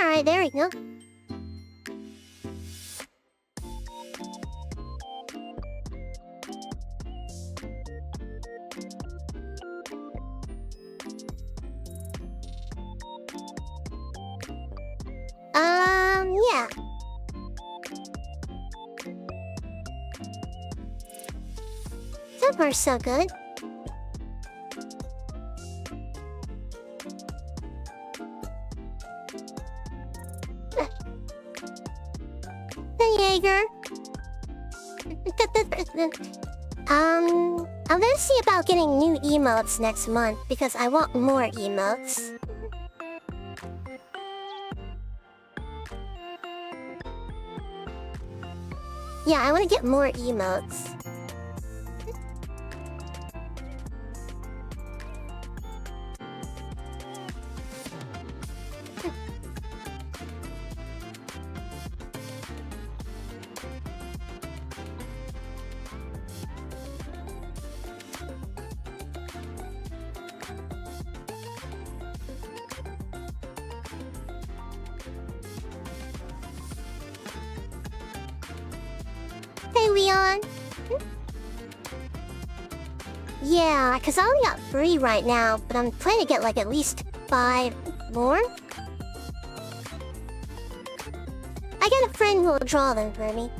Alright, there we go. Yeah. So far, so good. The Jaeger. I'm gonna see about getting new emotes next month because I want more emotes. Yeah, I want to get more emotes. Hey, Leon. Yeah, because I only got 3 right now, but I'm planning to get like at least 5 more. I got a friend who will draw them for me.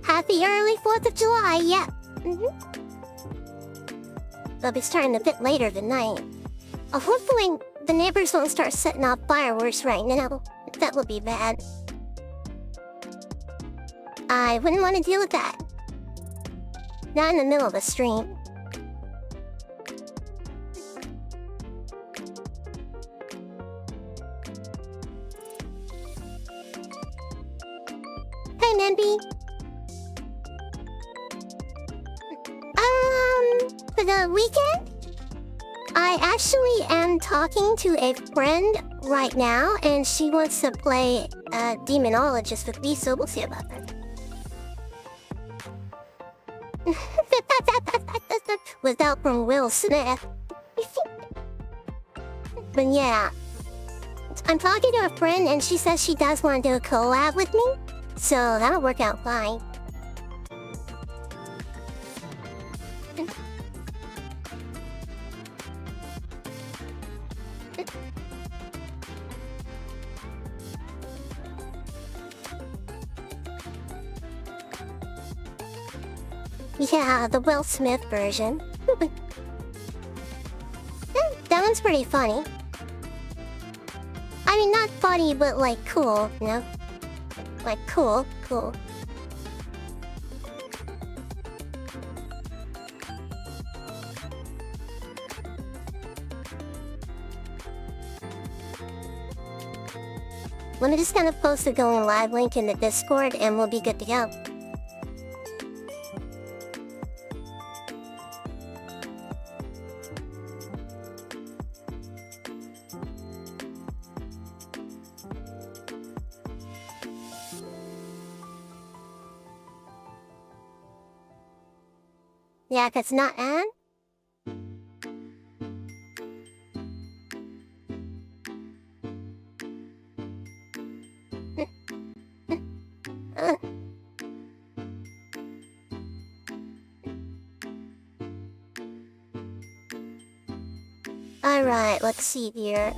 Happy early 4th of July, yeah. They'll be starting a bit later tonight. Hopefully the neighbors won't start setting off fireworks right now. That would be bad. I wouldn't want to deal with that. Not in the middle of a stream. Hey, Manby. For the weekend? I actually am talking to a friend right now, and she wants to play Demonologist with me, so we'll see about that. Without from Will Smith. But yeah. I'm talking to a friend, and she says she does want to do a collab with me, so that'll work out fine. Yeah, the Will Smith version. That one's pretty funny. I mean, not funny, but like cool, you know? Like cool. Let me just kind of post the going live link in the Discord and we'll be good to go. Yeah, if it's not Anne. Alright, let's see here.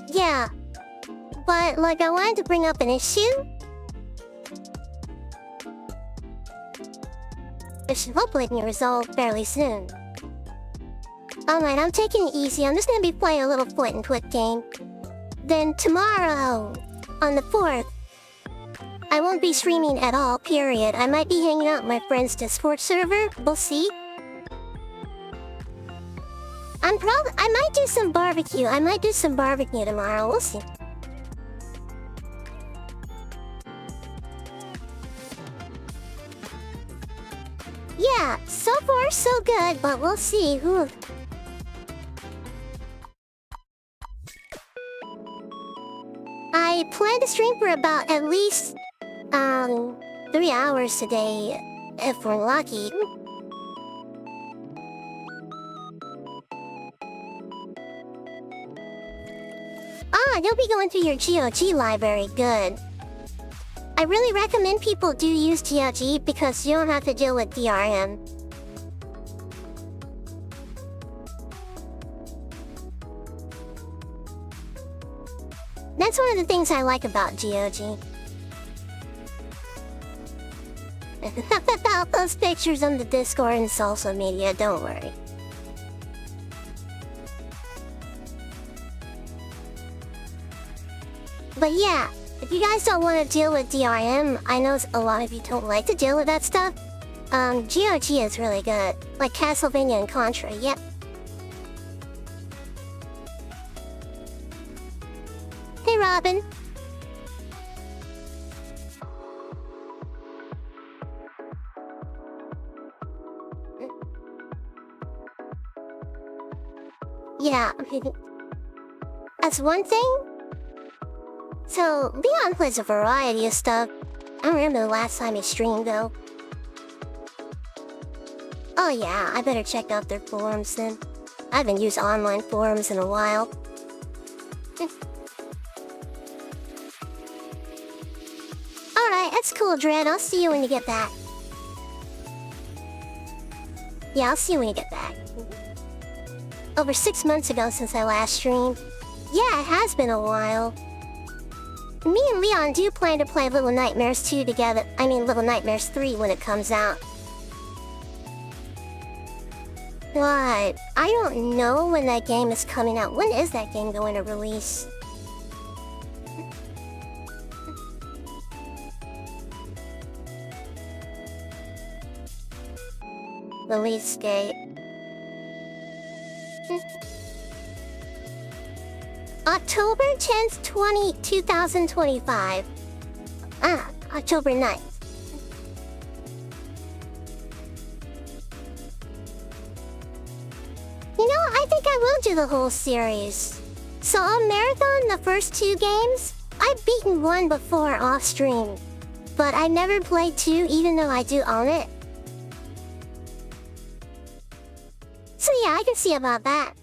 Yeah, but like I wanted to bring up an issue. It should hopefully be resolved fairly soon. Alright, I'm taking it easy. I'm just gonna be playing a little point and quit game. Then tomorrow, on the 4th, I won't be streaming at all, period. I might be hanging out with my friend's Discord server. We'll see. I might do some barbecue. I might do some barbecue tomorrow. We'll see. Yeah, so far so good, but we'll see. Ooh. I plan to stream for about at least 3 hours today, if we're lucky. Ah, you'll be going through your GOG library. Good. I really recommend people do use GOG because you don't have to deal with DRM. That's one of the things I like about GOG. I'll post pictures on the Discord and social media, don't worry. But yeah, if you guys don't want to deal with DRM, I know a lot of you don't like to deal with that stuff. GOG is really good. Like Castlevania and Contra, yep. Hey Robin. Yeah, that's one thing. So, Leon plays a variety of stuff. I don't remember the last time he streamed, though. Oh yeah, I better check out their forums then. I haven't used online forums in a while. Alright, that's cool, Dread. I'll see you when you get back. Yeah, I'll see you when you get back. Over 6 months ago since I last streamed. Yeah, it has been a while. Me and Leon do plan to play Little Nightmares 2 together. I mean, Little Nightmares 3 when it comes out. What? I don't know when that game is coming out. When is that game going to release? Release date. October 10th, 2025. Ah, October 9th. You know, I think I will do the whole series. So I'll marathon the first 2 games. I've beaten 1 before off stream. But I never played 2 even though I do own it. So yeah, I can see about that.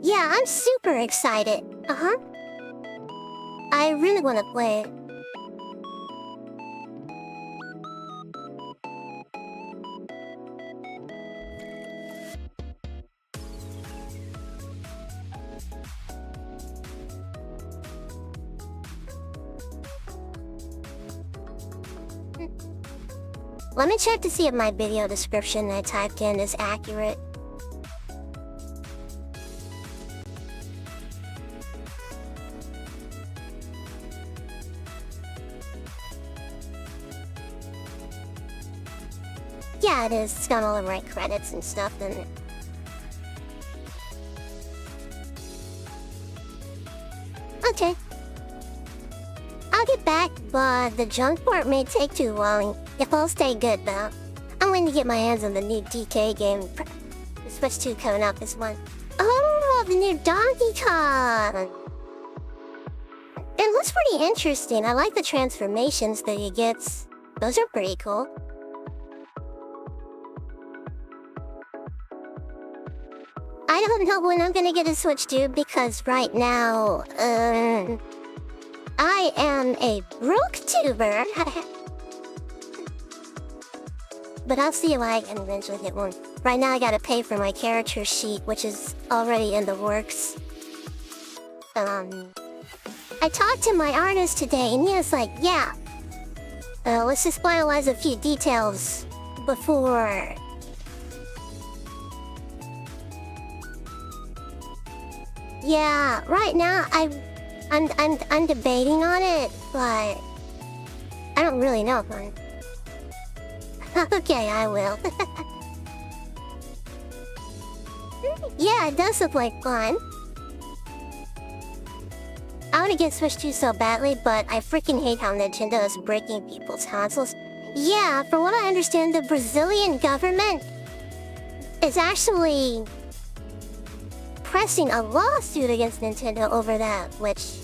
Yeah, I'm super excited. Uh-huh. I really want to play it. Let me check to see if my video description I typed in is accurate. Yeah, it is. It's got all the right credits and stuff in it. Okay. I'll get back, but the junk port may take too long. If I'll stay good, though. I'm waiting to get my hands on the new DK game. The Switch 2 coming out this month. Oh, the new Donkey Kong! It looks pretty interesting. I like the transformations that he gets. Those are pretty cool. I don't know when I'm gonna get a Switch 2 because right now, I am a broke tuber. But I'll see if I can eventually get one. Right now I gotta pay for my character sheet, which is already in the works. I talked to my artist today and he was like, yeah, let's just finalize a few details before... Yeah, right now I'm debating on it, but I don't really know, fun. Okay, I will. Yeah, it does look like fun. I want to get Switch 2 so badly, but I freaking hate how Nintendo is breaking people's consoles. Yeah, from what I understand, the Brazilian government is actually pressing a lawsuit against Nintendo over that, which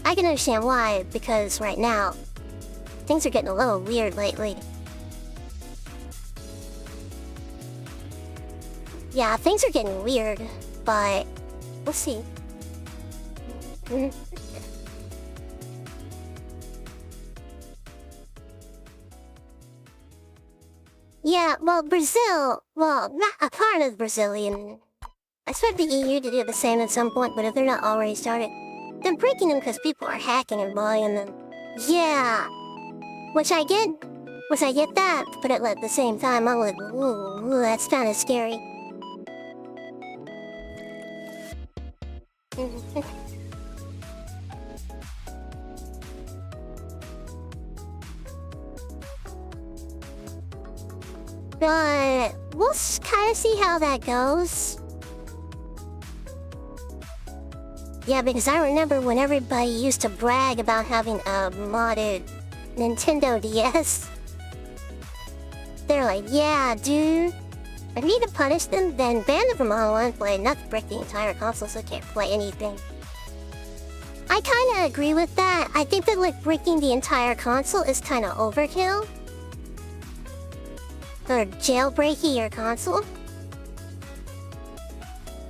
I can understand why, because right now, things are getting a little weird lately. Yeah, things are getting weird, but we'll see. Yeah, well, Brazil, well, not a part of Brazilian. I expect the EU to do the same at some point, but if they're not already started, they're breaking them because people are hacking and buying them. Yeah, which I get that, but at the same time, I'm like, ooh, that's kind of scary. But we'll kind of see how that goes. Yeah, because I remember when everybody used to brag about having a modded Nintendo DS. They're like, yeah, dude. If you need to punish them, then ban them from online play, not to break the entire console so they can't play anything. I kinda agree with that. I think that like breaking the entire console is kinda overkill. Or jailbreaking your console.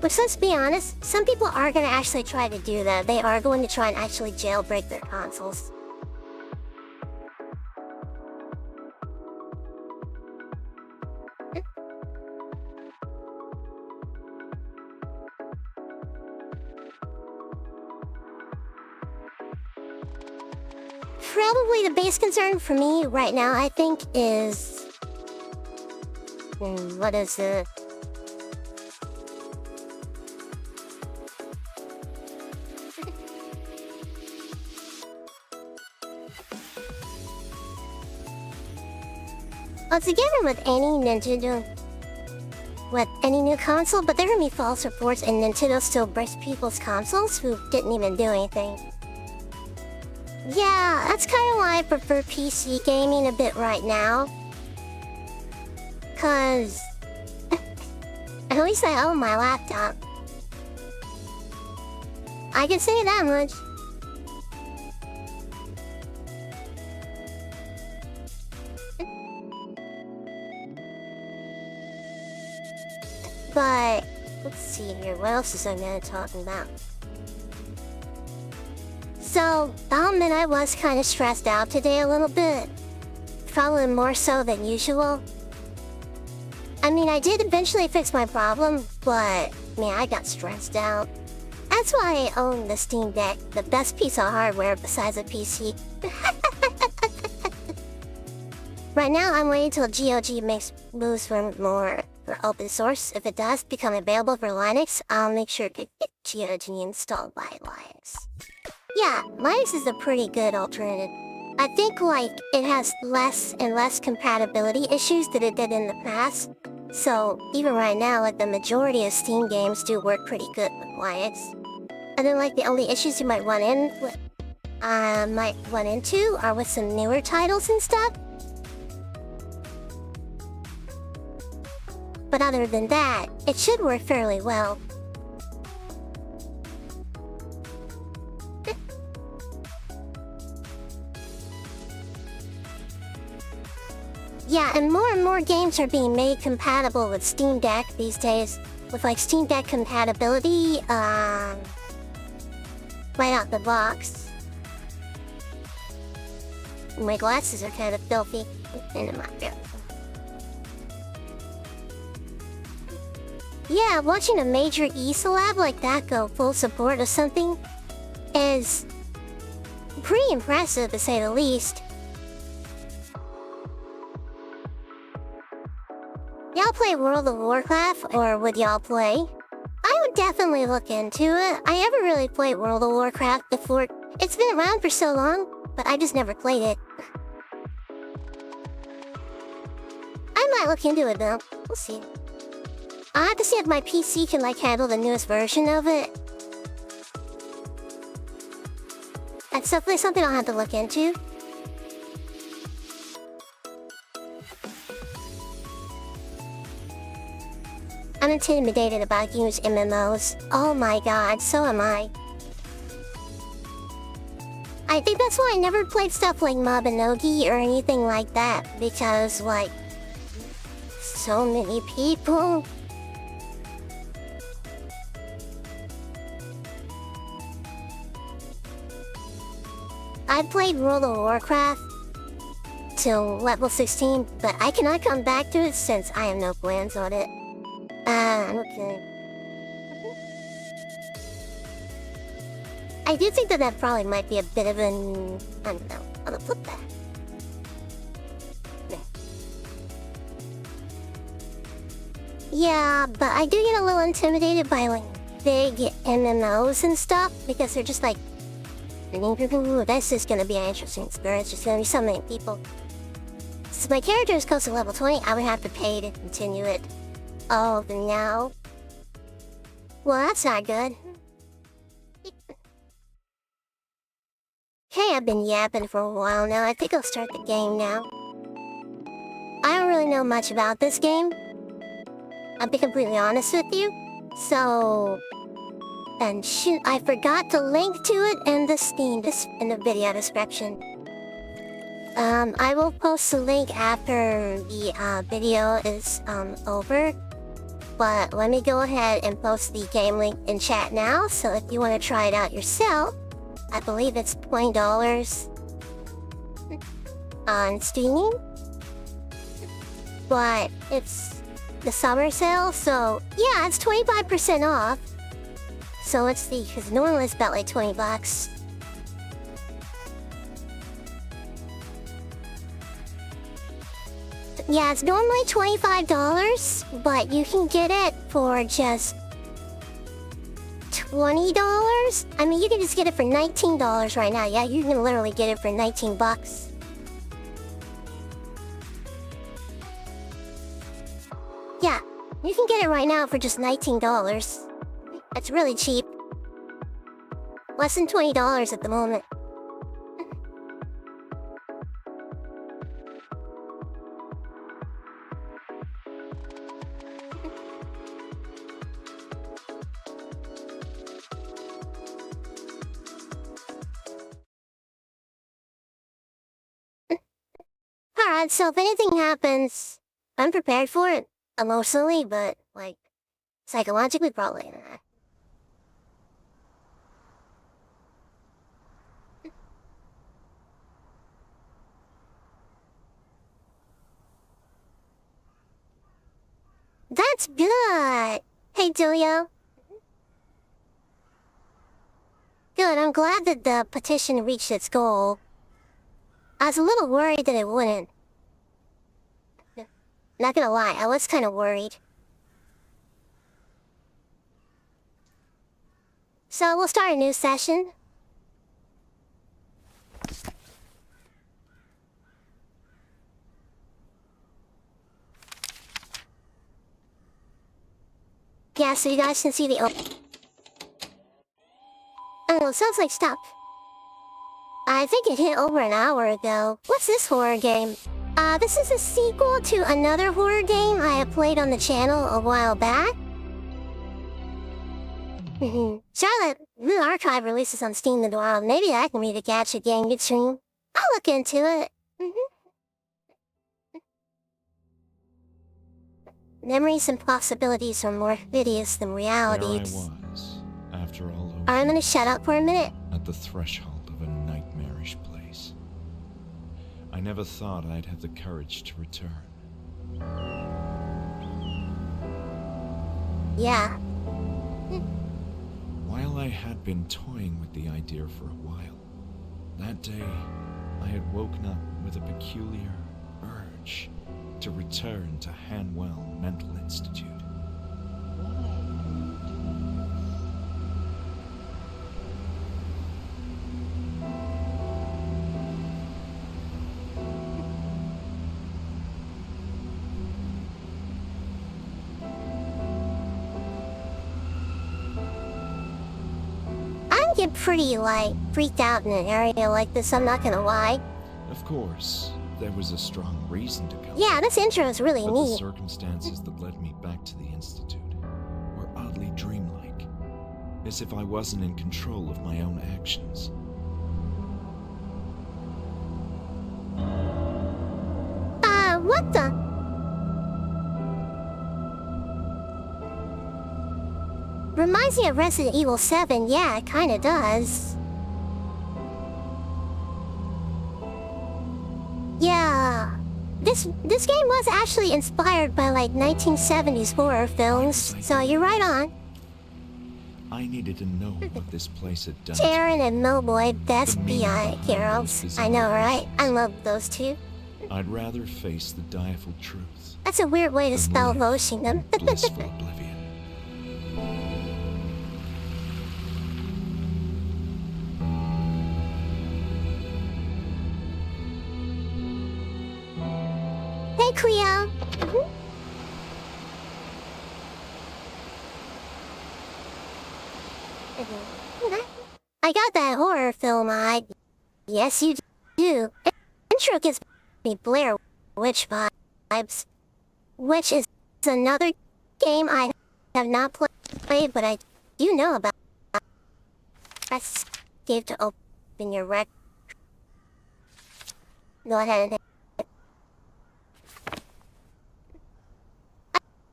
Which, let's be honest, some people are gonna actually try to do that. They are going to try and actually jailbreak their consoles. Probably the biggest concern for me right now, I think, is... what is it? Well, it's a given with any Nintendo... with any new console, but there are gonna be false reports and Nintendo still breaks people's consoles who didn't even do anything. Yeah, that's kind of why I prefer PC gaming a bit right now. Cause... at least I own my laptop. I can say that much. But... let's see here, what else is I gonna talk about? So, I'll admit I was kind of stressed out today a little bit. Probably more so than usual. I mean, I did eventually fix my problem, but, man, I got stressed out. That's why I own the Steam Deck, the best piece of hardware besides a PC. Right now, I'm waiting till GOG makes moves for more for open source. If it does become available for Linux, I'll make sure to get GOG installed by Linux. Yeah, Linux is a pretty good alternative. I think, like, it has less and less compatibility issues than it did in the past. So, even right now, like, the majority of Steam games do work pretty good with Linux. And then, like, the only issues you might run into are with some newer titles and stuff. But other than that, it should work fairly well. Yeah, and more games are being made compatible with Steam Deck these days. With like Steam Deck compatibility, right out the box. My glasses are kind of filthy. Yeah, watching a major eSolab like that go full support of something is pretty impressive, to say the least. Y'all play World of Warcraft, or would y'all play? I would definitely look into it. I never really played World of Warcraft before. It's been around for so long. but I just never played it. I might look into it though. We'll see. I have to see if my PC can like handle the newest version of it. That's definitely something I'll have to look into. I'm intimidated about huge MMOs. Oh my god, so am I. I think that's why I never played stuff like Mabinogi or anything like that, because like, so many people. I played World of Warcraft till level 16, but I cannot come back to it since I have no plans on it. Okay. I do think that probably might be a bit of an... I don't know. I'll flip that. Yeah, but I do get a little intimidated by like big MMOs and stuff because they're just like, this is gonna be an interesting experience. There's gonna be so many people. Since my character is close to level 20, I would have to pay to continue it. Oh, no. Well, that's not good. Hey, I've been yapping for a while now. I think I'll start the game now. I don't really know much about this game. I'll be completely honest with you. So... And shoot, I forgot to link to it in the video description. I will post the link after the video is over. But let me go ahead and post the game link in chat now, so if you want to try it out yourself, I believe it's $20 on Steam. But it's the summer sale, so yeah, it's 25% off. So let's see, because normally it's about like 20 bucks. Yeah, it's normally $25, but you can get it for just $20. I mean, you can just get it for $19 right now. Yeah, you can literally get it for 19 bucks. Yeah, you can get it right now for just $19. That's really cheap. Less than $20 at the moment. Alright, so if anything happens, I'm prepared for it. Emotionally, but, like, psychologically, probably not. That's good! Hey, Julio. Good, I'm glad that the petition reached its goal. I was a little worried that it wouldn't. Not gonna lie, I was kinda worried. So we'll start a new session. Yeah, so you guys can see the oh, it sounds like stop. I think it hit over an hour ago. What's this horror game? This is a sequel to another horror game I have played on the channel a while back. Charlotte, the archive releases on Steam in a while. Maybe I can read a gacha game stream. I'll look into it. Memories and possibilities are more hideous than realities. There I was, after all those I'm gonna shut up for a minute. at the threshold of a nightmarish place. I never thought I'd have the courage to return. Yeah. While I had been toying with the idea for a while, that day I had woken up with a peculiar urge to return to Hanwell Mental Institute. pretty, like, freaked out in an area like this, I'm not gonna lie. Of course, there was a strong reason to come. Yeah, this intro is really But the neat. circumstances that led me back to the Institute were oddly dreamlike, as if I wasn't in control of my own actions. What the? Reminds me of Resident Evil 7, yeah, it kinda does. Yeah. This game was actually inspired by like 1970s horror films, so you're right on. I needed to know what this place had done. Sharon and Millboy, that's B.I. Carol's. I know, right? I love those two. I'd rather face the direful truth. That's a weird way to spell voting them. Blissful oblivion. Hey, Cleo. I got that horror film eye. Yes, you do. Intro gives me Blair Witch vibes, which is another game I have not played, but I do know about. Press escape to open your rec. Go ahead and hit.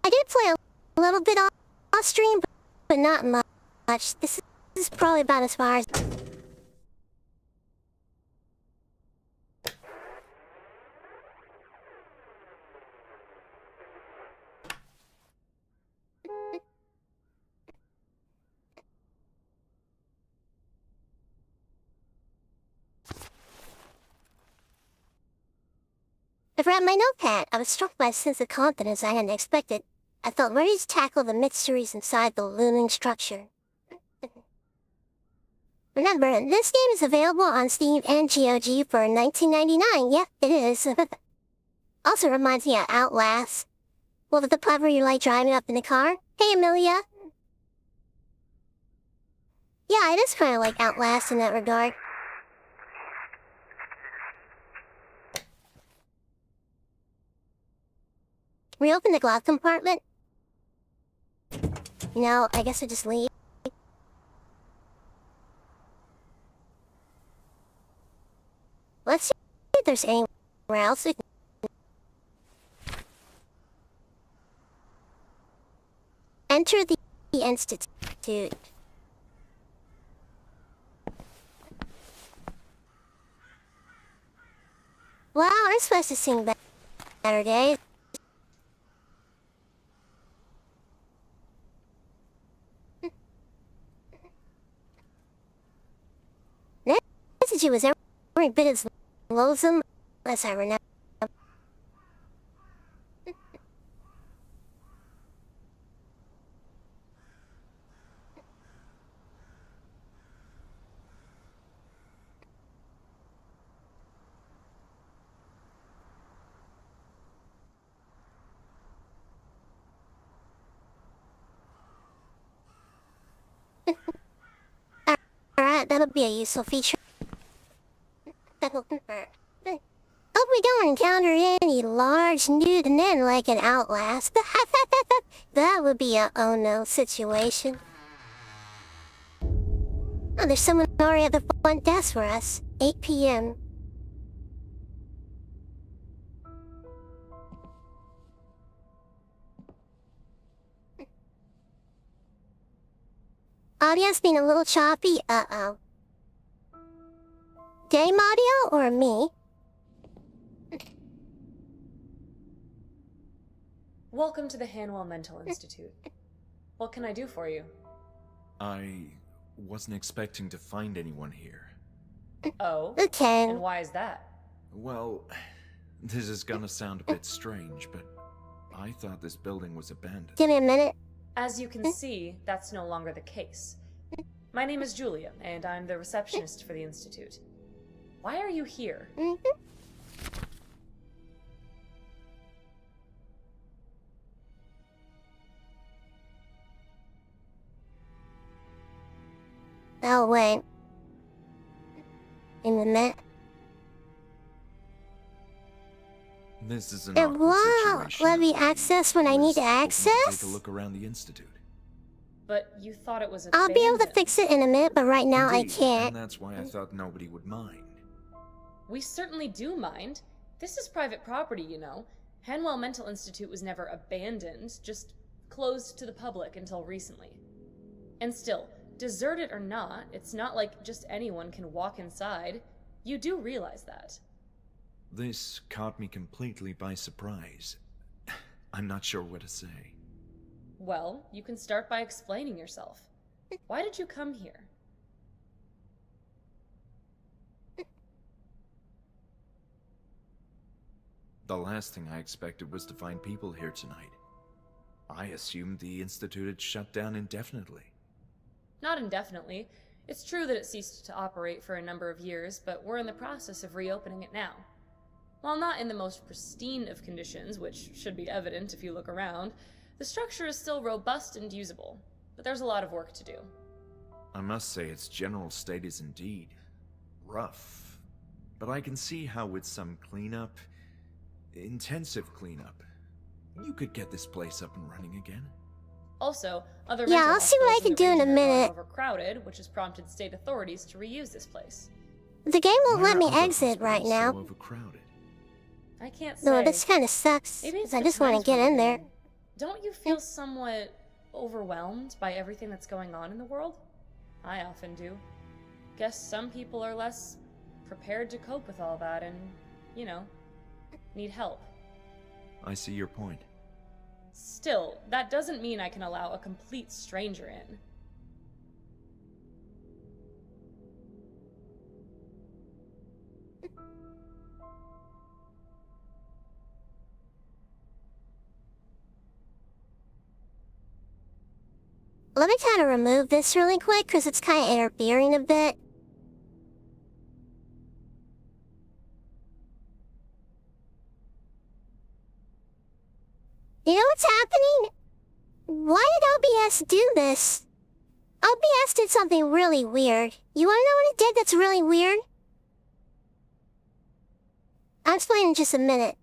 I did play a little bit off stream, but not much. This is probably about as far as. I read my notepad. I was struck by a sense of confidence I hadn't expected. I felt ready to tackle the mysteries inside the looming structure. Remember, this game is available on Steam and GOG for $19.99. Yep, it is. Also reminds me of Outlast. What was the part where you like driving up in the car? Hey, Amelia. Yeah, it is kind of like Outlast in that regard. Reopen the glove compartment? No, I guess I just leave. Let's see if there's anywhere else we can... Enter the Institute. Wow, I'm supposed to sing better days. She was every bit as loathsome as I remember. Alright, that'll be a useful feature. Hope we don't encounter any large nude men like an Outlast. That would be a oh no situation. Oh, there's someone already at the front desk for us. 8 p.m. Audio's been a little choppy. Uh-oh. Game audio or me? Welcome to the Hanwell Mental Institute. What can I do for you? I wasn't expecting to find anyone here. Oh? Okay. And why is that? Well, this is gonna sound a bit strange, but I thought this building was abandoned. Give me a minute. As you can see, that's no longer the case. My name is Julia, and I'm the receptionist for the Institute. Why are you here? Oh, wait. in a minute. This is an It awkward won't situation. let me access when I need to was hoping access? take a look around the institute. But you thought it was I'll abandoned. be able to fix it in a minute, but right now Indeed, I can't. and that's why I thought nobody would mind. We certainly do mind. This is private property, you know. Hanwell Mental Institute was never abandoned, just closed to the public until recently. And still, deserted or not, it's not like just anyone can walk inside. You do realize that. This caught me completely by surprise. I'm not sure what to say. Well, you can start by explaining yourself. Why did you come here? The last thing I expected was to find people here tonight. I assumed the institute had shut down indefinitely. Not indefinitely. It's true that it ceased to operate for a number of years, but we're in the process of reopening it now. While not in the most pristine of conditions, which should be evident if you look around, the structure is still robust and usable, but there's a lot of work to do. I must say its general state is indeed rough. But I can see how with some cleanup, intensive cleanup, you could get this place up and running again. Also, other Yeah, mental I'll see what I hospitals can do in a the region are minute. overcrowded, which has prompted state authorities to reuse this place. The game won't Where let me are other exit right hospitals now. so overcrowded? I can't say. No, this kind of sucks. Maybe it's 'Cause I just want to depends get where in you're there. in. Don't you feel somewhat overwhelmed by everything that's going on in the world? I often do. Guess some people are less prepared to cope with all that and, you know, need help. I see your point. Still, that doesn't mean I can allow a complete stranger in. Let me kind of remove this really quick, because it's kind of interfering a bit. You know what's happening? Why did OBS do this? OBS did something really weird. You wanna know what it did that's really weird? I'll explain in just a minute.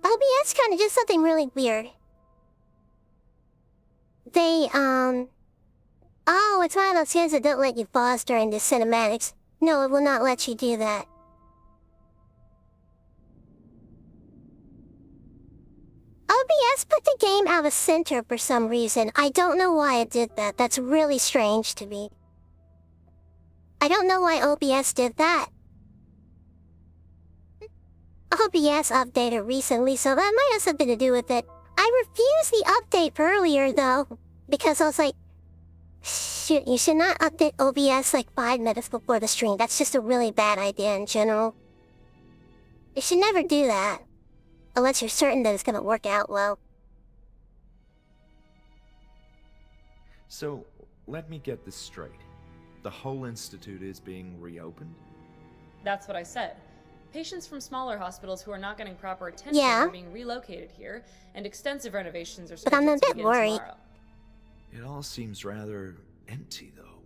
OBS kinda did something really weird. Oh, it's one of those games that don't let you pause during the cinematics. No, it will not let you do that. OBS put the game out of center for some reason. I don't know why it did that. That's really strange to me. I don't know why OBS did that. OBS updated recently, so that might have something to do with it. I refused the update earlier, though, because I was like, shoot, you should not update OBS like 5 minutes before the stream. That's just a really bad idea in general. You should never do that. Unless you're certain that it's gonna work out well. So, let me get this straight. The whole institute is being reopened? That's what I said. Patients from smaller hospitals who are not getting proper attention Yeah. are being relocated here, and extensive renovations are But I'm scheduled a to bit begin worried. tomorrow. It all seems rather empty, though.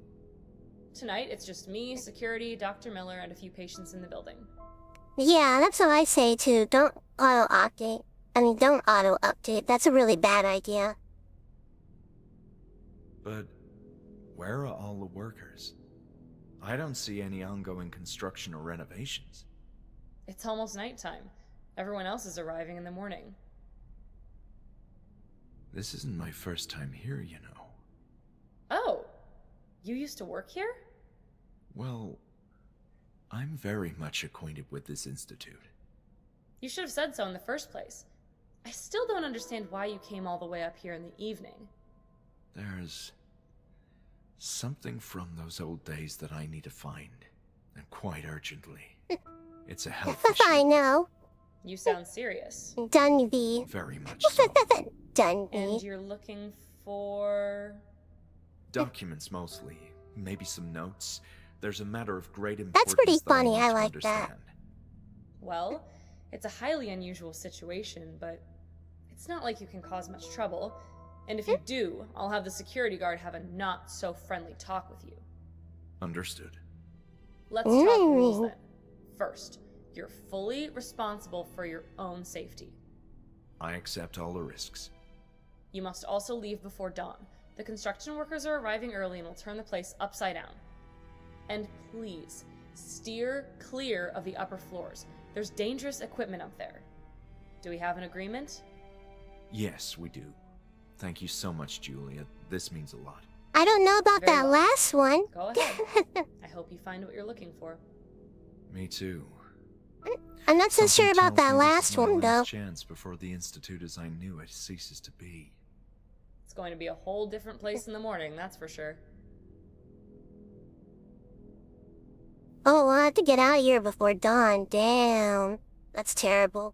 Tonight, it's just me, security, Dr. Miller, and a few patients in the building. Yeah, that's what I say too. Don't auto-update. Don't auto-update. That's a really bad idea. But where are all the workers? I don't see any ongoing construction or renovations. It's almost nighttime. Everyone else is arriving in the morning. This isn't my first time here, you know. Oh! You used to work here? Well, I'm very much acquainted with this institute. You should have said so in the first place. I still don't understand why you came all the way up here in the evening. There's something from those old days that I need to find, and quite urgently. It's a health I issue. know. You sound serious. Done V. Very much so. Done And V. you're looking for... Documents mostly, maybe some notes. There's a matter of great importance. That's pretty that I funny, need I to like that. understand. Well, it's a highly unusual situation, but it's not like you can cause much trouble. And if you do, I'll have the security guard have a not-so-friendly talk with you. Understood. Let's talk rules then. First, you're fully responsible for your own safety. I accept all the risks. You must also leave before dawn. The construction workers are arriving early and will turn the place upside down. And please, steer clear of the upper floors. There's dangerous equipment up there. Do we have an agreement? Yes, we do. Thank you so much, Julia. This means a lot. I don't know about Very that well. last one. Go ahead. I hope you find what you're looking for. Me too. I'm not so Something sure about tells that me this last is my one, though. last chance before the Institute as I knew it ceases to be. It's going to be a whole different place in the morning, that's for sure. Oh, I'll have to get out of here before dawn. Damn. That's terrible.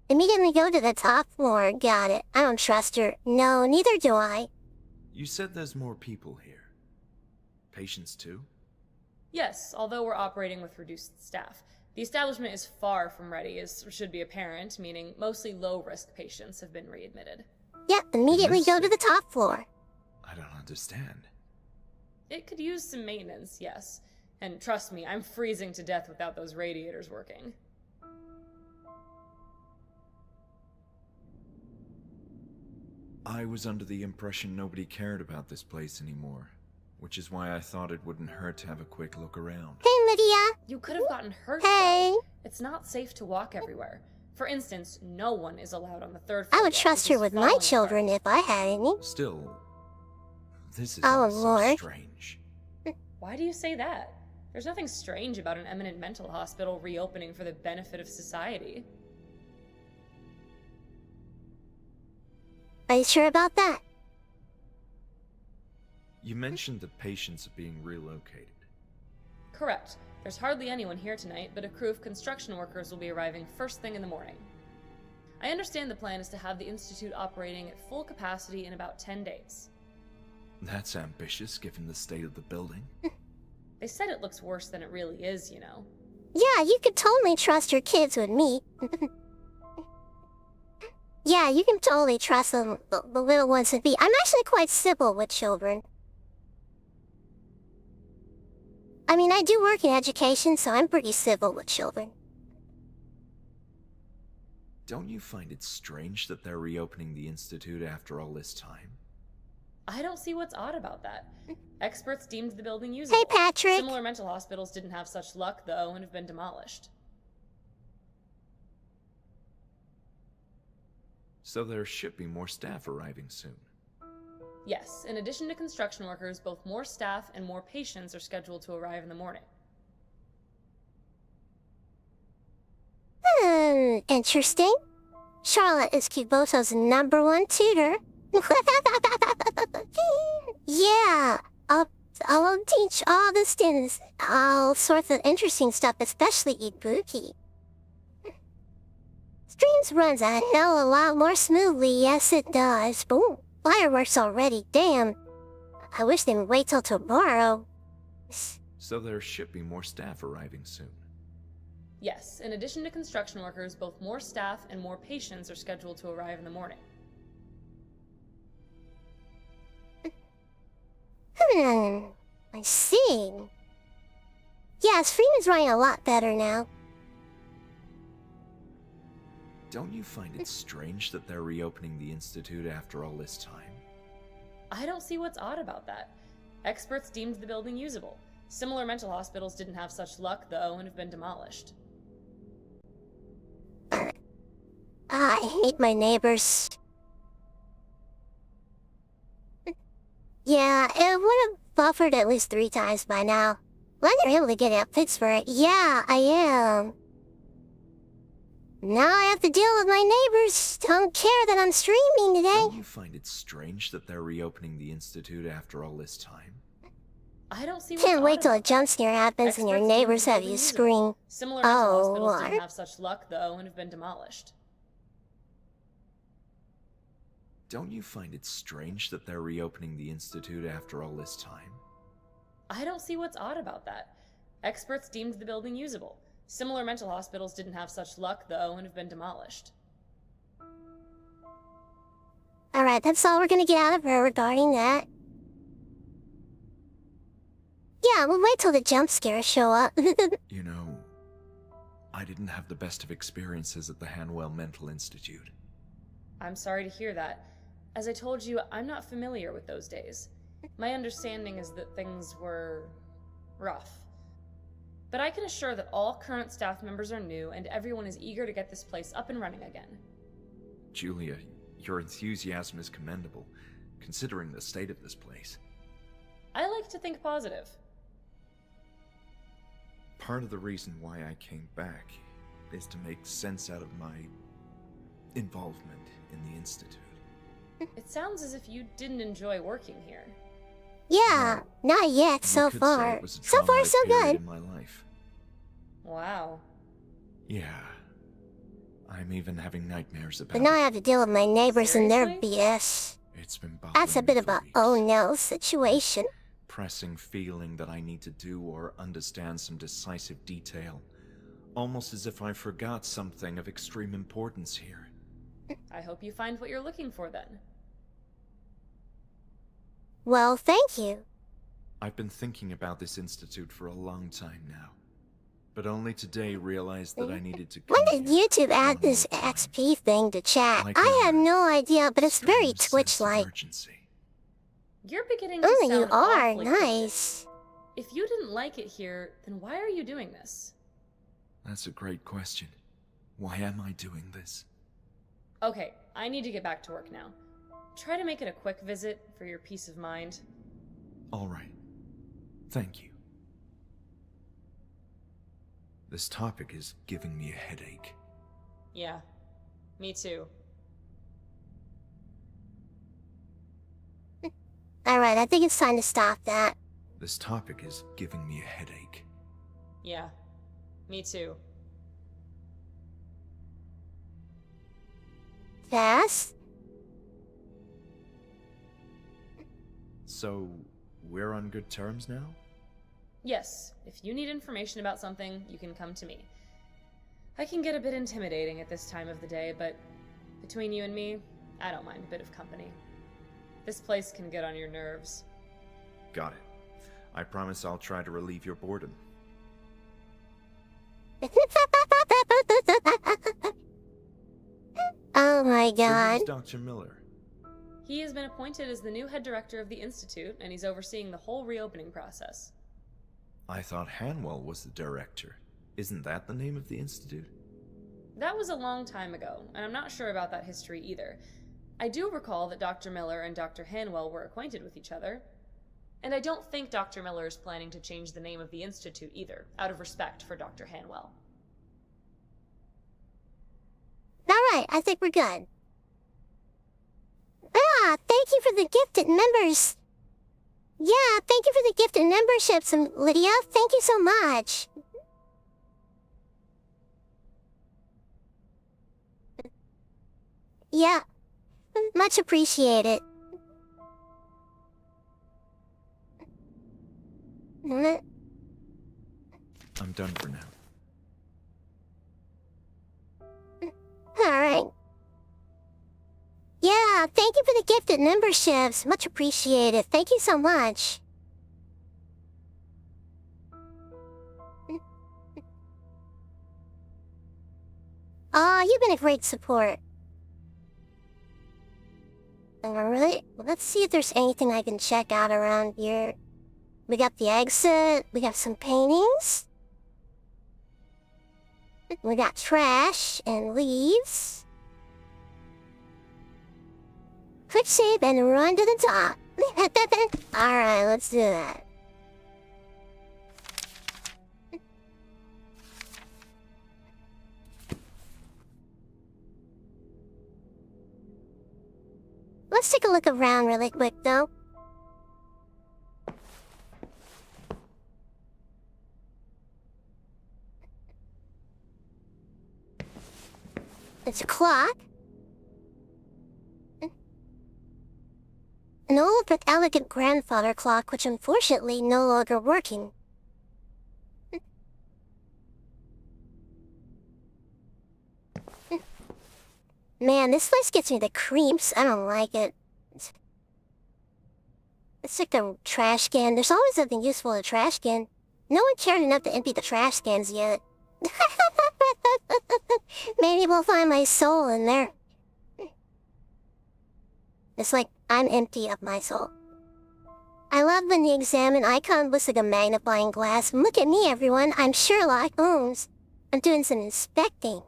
Immediately go to the top floor. Got it. I don't trust her. No, neither do I. You said there's more people here. Patients too? Yes, although we're operating with reduced staff. The establishment is far from ready, as should be apparent, meaning mostly low-risk patients have been readmitted. Yep, immediately go to the top floor. I don't understand. It could use some maintenance, yes. And trust me, I'm freezing to death without those radiators working. I was under the impression nobody cared about this place anymore, which is why I thought it wouldn't hurt to have a quick look around. Hey, Lydia. You could have gotten hurt, Hey. though. It's not safe to walk everywhere. For instance, no one is allowed on the third floor. I would yet, trust which her is with my falling children apart. if I had any. Still, this is Oh, all so Lord. strange. Why do you say that? There's nothing strange about an eminent mental hospital reopening for the benefit of society. Are you sure about that? You mentioned that patients are being relocated. Correct. There's hardly anyone here tonight, but a crew of construction workers will be arriving first thing in the morning. I understand the plan is to have the Institute operating at full capacity in about 10 days. That's ambitious given the state of the building. They said it looks worse than it really is, you know. Yeah, you could totally trust your kids with me. Yeah, you can totally trust them, the little ones with me. I'm actually quite civil with children. I mean, I do work in education, so I'm pretty civil with children. Don't you find it strange that they're reopening the Institute after all this time? I don't see what's odd about that. Experts deemed the building usable. Hey, Patrick. Similar mental hospitals didn't have such luck, though, and have been demolished. So there should be more staff arriving soon. Yes, in addition to construction workers, both more staff and more patients are scheduled to arrive in the morning. Interesting. Charlotte is Kuboso's #1 tutor. Yeah, I'll teach all the students all sorts of interesting stuff, especially Ibuki. Streams runs a hell of a lot more smoothly, yes it does. Boom, fireworks already, damn. I wish they would wait till tomorrow. So there should be more staff arriving soon. Yes, in addition to construction workers, both more staff and more patients are scheduled to arrive in the morning. I see. Yes, Freeman's running a lot better now. Don't you find it strange that they're reopening the Institute after all this time? I don't see what's odd about that. Experts deemed the building usable. Similar mental hospitals didn't have such luck, though, and have been demolished. I hate my neighbors. Yeah, it would have buffered at least 3 times by now. Glad you're able to get outfits for it. Yeah, I am. Now I have to deal with my neighbors. Don't care that I'm streaming today. Don't you find it strange that they're reopening the Institute after all this time? I don't see what's Can't odd wait till a about jump that. scare happens and your Experts deemed neighbors the have building you usable. scream. Similar mental Oh, hospitals Lord. didn't have such luck, though, and have been demolished. Don't you find it strange that they're reopening the Institute after all this time? I don't see what's odd about that. Experts deemed the building usable. Similar mental hospitals didn't have such luck, though, and have been demolished. Alright, that's all we're gonna get out of her regarding that. Yeah, we'll wait till the jump scares show up. You know, I didn't have the best of experiences at the Hanwell Mental Institute. I'm sorry to hear that. As I told you, I'm not familiar with those days. My understanding is that things were rough. But I can assure that all current staff members are new and everyone is eager to get this place up and running again. Julia, your enthusiasm is commendable, considering the state of this place. I like to think positive. Part of the reason why I came back is to make sense out of my involvement in the Institute. It sounds as if you didn't enjoy working here. Yeah, not yet so You could say far. it was a So far, traumatic so period good. in my life. Wow. Yeah. I'm even having nightmares about But now I it. have to deal with my neighbors and their Seriously? BS. It's been bothering That's a me bit of for a weeks. oh no situation. Pressing feeling that I need to do or understand some decisive detail. Almost as if I forgot something of extreme importance here. I hope you find what you're looking for then. Well, thank you. I've been thinking about this institute for a long time now. But only today realized that I needed to When come did here YouTube add one this more time. XP thing to chat? Like I a had no idea, but it's very Strange sense of Twitch-like. urgency. You're beginning to Oh, you sound are awfully cryptic. nice. If you didn't like it here, then why are you doing this? That's a great question. Why am I doing this? Okay, I need to get back to work now. Try to make it a quick visit for your peace of mind. All right. Thank you. This topic is giving me a headache. Yeah, me too. Alright, I think it's time to stop that. This topic is giving me a headache. Yeah, me too. Fast? So, we're on good terms now? Yes, if you need information about something, you can come to me. I can get a bit intimidating at this time of the day, but between you and me, I don't mind a bit of company. This place can get on your nerves. Got it. I promise I'll try to relieve your boredom. Oh my So god. who's Dr. Miller? He has been appointed as the new head director of the Institute, and he's overseeing the whole reopening process. I thought Hanwell was the director. Isn't that the name of the institute? That was a long time ago, and I'm not sure about that history either. I do recall that Dr. Miller and Dr. Hanwell were acquainted with each other. And I don't think Dr. Miller is planning to change the name of the Institute either, out of respect for Dr. Hanwell. Alright, I think we're good. Ah, thank you for the gifted members. Yeah, thank you for the gifted memberships, and Lydia, thank you so much. Yeah, much appreciated. Mm, I'm done for now. Alright. Yeah, thank you for the gifted memberships. Much appreciated. Thank you so much. Aw, you've been a great support. Alright, let's see if there's anything I can check out around here. We got the exit, we got some paintings. We got trash and leaves. Quick save and run to the top. Alright, let's do that. Let's take a look around really quick, though. It's a clock. An old but elegant grandfather clock which unfortunately no longer working. Man, this place gets me the creeps. I don't like it. It's like a trash can. There's always something useful in a trash can. No one cared enough to empty the trash cans yet. Maybe we'll find my soul in there. It's like I'm empty of my soul. I love when the examine icon looks like a magnifying glass. Look at me, everyone. I'm Sherlock Holmes. I'm doing some inspecting.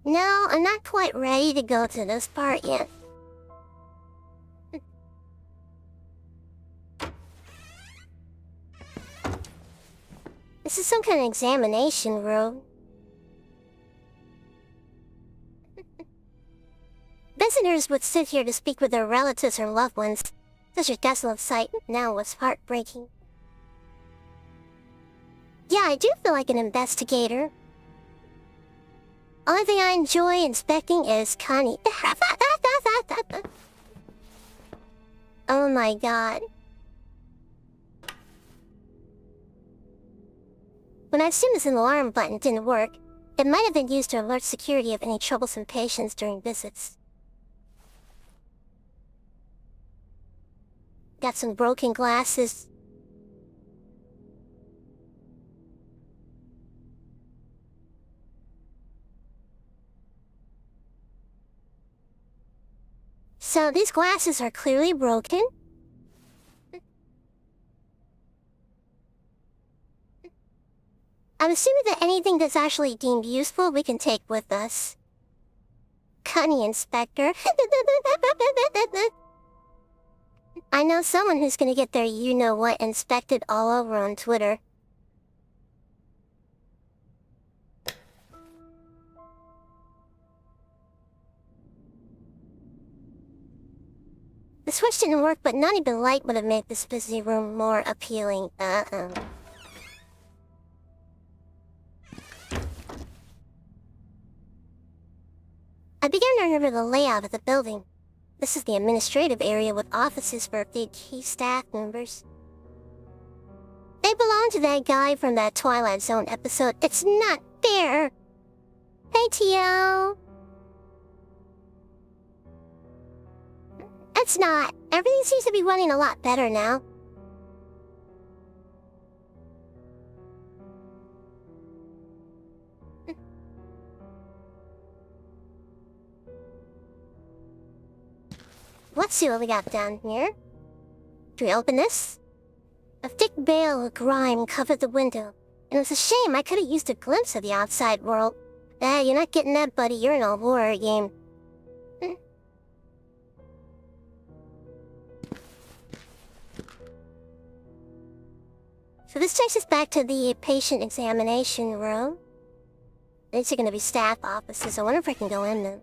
No, I'm not quite ready to go to this part yet. This is some kind of examination room. Visitors would sit here to speak with their relatives or loved ones. Such a desolate sight now was heartbreaking. Yeah, I do feel like an investigator. Only thing I enjoy inspecting is cunny. Oh my god. When I assumed this alarm button didn't work, it might have been used to alert security of any troublesome patients during visits. Got some broken glasses. So these glasses are clearly broken. I'm assuming that anything that's actually deemed useful we can take with us. Cunny Inspector. I know someone who's gonna get their you-know-what inspected all over on Twitter. The switch didn't work, but not even light would have made this busy room more appealing. I began to remember the layout of the building. This is the administrative area with offices for a few key staff members. They belong to that guy from that Twilight Zone episode. It's not fair! Hey, Tio! It's not. Everything seems to be running a lot better now. Let's see what we got down here. Do we open this? A thick veil of grime covered the window, and it was a shame I could have used a glimpse of the outside world. You're not getting that, buddy. You're in a horror game. So this takes us back to the patient examination room. These are going to be staff offices. I wonder if I can go in them.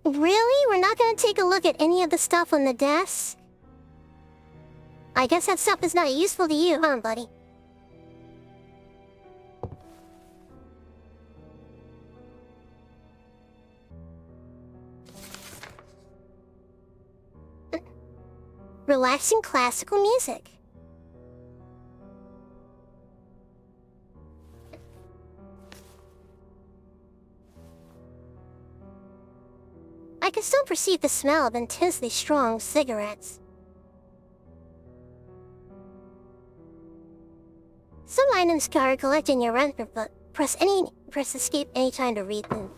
Really? We're not gonna take a look at any of the stuff on the desk? I guess that stuff is not useful to you, huh, buddy? Relaxing classical music. I can still perceive the smell of intensely strong cigarettes. Some items are collected in your renter, but press escape anytime to read them.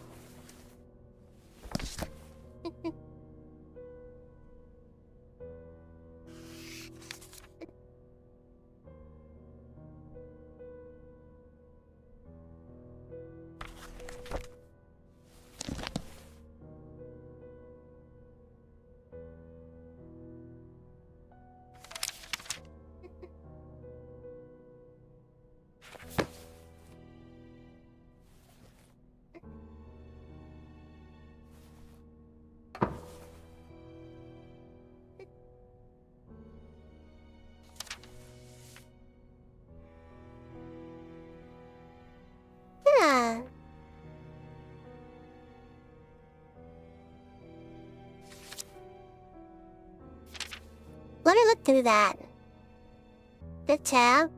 let me look through that. The tab.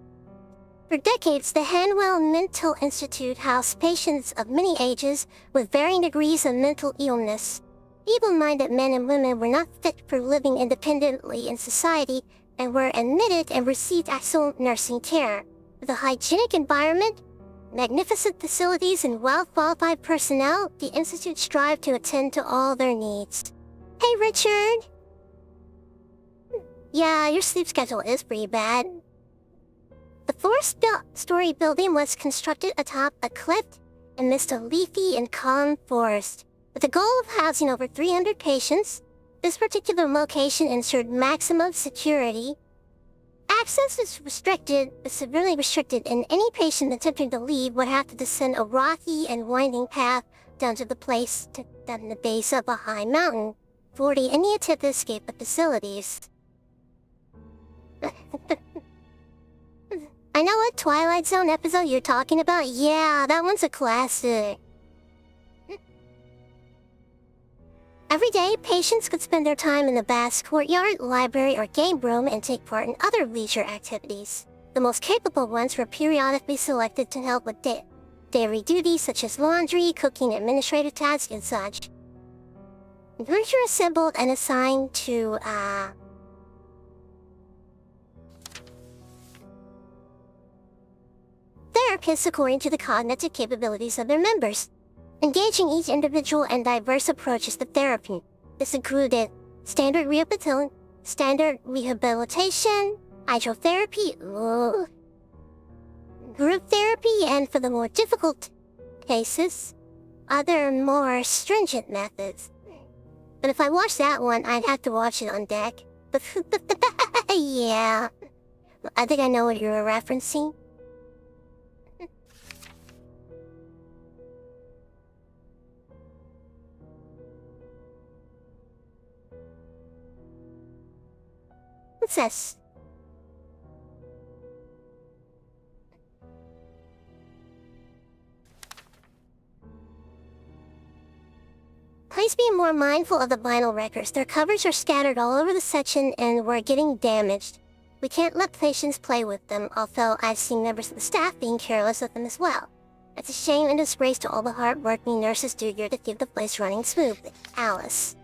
For decades, the Hanwell Mental Institute housed patients of many ages with varying degrees of mental illness. Feeble-minded men and women were not fit for living independently in society and were admitted and received excellent nursing care. With a hygienic environment, magnificent facilities, and well-qualified personnel, the Institute strived to attend to all their needs. Hey, Richard! Yeah, your sleep schedule is pretty bad. The four-story building was constructed atop a cliff amidst a leafy and calm forest. With the goal of housing over 300 patients, this particular location ensured maximum security. Access is severely restricted, and any patient attempting to leave would have to descend a rocky and winding path down to the base of a high mountain, avoiding any attempt to escape the facilities. I know what Twilight Zone episode you're talking about. Yeah, that one's a classic. Every day, patients could spend their time in the vast courtyard, library, or game room and take part in other leisure activities. The most capable ones were periodically selected to help with daily duties such as laundry, cooking, administrative tasks, and such. Groups were assembled and assigned to, therapists according to the cognitive capabilities of their members, engaging each individual and diverse approaches to therapy. This included standard rehabilitation, hydrotherapy, group therapy, and for the more difficult cases, other more stringent methods. But if I watched that one, I'd have to watch it on deck. Yeah. I think I know what you were referencing. What's this? Please be more mindful of the vinyl records. Their covers are scattered all over the section and were getting damaged. We can't let patients play with them, although I've seen members of the staff being careless with them as well. It's a shame and disgrace to all the hard-working nurses do here to keep the place running smoothly. Alice.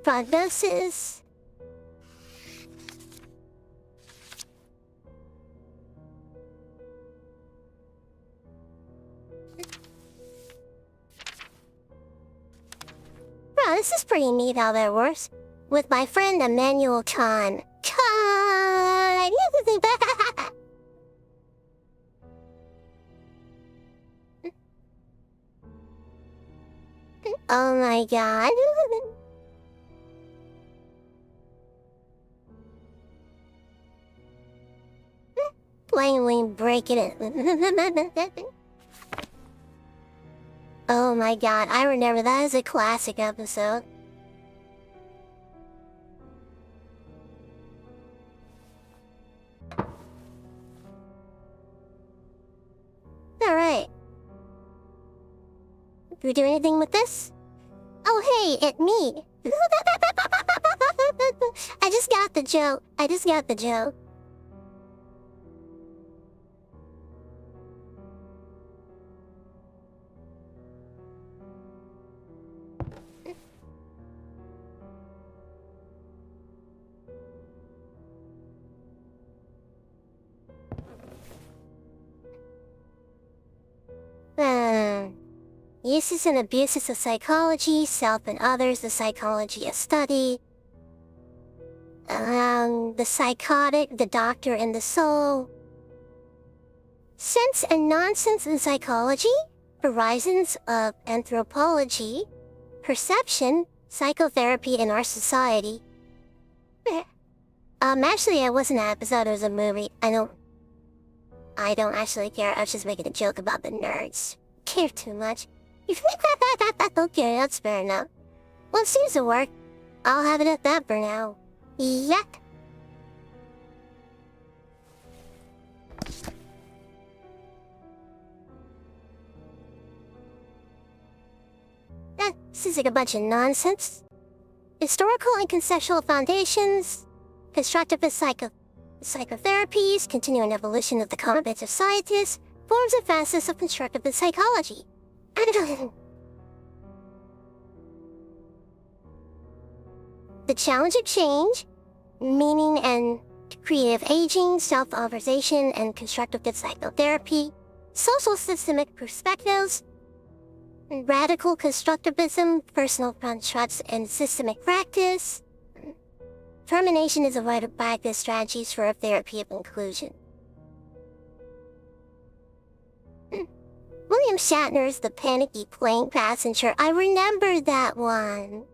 Prognosis. Bro, this is pretty neat how that works. With my friend Emmanuel Khan. Oh my god. Plainly breaking it. Oh my god, I remember that as a classic episode. Alright. Do we do anything with this? Oh hey, it's me. I just got the joke. Uses and abuses of psychology, self and others, the psychology of study. The psychotic, the doctor and the soul. Sense and nonsense in psychology? horizons of anthropology, perception, psychotherapy in our society. Actually, it wasn't an episode, it was a movie. I don't actually care. I was just making a joke about the nerds. Care too much. Okay, that's fair enough. Well, it seems to work. I'll have it at that for now. Yuck. That seems like a bunch of nonsense. Historical and conceptual foundations, constructivist psychotherapies, continuing evolution of the concept of scientists, forms and facets of constructivist psychology. The challenge of change, meaning and creative aging, self-observation, and constructivist psychotherapy, social systemic perspectives, radical constructivism, personal constructs, and systemic practice. Termination is a rite of practice strategies for a therapy of inclusion. William Shatner's The Panicky Plane Passenger. I remember that one.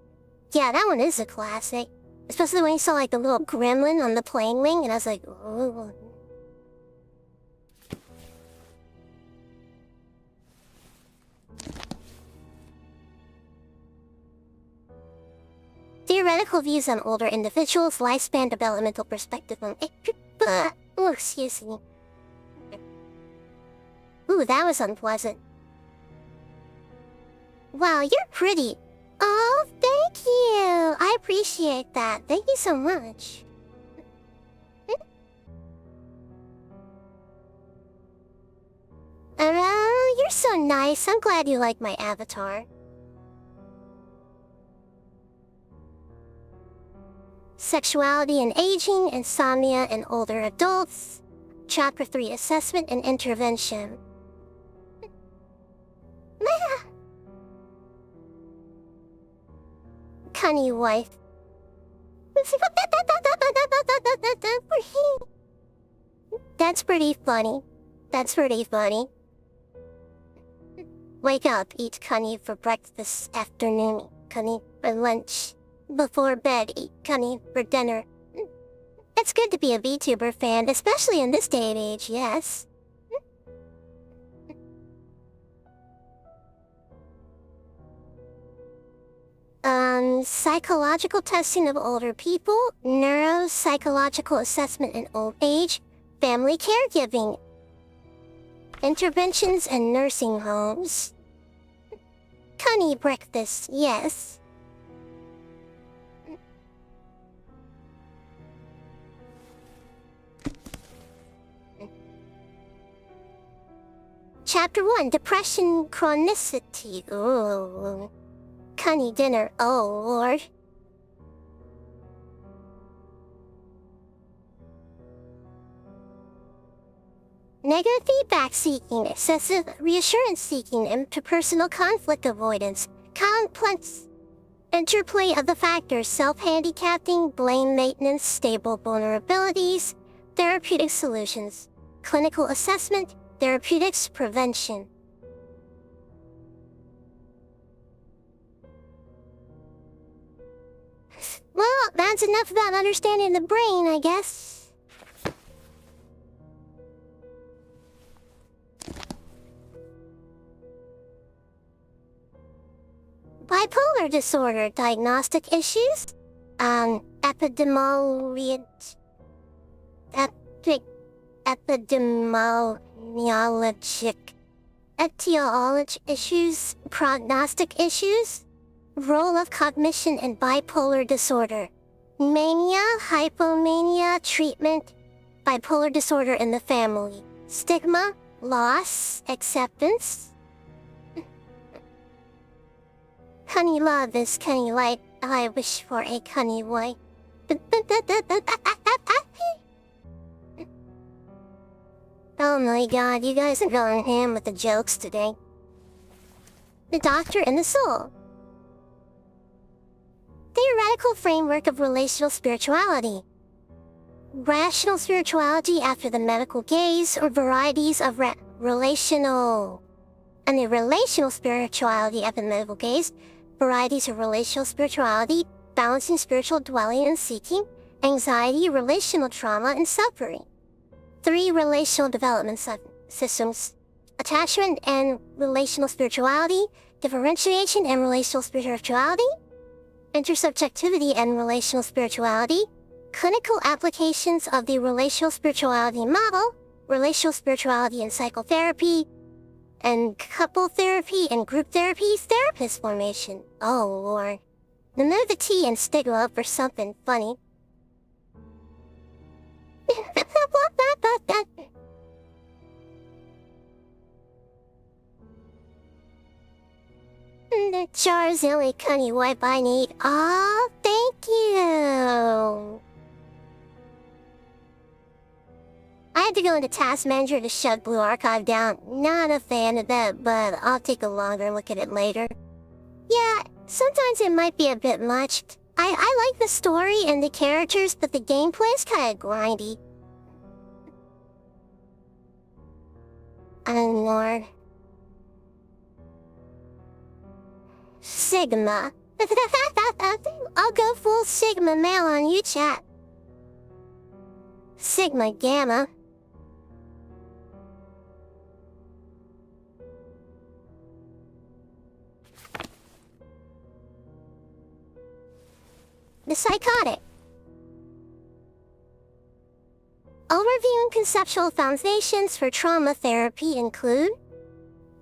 Yeah, that one is a classic. Especially when you saw like the little gremlin on the plane wing, and I was like, ooh. Theoretical views on older individuals, lifespan, developmental perspective on... Oh, excuse me. Ooh, that was unpleasant. Wow, you're pretty. Oh, thank you. I appreciate that. Thank you so much. You're so nice. I'm glad you like my avatar. Sexuality and aging, insomnia in older adults. Chapter 3, Assessment and Intervention. Cunny wife. That's pretty funny. That's pretty funny. Wake up, eat cunny for breakfast, afternoon, cunny for lunch. Before bed, eat cunny for dinner. It's good to be a VTuber fan, especially in this day and age, yes. Psychological testing of older people, neuropsychological assessment in old age, family caregiving, interventions in nursing homes. Cunny breakfast, yes. Chapter 1, Depression Chronicity. Ooh. Cunny dinner, oh lord. Negative feedback seeking, excessive reassurance seeking, interpersonal conflict avoidance, complex interplay of the factors, self-handicapping, blame maintenance, stable vulnerabilities, therapeutic solutions, clinical assessment, therapeutics, prevention. Well, that's enough about understanding the brain, I guess. Bipolar disorder diagnostic issues? Epidemiologic etiology issues, prognostic issues, role of cognition in bipolar disorder, mania, hypomania, treatment, bipolar disorder in the family, stigma, loss, acceptance. Cunny love is cunny light. I wish for a cunny wife. Oh my god, you guys are going ham with the jokes today. The Doctor and the Soul. Theoretical framework of relational spirituality. Rational spirituality after the medical gaze, or varieties of relational and the relational spirituality of the medieval gaze, varieties of relational spirituality, balancing spiritual dwelling and seeking, anxiety, relational trauma, and suffering. 3 relational development systems: attachment and relational spirituality, differentiation and relational spirituality, intersubjectivity and relational spirituality, clinical applications of the relational spirituality model, relational spirituality in psychotherapy, and couple therapy and group therapy, therapist formation. Oh lord. Remove the T and stigma for something funny. The Charzilly cunny wipe I need. Aw, thank you. I had to go into Task Manager to shut Blue Archive down. Not a fan of that, but I'll take a longer look at it later. Yeah, sometimes it might be a bit much. I like the story and the characters, but the gameplay's kinda grindy. Oh lord. Sigma. I'll go full Sigma male on you, chat. Sigma Gamma. The psychotic. Overview and conceptual foundations for trauma therapy include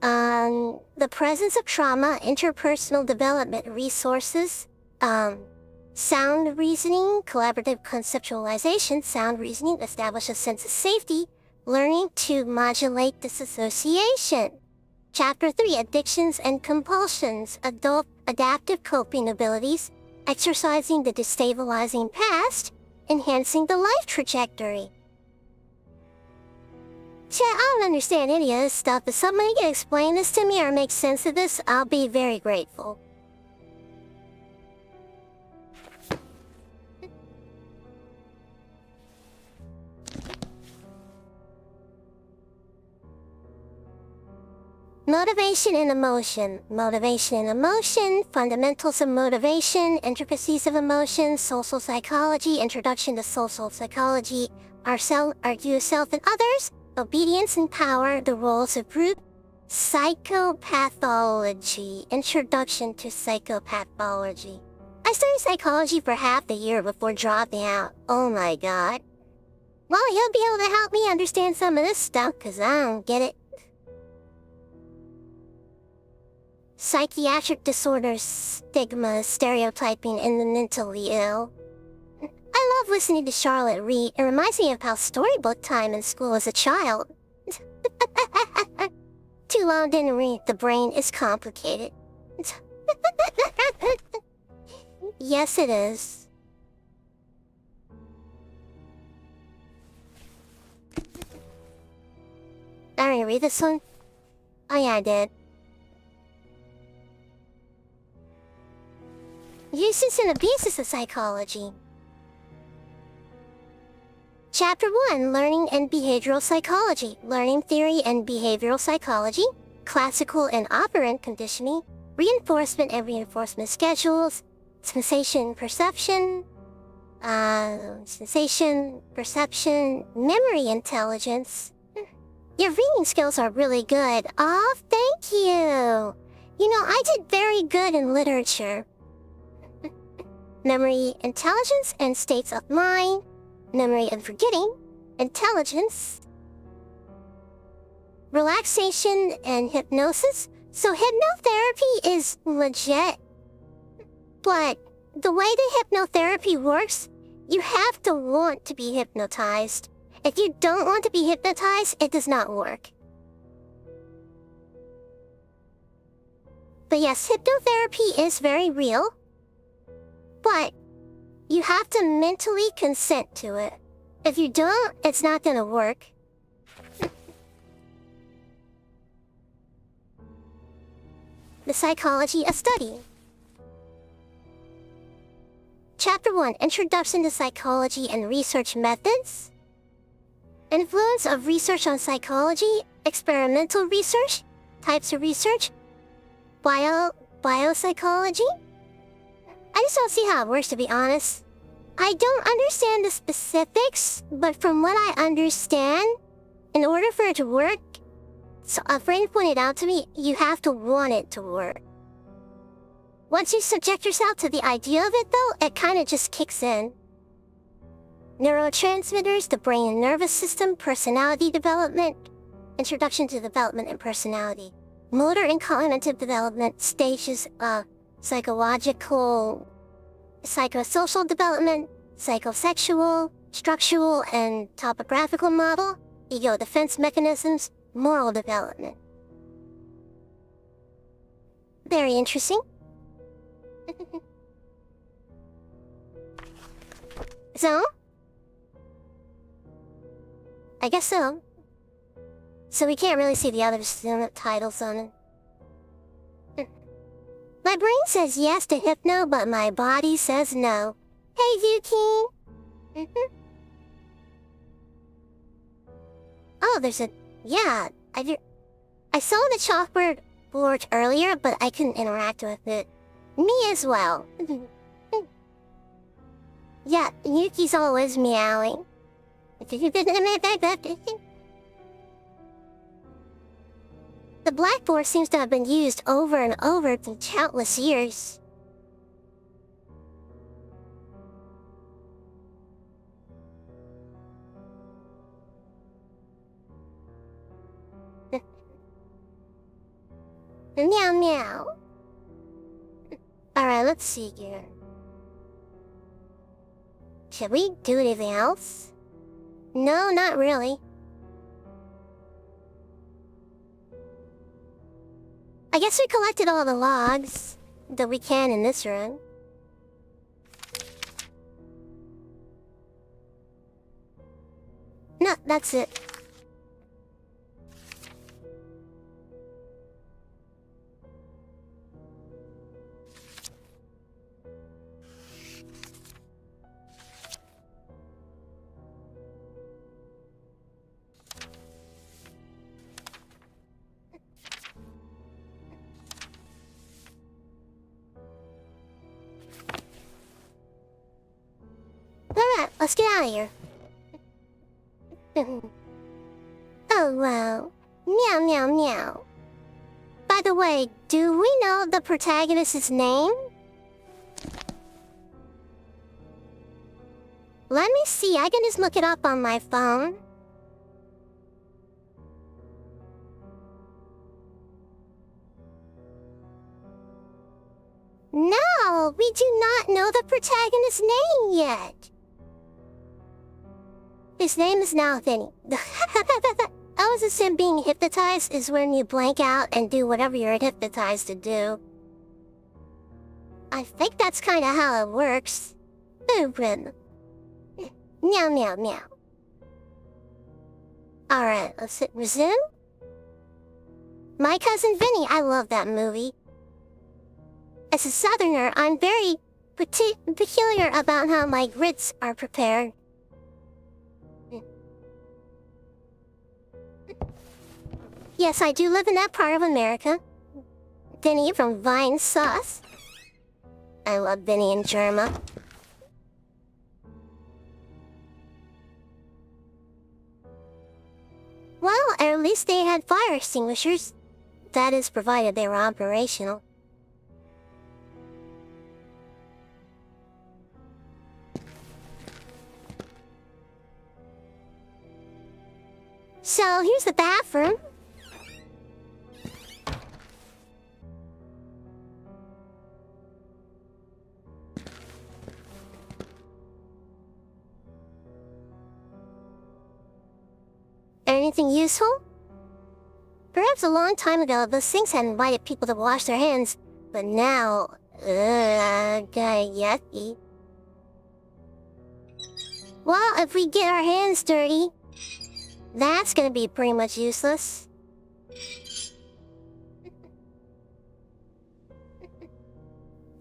the presence of trauma, interpersonal development resources, sound reasoning, collaborative conceptualization. Sound reasoning establish a sense of safety, learning to modulate disassociation. Chapter 3, addictions and compulsions, adaptive coping abilities, exercising the destabilizing past, enhancing the life trajectory. Chat, I don't understand any of this stuff. If somebody can explain this to me or make sense of this, I'll be very grateful. Motivation and emotion. Motivation and emotion, fundamentals of motivation, intricacies of emotion, social psychology, introduction to social psychology, our view of self and others, obedience and power, the roles of group, psychopathology, introduction to psychopathology. I studied psychology for half the year before dropping out. Oh my god. Well, he'll be able to help me understand some of this stuff, cause I don't get it. Psychiatric disorders, stigma, stereotyping, and the mentally ill. I love listening to Charlotte read. It reminds me of how storybook time in school as a child. Too long didn't read. The brain is complicated. Yes, it is. I didn't read this one. Oh yeah, I did. Uses and abuses of psychology. Chapter 1, Learning and Behavioral Psychology. Learning Theory and Behavioral Psychology. Classical and Operant Conditioning. Reinforcement and Reinforcement Schedules. Sensation, Perception. Memory Intelligence. Your reading skills are really good. Aw, thank you. You know, I did very good in literature. Memory intelligence and states of mind, memory and forgetting, intelligence, relaxation and hypnosis. So hypnotherapy is legit. But the way the hypnotherapy works, you have to want to be hypnotized. If you don't want to be hypnotized, it does not work. But yes, hypnotherapy is very real. But you have to mentally consent to it. If you don't, it's not gonna work. The psychology of study. Chapter 1, Introduction to Psychology and Research Methods. Influence of research on psychology, experimental research, types of research? Biopsychology? I just don't see how it works, to be honest. I don't understand the specifics, but from what I understand, in order for it to work, so a friend pointed out to me, you have to want it to work. Once you subject yourself to the idea of it, though, it kind of just kicks in. Neurotransmitters, the brain and nervous system, personality development, introduction to development and personality, motor and cognitive development, stages of psychological, psychosocial development, psychosexual, structural and topographical model, ego defense mechanisms, moral development. Very interesting. So? I guess so. So we can't really see the other titles on it. My brain says yes to hypno, but my body says no. Hey, Yuki! Oh, there's a... Yeah, I saw the chalkboard board earlier, but I couldn't interact with it. Me as well. Yeah, Yuki's always meowing. The blackboard seems to have been used over and over through countless years. Meow meow. Alright, let's see here. Should we do anything else? No, not really. I guess we collected all the logs that we can in this room. No, that's it. Alright, let's get out of here. Oh wow. Meow meow meow. By the way, do we know the protagonist's name? Let me see, I can just look it up on my phone. No, we do not know the protagonist's name yet. His name is now Vinny. I was assuming being hypnotized is when you blank out and do whatever you're hypnotized to do. I think that's kinda how it works. Meow meow meow. Alright, let's hit resume. My Cousin Vinny, I love that movie. As a southerner, I'm very peculiar about how my grits are prepared. Yes, I do live in that part of America. Vinny from Vine Sauce. I love Vinny and Germa. Well, at least they had fire extinguishers. That is, provided they were operational. So, here's the bathroom. Anything useful? Perhaps a long time ago, the sinks had invited people to wash their hands, but now, yucky. Well, if we get our hands dirty, that's gonna be pretty much useless.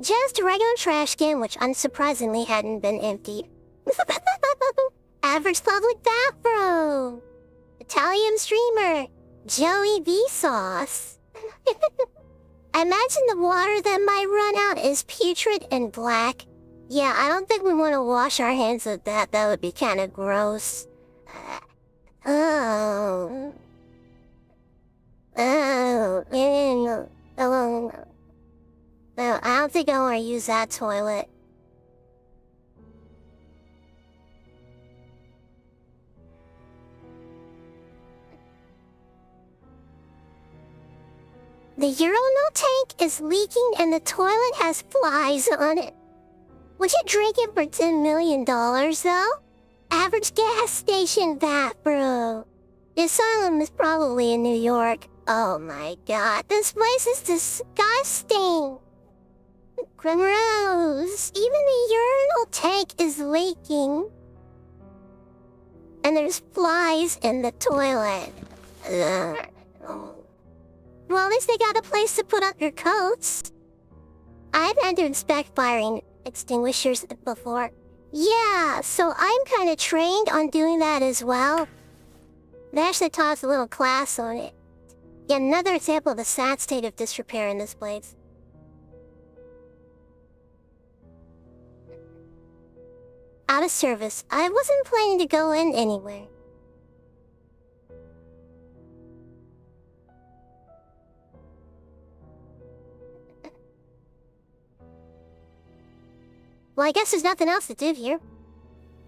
Just a regular trash can, which unsurprisingly hadn't been emptied. Average public bathroom. Italian streamer, Joey Vsauce. I imagine the water that might run out is putrid and black. Yeah, I don't think we want to wash our hands with that. That would be kind of gross. Oh. Oh. No, I don't think I want to use that toilet. The urinal tank is leaking and the toilet has flies on it. Would you drink it for $10 million, though? Average gas station bathroom. The Asylum is probably in New York. Oh my god, this place is disgusting. Gross. Even the urinal tank is leaking. And there's flies in the toilet. Ugh. Well, at least they got a place to put up your coats. I've had to inspect fire extinguishers before. Yeah, so I'm kind of trained on doing that as well. They actually taught us a little class on it. Yet another example of the sad state of disrepair in this place. Out of service. I wasn't planning to go in anywhere. Well, I guess there's nothing else to do here.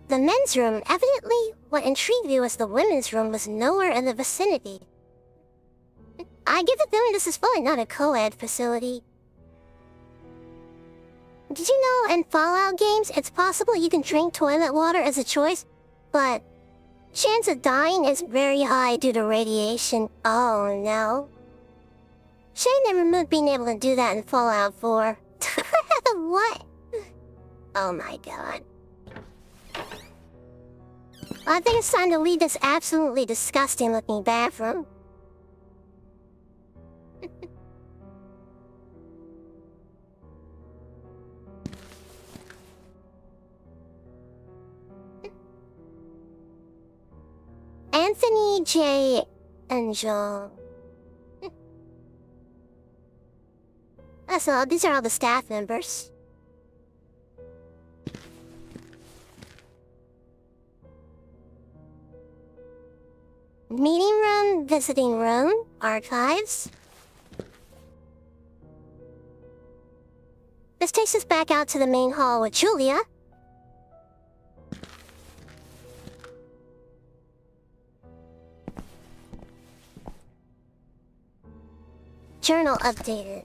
The men's room, evidently, what intrigued me was the women's room was nowhere in the vicinity. I get the feeling this is fully not a co-ed facility. Did you know in Fallout games, it's possible you can drink toilet water as a choice, but chance of dying is very high due to radiation. Oh no. Shame they removed being able to do that in Fallout 4. What? Oh my god. I think it's time to leave this absolutely disgusting looking bathroom. Anthony J. Angel. That's all. These are all the staff members. Meeting room, visiting room, archives. This takes us back out to the main hall with Julia. Journal updated.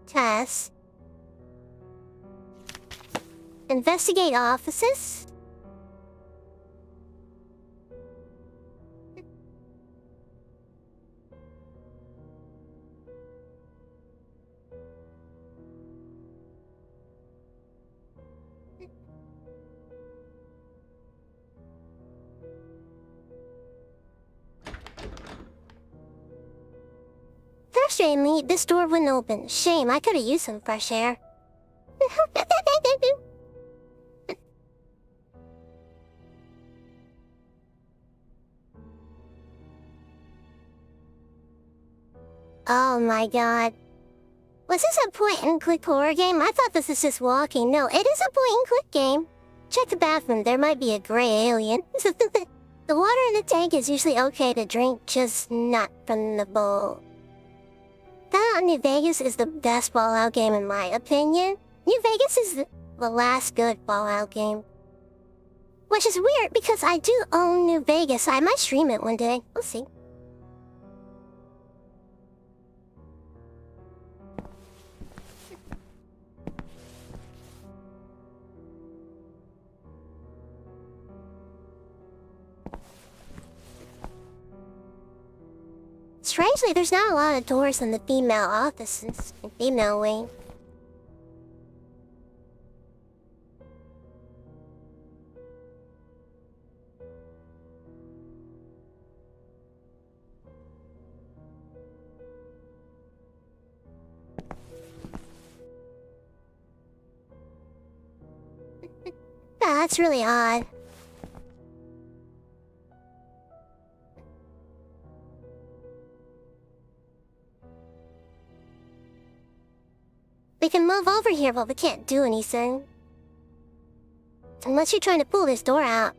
Tasks. Investigate offices. Frustratingly, this door wouldn't open. Shame, I could have used some fresh air. Oh my god. Was this a point-and-click horror game? I thought this was just walking. No, it is a point-and-click game. Check the bathroom, there might be a gray alien. The water in the tank is usually okay to drink, just not from the bowl. Fallout New Vegas is the best Fallout game in my opinion. New Vegas is the last good Fallout game. Which is weird because I do own New Vegas. I might stream it one day. We'll see. Strangely, there's not a lot of doors in the female offices, female wing. That's really odd. We can move over here, but we can't do anything. Unless you're trying to pull this door out.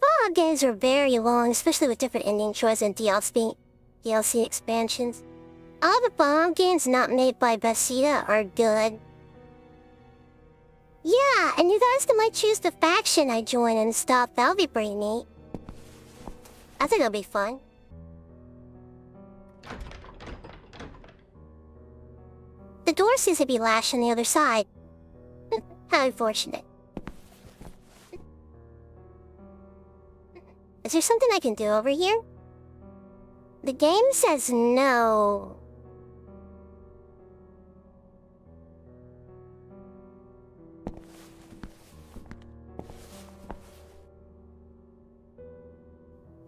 Fallout games are very long, especially with different ending choices and DLC expansions. All the Fallout games not made by Backseating are good. Yeah, and you guys might choose the faction I join and stuff. That'll be pretty neat. I think it'll be fun. The door seems to be latched on the other side. How unfortunate. Is there something I can do over here? The game says no.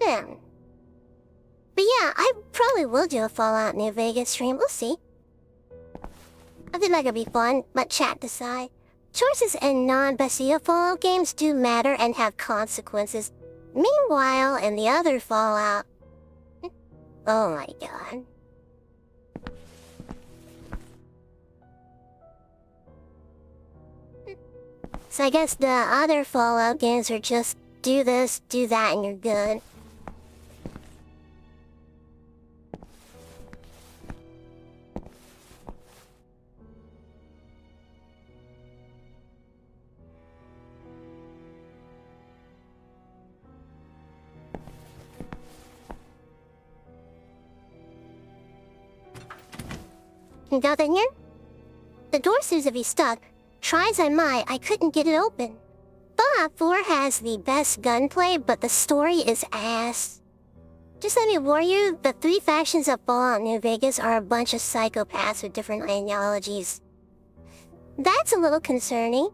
But yeah, I probably will do a Fallout New Vegas stream. We'll see. I think that could be fun. Let chat decide. Choices in non-Backseating Fallout games do matter and have consequences. Meanwhile, in the other Fallout... Oh my god. So I guess the other Fallout games are just do this, do that, and you're good. Nothing here? The door seems to be stuck. Try as I might, I couldn't get it open. Fallout 4 has the best gunplay, but the story is ass. Just let me warn you, the 3 factions of Fallout New Vegas are a bunch of psychopaths with different ideologies. That's a little concerning.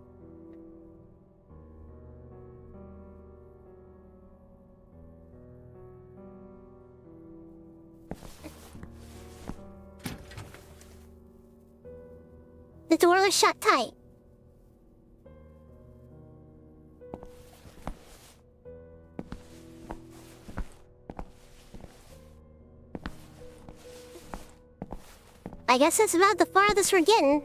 The door was shut tight. I guess that's about the farthest we're getting.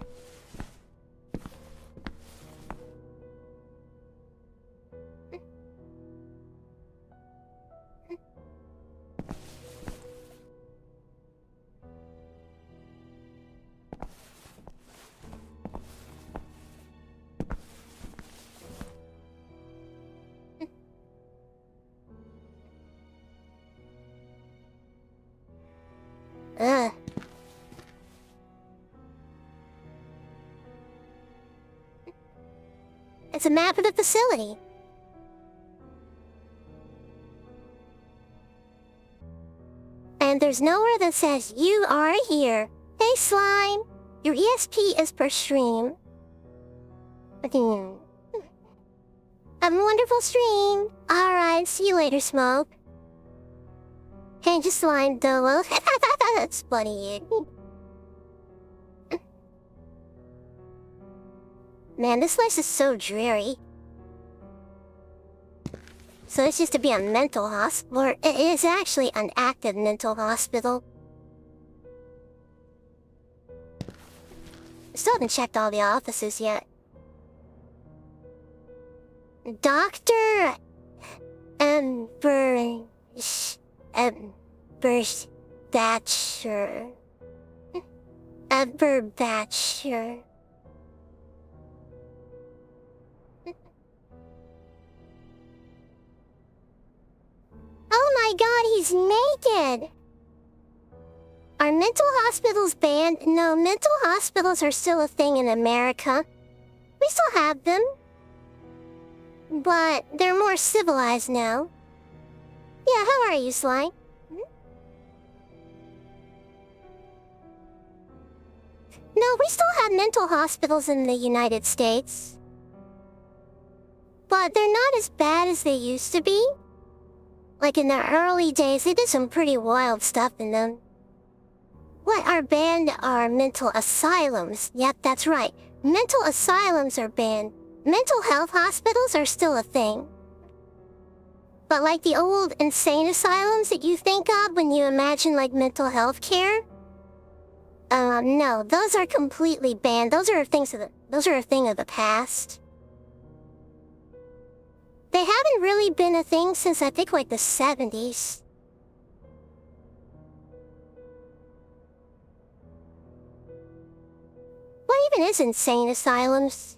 Ugh. It's a map of the facility. And there's nowhere that says you are here. Hey Slime, your ESP is per stream. Have a wonderful stream. Alright, see you later, Smoke. Hey, just Slime, Dolo. That's funny. Man, this place is so dreary. So this used to be a mental hospital, or it is actually an active mental hospital. Still haven't checked all the offices yet. Dr. Thatcher. Thatcher. Oh my god, he's naked! Are mental hospitals banned? No, mental hospitals are still a thing in America. We still have them. But they're more civilized now. Yeah, how are you, Sly? we still have mental hospitals in the United States. But they're not as bad as they used to be. Like in the early days, they did some pretty wild stuff in them. What are banned are mental asylums. Yep, that's right. Mental asylums are banned. Mental health hospitals are still a thing. But like the old insane asylums that you think of when you imagine like mental health care? No, those are completely banned. Those are a thing of the past. They haven't really been a thing since I think like the 70s. What even is insane asylums?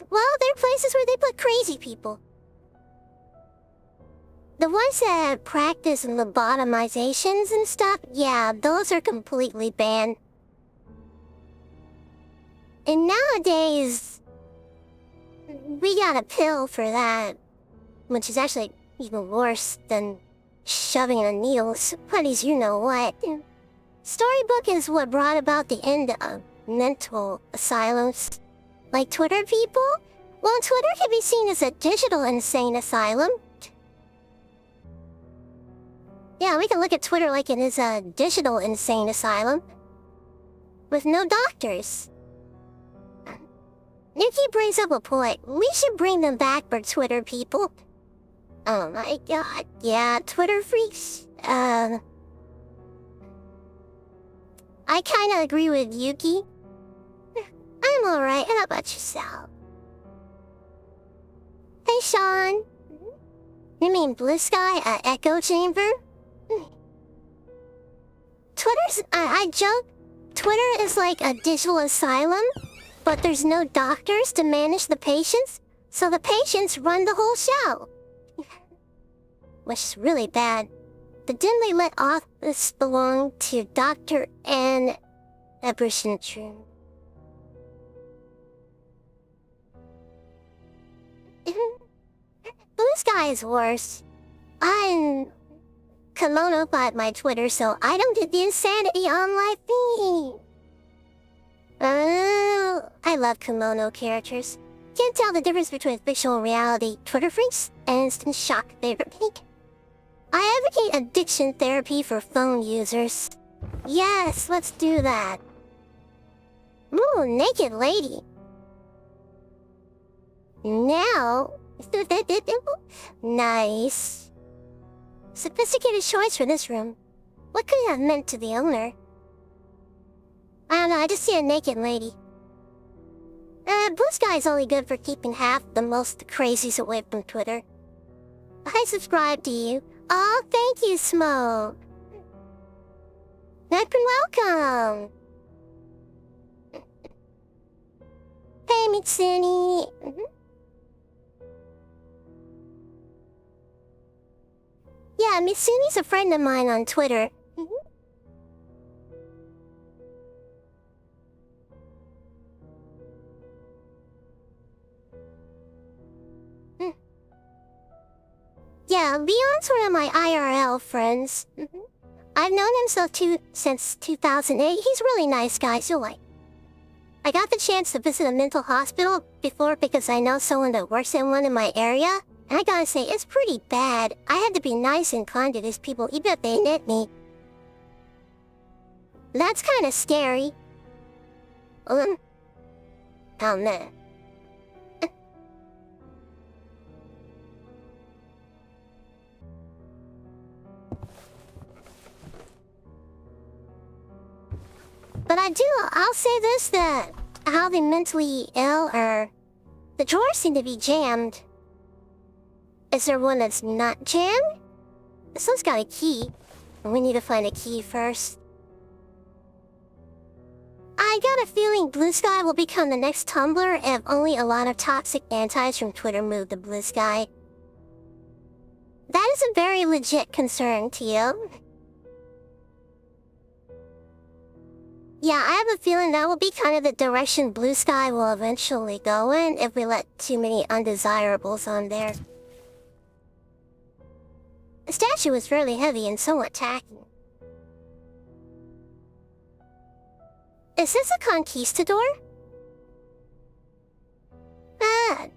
Well, they're places where they put crazy people. The ones that practice lobotomizations and stuff, yeah, those are completely banned. And nowadays, we got a pill for that, which is actually even worse than shoving a needle. Buddies, you know what? Storybook is what brought about the end of mental asylums. Like Twitter people? Well, Twitter can be seen as a digital insane asylum. Yeah, we can look at Twitter like it is a digital insane asylum. With no doctors. Nikki brings up a point. We should bring them back for Twitter people. Oh my god, yeah, Twitter freaks. I kinda agree with Yuki. I'm alright, how about yourself? Hey, Sean. You mean Blue Sky, Echo Chamber? I joke, Twitter is like a digital asylum, but there's no doctors to manage the patients, so the patients run the whole show. Which is really bad. The dimly lit office belonged to Dr. Ann Eberschentrum. Blue Sky is worse. I'm kimono-fied my Twitter, so I don't get the insanity on my feed. I love kimono characters. Can't tell the difference between fictional reality, Twitter freaks, and instant shock favorite pink. I advocate addiction therapy for phone users. Yes, let's do that. Ooh, naked lady. Now... Nice. Sophisticated choice for this room. What could it have meant to the owner? I don't know, I just see a naked lady. Blue Sky is only good for keeping half the most crazies away from Twitter. I subscribe to you. Oh, thank you, Smoke. Welcome, welcome. Hey, Mitsuni. Yeah, Mitsuni's a friend of mine on Twitter. Yeah, Leon's one of my IRL friends. I've known him since 2008. He's a really nice guy, so I got the chance to visit a mental hospital before because I know someone that works in one in my area. And I gotta say, it's pretty bad. I had to be nice and kind to these people even if they hit me. That's kinda scary. Oh man. But I'll say this, that how the mentally ill are... The drawers seem to be jammed. Is there one that's not jammed? This one's got a key. We need to find a key first. I got a feeling Blue Sky will become the next Tumblr if only a lot of toxic antis from Twitter move to Blue Sky. That is a very legit concern, Tio. Yeah, I have a feeling that will be kind of the direction Blue Sky will eventually go in if we let too many undesirables on there. The statue was fairly heavy and somewhat tacky. Is this a conquistador? Ah,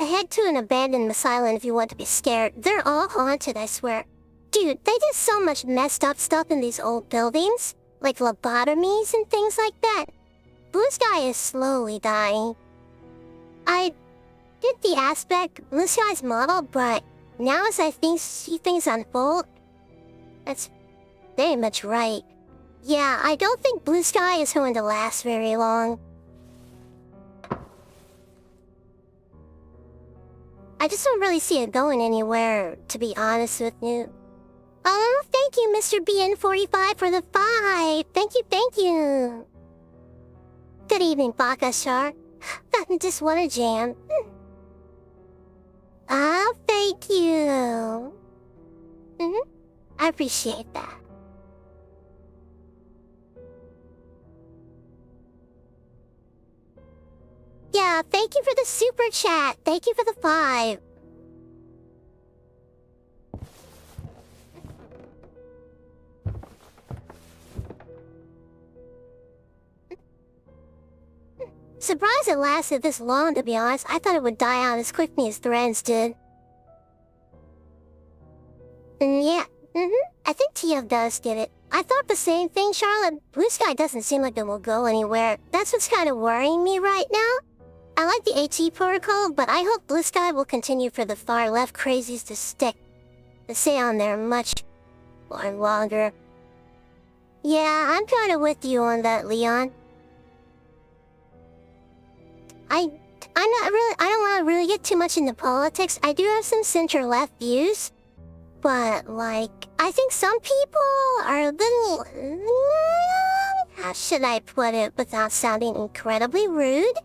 head to an abandoned asylum if you want to be scared. They're all haunted, I swear. Dude, they do so much messed up stuff in these old buildings. Like lobotomies and things like that. Blue Sky is slowly dying. I did the aspect Blue Sky's model, but now as I see things unfold, that's very much right. Yeah, I don't think Blue Sky is going to last very long. I just don't really see it going anywhere, to be honest with you. Oh, thank you, Mr. BN45 for the 5. Thank you. Good evening, Bakashar. Just want a jam. Ah, thank you. I appreciate that. Yeah, thank you for the super chat. Thank you for the 5. Surprised it lasted this long, to be honest. I thought it would die out as quickly as Threads did. Yeah, I think TF does get it. I thought the same thing, Charlotte. Blue Sky doesn't seem like it will go anywhere. That's what's kind of worrying me right now. I like the AT protocol, but I hope Blue Sky will continue for the far left crazies to stick. To stay on there much longer. Yeah, I'm kind of with you on that, Leon. I don't want to really get too much into politics. I do have some center-left views. But, like, I think some people are a little... how should I put it without sounding incredibly rude?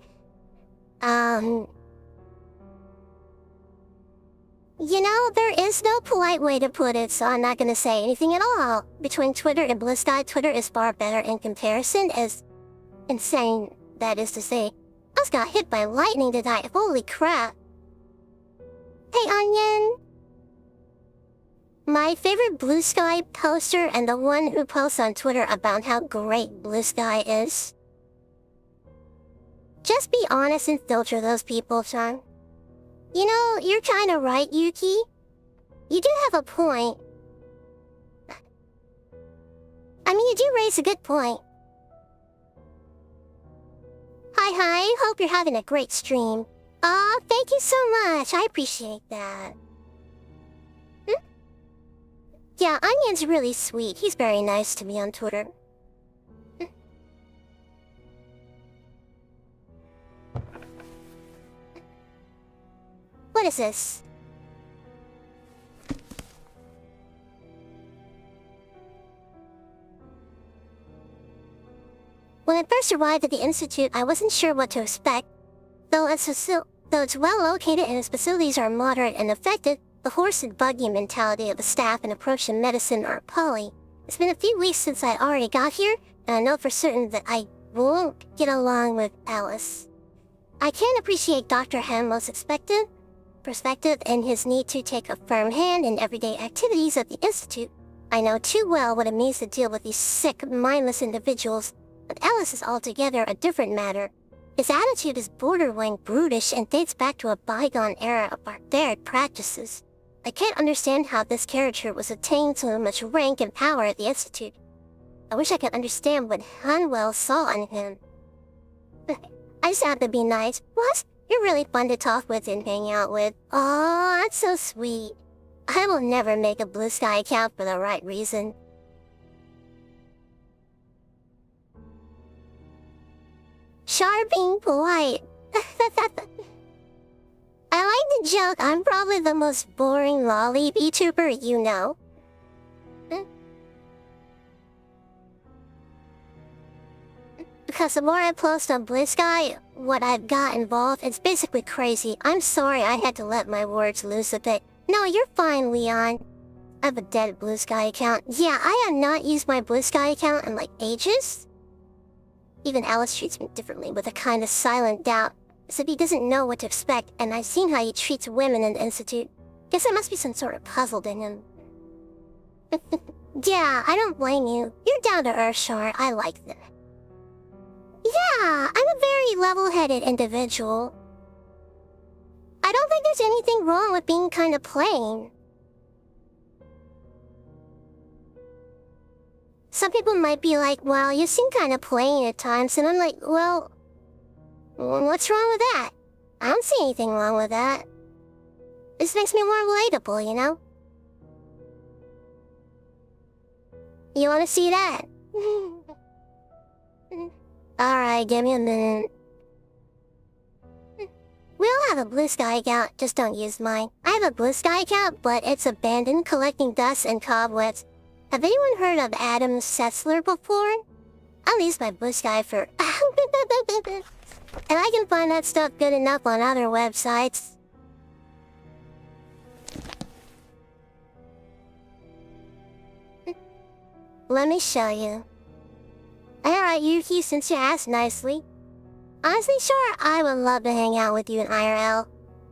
You know, there is no polite way to put it, so I'm not gonna say anything at all. Between Twitter and Blue Sky, Twitter is far better in comparison, as insane that is to say. I just got hit by lightning today, holy crap. Hey, Onion! My favorite Blue Sky poster and the one who posts on Twitter about how great Blue Sky is. Just be honest and filter those people, son. You know, you're kinda right, Yuki. You do have a point. I mean, you do raise a good point. Hi, hope you're having a great stream. Aw, thank you so much, I appreciate that. Yeah, Onion's really sweet. He's very nice to me on Twitter. What is this? When I first arrived at the Institute, I wasn't sure what to expect. Though it's well located and its facilities are moderate and effective, the horse and buggy mentality of the staff and approach to medicine are appalling. It's been a few weeks since I already got here, and I know for certain that I won't get along with Alice. I can appreciate Dr. Hanlo's perspective and his need to take a firm hand in everyday activities at the Institute. I know too well what it means to deal with these sick, mindless individuals, but Alice is altogether a different matter. His attitude is borderline brutish and dates back to a bygone era of barbaric practices. I can't understand how this character was attained so much rank and power at the Institute. I wish I could understand what Hanwell saw in him. I just have to be nice. Plus, you're really fun to talk with and hang out with. Oh, that's so sweet. I will never make a Blue Sky account for the right reason. Char being polite. I like the joke. I'm probably the most boring lolly VTuber you know. Because the more I post on Blue Sky, what I've got involved, it's basically crazy. I'm sorry I had to let my words loose a bit. No, you're fine, Leon. I have a dead Blue Sky account. Yeah, I have not used my Blue Sky account in like ages. Even Alice treats me differently with a kind of silent doubt, as if he doesn't know what to expect, and I've seen how he treats women in the Institute. Guess there must be some sort of puzzle in him. Yeah, I don't blame you. You're down to earth, Char. I like that. Yeah, I'm a very level-headed individual. I don't think there's anything wrong with being kind of plain. Some people might be like, well, you seem kind of plain at times, and I'm like, well, what's wrong with that? I don't see anything wrong with that. This makes me more relatable, you know? You wanna see that? Alright, give me a minute. We all have a Blue Sky account, just don't use mine. I have a Blue Sky account, but it's abandoned, collecting dust and cobwebs. Have anyone heard of Adam Sessler before? I'll use my Blue Sky for... And I can find that stuff good enough on other websites. Let me show you. Alright, Yuki, since you asked nicely. Honestly, sure, I would love to hang out with you in IRL.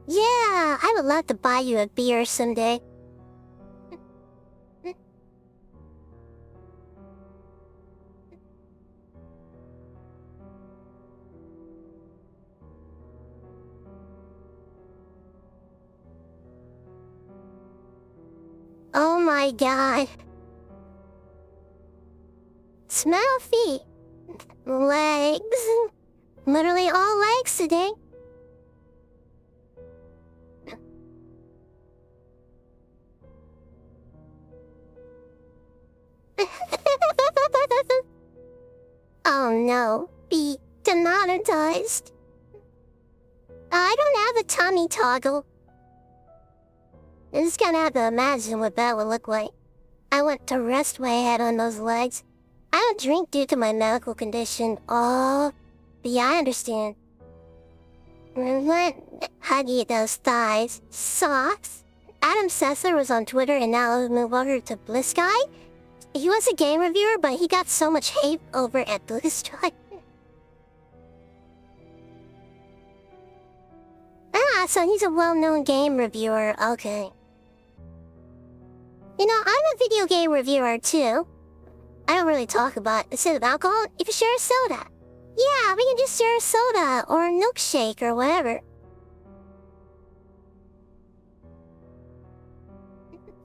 Yeah, I would love to buy you a beer someday. Oh my god. Smell feet. Legs. Literally all legs today. Oh no. Be demonetized. I don't have a tummy toggle. I just kinda have to imagine what that would look like. I want to rest my head on those legs. I don't drink due to my medical condition. Oh, but yeah, I understand. What? Huggy those thighs. Socks? Adam Sessler was on Twitter and now moved over to Blue Sky? He was a game reviewer, but he got so much hate over at Blue Sky. Ah, so he's a well-known game reviewer. Okay. You know, I'm a video game reviewer too. I don't really talk about instead of alcohol, you can share a soda. Yeah, we can just share a soda or a milkshake or whatever.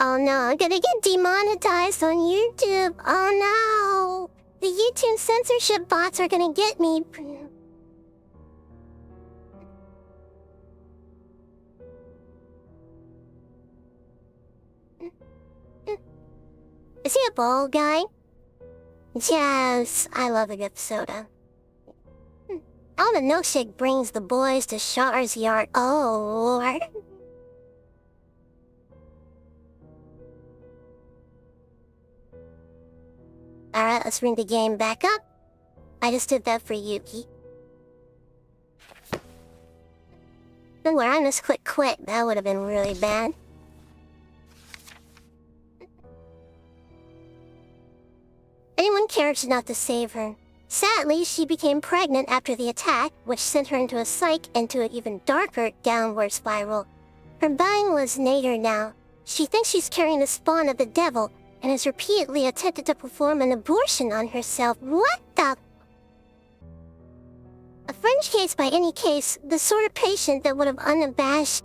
Oh no, I'm gonna get demonetized on YouTube. Oh no! The YouTube censorship bots are gonna get me. Is he a bald guy? Yes, I love a good soda. Oh, the milkshake brings the boys to Char's yard. Oh, Lord. Alright, let's bring the game back up. I just did that for Yuki. Don't worry, I just click quit. That would have been really bad. Anyone cares enough to save her. Sadly, she became pregnant after the attack, which sent her into a psych into an even darker downward spiral. Her buying was nadir now. She thinks she's carrying the spawn of the devil, and has repeatedly attempted to perform an abortion on herself. What the... A fringe case by any case, the sort of patient that would have unabashed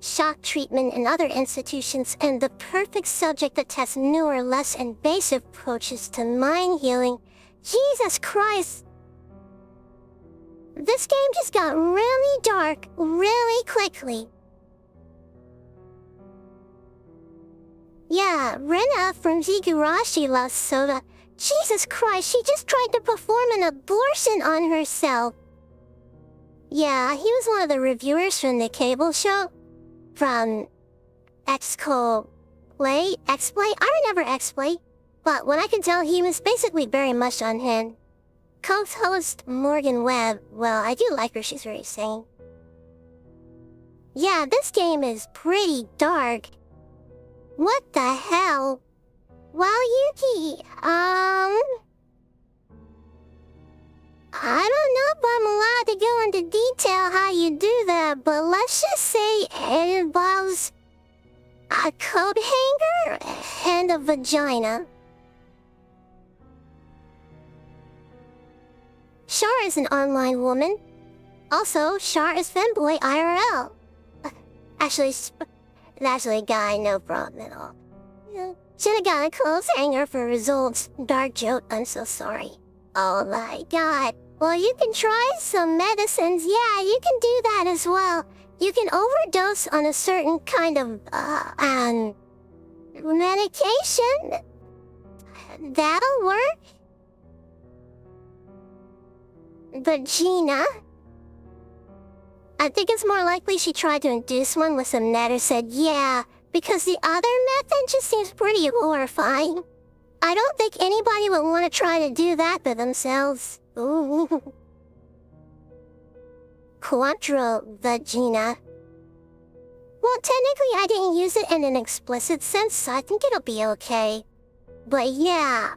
shock treatment in other institutions, and the perfect subject that tests newer, less invasive approaches to mind healing. Jesus Christ! This game just got really dark, really quickly. Yeah, Rena from Zigurashi loves soda. Jesus Christ, she just tried to perform an abortion on herself. Yeah, he was one of the reviewers from the cable show. From X-Play? I remember X-Play. But what I can tell, he was basically very much on hand. Co-host Morgan Webb, well, I do like her, she's very sane. Yeah, this game is pretty dark. What the hell? Well, Yuki, I don't know if I'm allowed to go into detail how you do that, but let's just say it involves a coat hanger and a vagina. Char is an online woman. Also, Char is femboy IRL. Actually, guy, no problem at all. Should've got a clothes hanger for results. Dark joke, I'm so sorry. Oh my god. Well, you can try some medicines. Yeah, you can do that as well. You can overdose on a certain kind of, medication. That'll work. But Gina... I think it's more likely she tried to induce one with some net or said yeah, because the other method just seems pretty horrifying. I don't think anybody would want to try to do that to themselves. Ooh. Quattro vagina. Well, technically I didn't use it in an explicit sense, so I think it'll be okay. But yeah.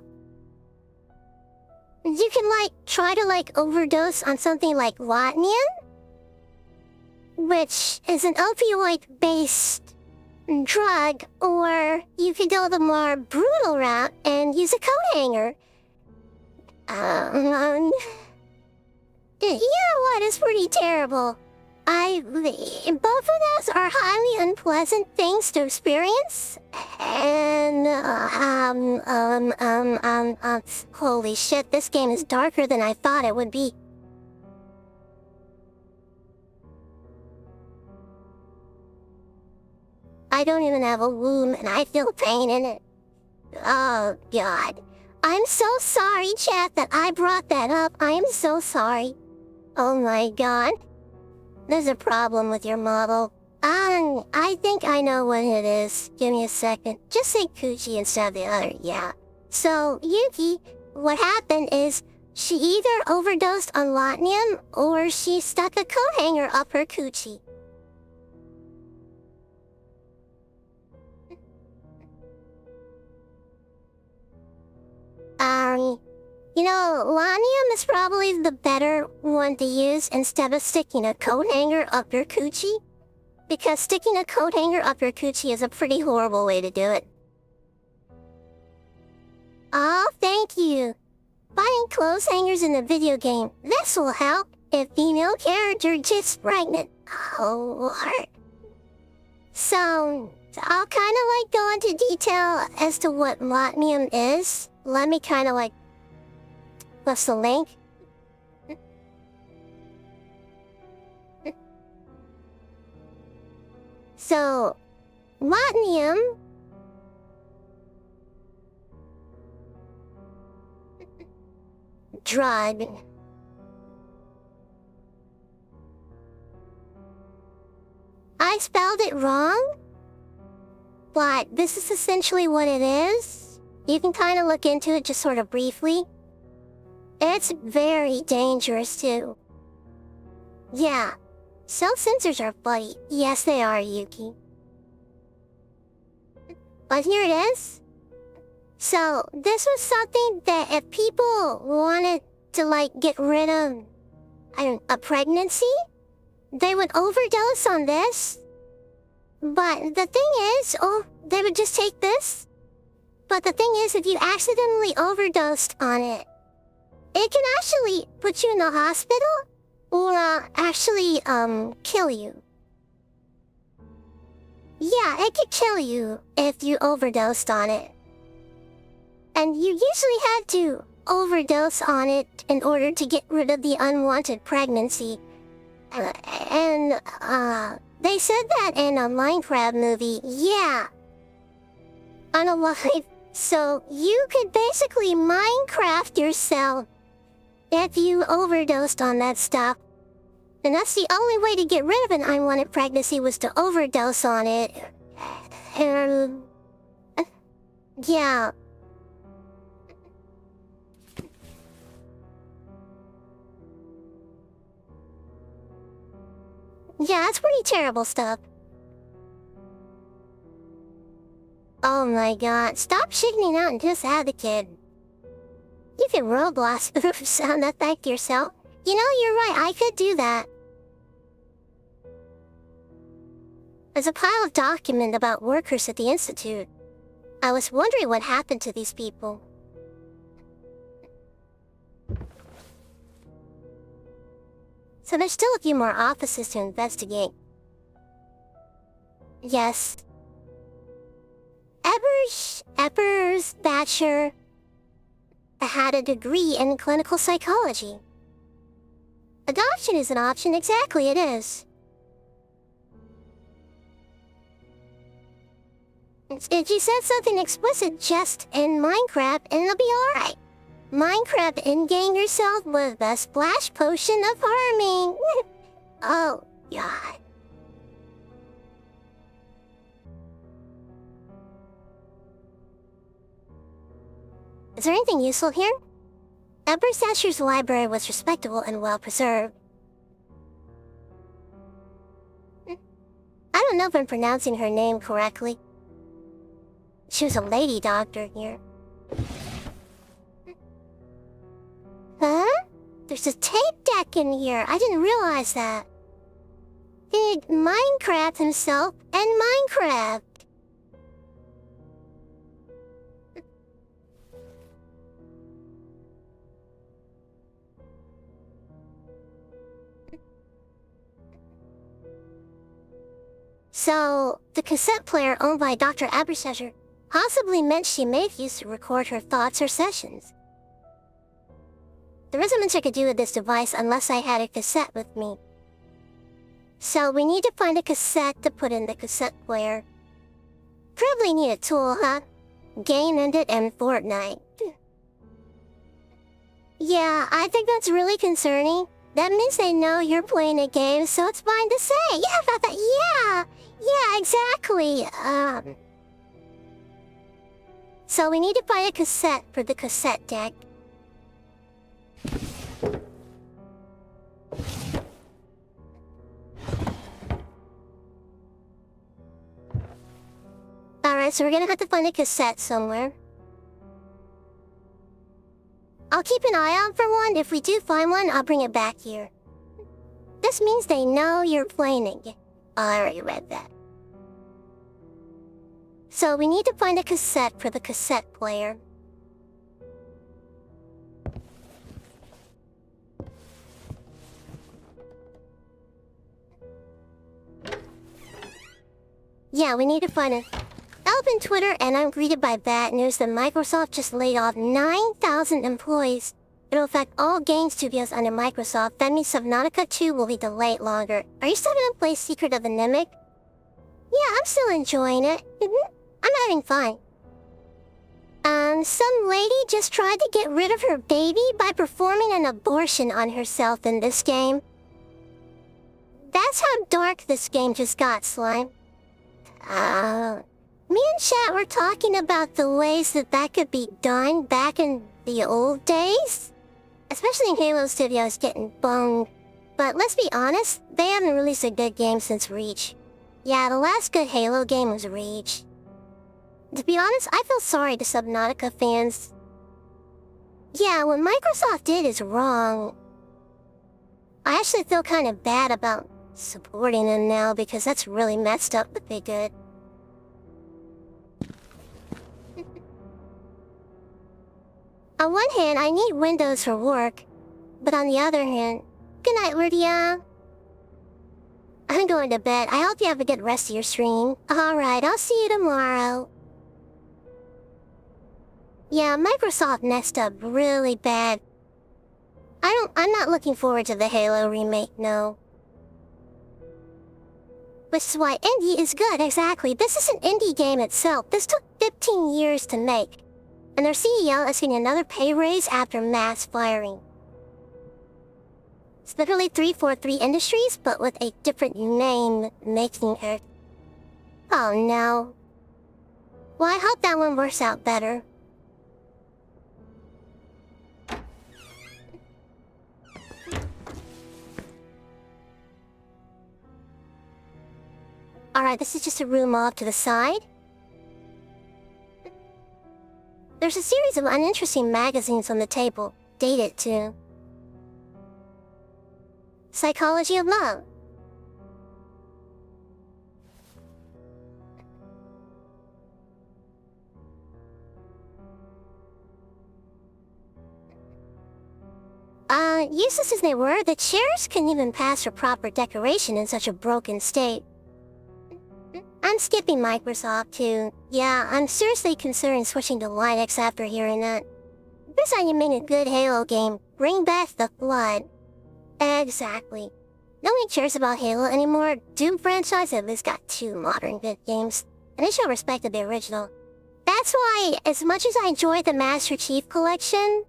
You can, try to, overdose on something like Lotnium? Which is an opioid-based drug, or you could go the more brutal route and use a coat hanger. Yeah, what is pretty terrible. Both of those are highly unpleasant things to experience, and, holy shit, this game is darker than I thought it would be. I don't even have a womb and I feel pain in it. Oh, God. I'm so sorry, chat, that I brought that up. I am so sorry. Oh my God. There's a problem with your model. I think I know what it is. Give me a second. Just say Coochie instead of the other, yeah. So, Yuki, what happened is she either overdosed on Lotnium or she stuck a coat hanger up her Coochie. Lotnium is probably the better one to use instead of sticking a coat hanger up your coochie. Because sticking a coat hanger up your coochie is a pretty horrible way to do it. Oh, thank you. Buying clothes hangers in a video game. This will help if female character gets pregnant. Oh, Lord. So, I'll kind of go into detail as to what Lotnium is. Let me kind of what's the link? So, Lotnium drug. I spelled it wrong, but this is essentially what it is. You can kind of look into it just sort of briefly. It's very dangerous too. Yeah, self-censors are funny. Yes, they are, Yuki. But here it is. So, this was something that if people wanted to, get rid of a pregnancy, they would overdose on this. But the thing is, they would just take this. But the thing is, if you accidentally overdosed on it, it can actually put you in the hospital or actually kill you. Yeah, it could kill you if you overdosed on it. And you usually had to overdose on it in order to get rid of the unwanted pregnancy. They said that in a Minecraft movie, yeah. Unalive. So you could basically Minecraft yourself if you overdosed on that stuff. And that's the only way to get rid of an unwanted pregnancy was to overdose on it. Yeah. Yeah, it's pretty terrible stuff. Oh my god, stop chickening out and just add the kid. You can Roblox sound effect yourself. You know, you're right, I could do that. There's a pile of document about workers at the Institute. I was wondering what happened to these people. So there's still a few more offices to investigate. Yes. Ebbers Batcher had a degree in clinical psychology. Adoption is an option, exactly it is. If you said something explicit just in Minecraft, and it'll be alright. Minecraft in-game yourself with the splash potion of harming. Oh, God. Is there anything useful here? Ebersasher's library was respectable and well-preserved. I don't know if I'm pronouncing her name correctly. She was a lady doctor here. Huh? There's a tape deck in here. I didn't realize that. Did Minecraft himself and Minecraft. So, the cassette player owned by Dr. Abersacher possibly meant she may have used to record her thoughts or sessions. There isn't much I could do with this device unless I had a cassette with me. So we need to find a cassette to put in the cassette player. Probably need a tool, huh? Game ended in Fortnite. Yeah, I think that's really concerning. That means they know you're playing a game, so it's fine to say. Yeah, exactly. So we need to find a cassette for the cassette deck. Alright, so we're gonna have to find a cassette somewhere. I'll keep an eye out for one. If we do find one, I'll bring it back here. This means they know you're playing it. I already read that. So we need to find a cassette for the cassette player. Yeah, we need to find it. I open Twitter and I'm greeted by bad news that Microsoft just laid off 9,000 employees. It'll affect all game studios under Microsoft. That means Subnautica 2 will be delayed longer. Are you still gonna play Secret of the Mimic? Yeah, I'm still enjoying it. I'm having fun. Some lady just tried to get rid of her baby by performing an abortion on herself in this game. That's how dark this game just got, Slime. Me and Chat were talking about the ways that could be done back in the old days. Especially in Halo Studios getting boned. But let's be honest, they haven't released a good game since Reach. Yeah, the last good Halo game was Reach. To be honest, I feel sorry to Subnautica fans. Yeah, what Microsoft did is wrong. I actually feel kind of bad about supporting them now because that's really messed up what they did. On one hand, I need Windows for work, but on the other hand... Good night, Lydia. I'm going to bed. I hope you have a good rest of your stream. Alright, I'll see you tomorrow. Yeah, Microsoft messed up really bad. I'm not looking forward to the Halo remake, no. Which is why indie is good, exactly. This is an indie game itself. This took 15 years to make. And their CEO is getting another pay raise after mass firing. It's literally 343 Industries, but with a different name making it. Oh no. Well, I hope that one works out better. Alright, this is just a room off to the side. There's a series of uninteresting magazines on the table, dated too. Psychology of Love. Useless as they were, the chairs couldn't even pass for proper decoration in such a broken state. I'm skipping Microsoft too. Yeah, I'm seriously considering switching to Linux after hearing that. This how you make a good Halo game. Bring back the flood. Exactly. Nobody cares about Halo anymore. Doom franchise at least got 2 modern good games, and they show respect to the original. That's why, as much as I enjoy the Master Chief Collection,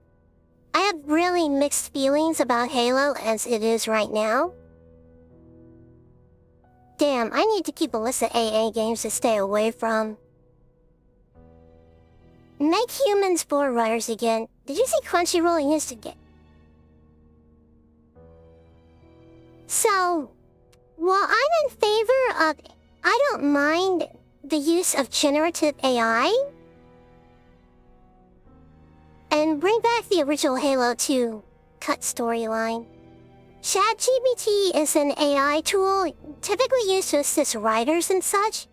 I have really mixed feelings about Halo as it is right now. Damn, I need to keep a list of AA games to stay away from. Make humans board runners again. Did you see Crunchyroll used to get? So, while I'm in favor of, I don't mind the use of generative AI, and bring back the original Halo 2 cut storyline. ChatGPT is an AI tool typically used to assist writers and such.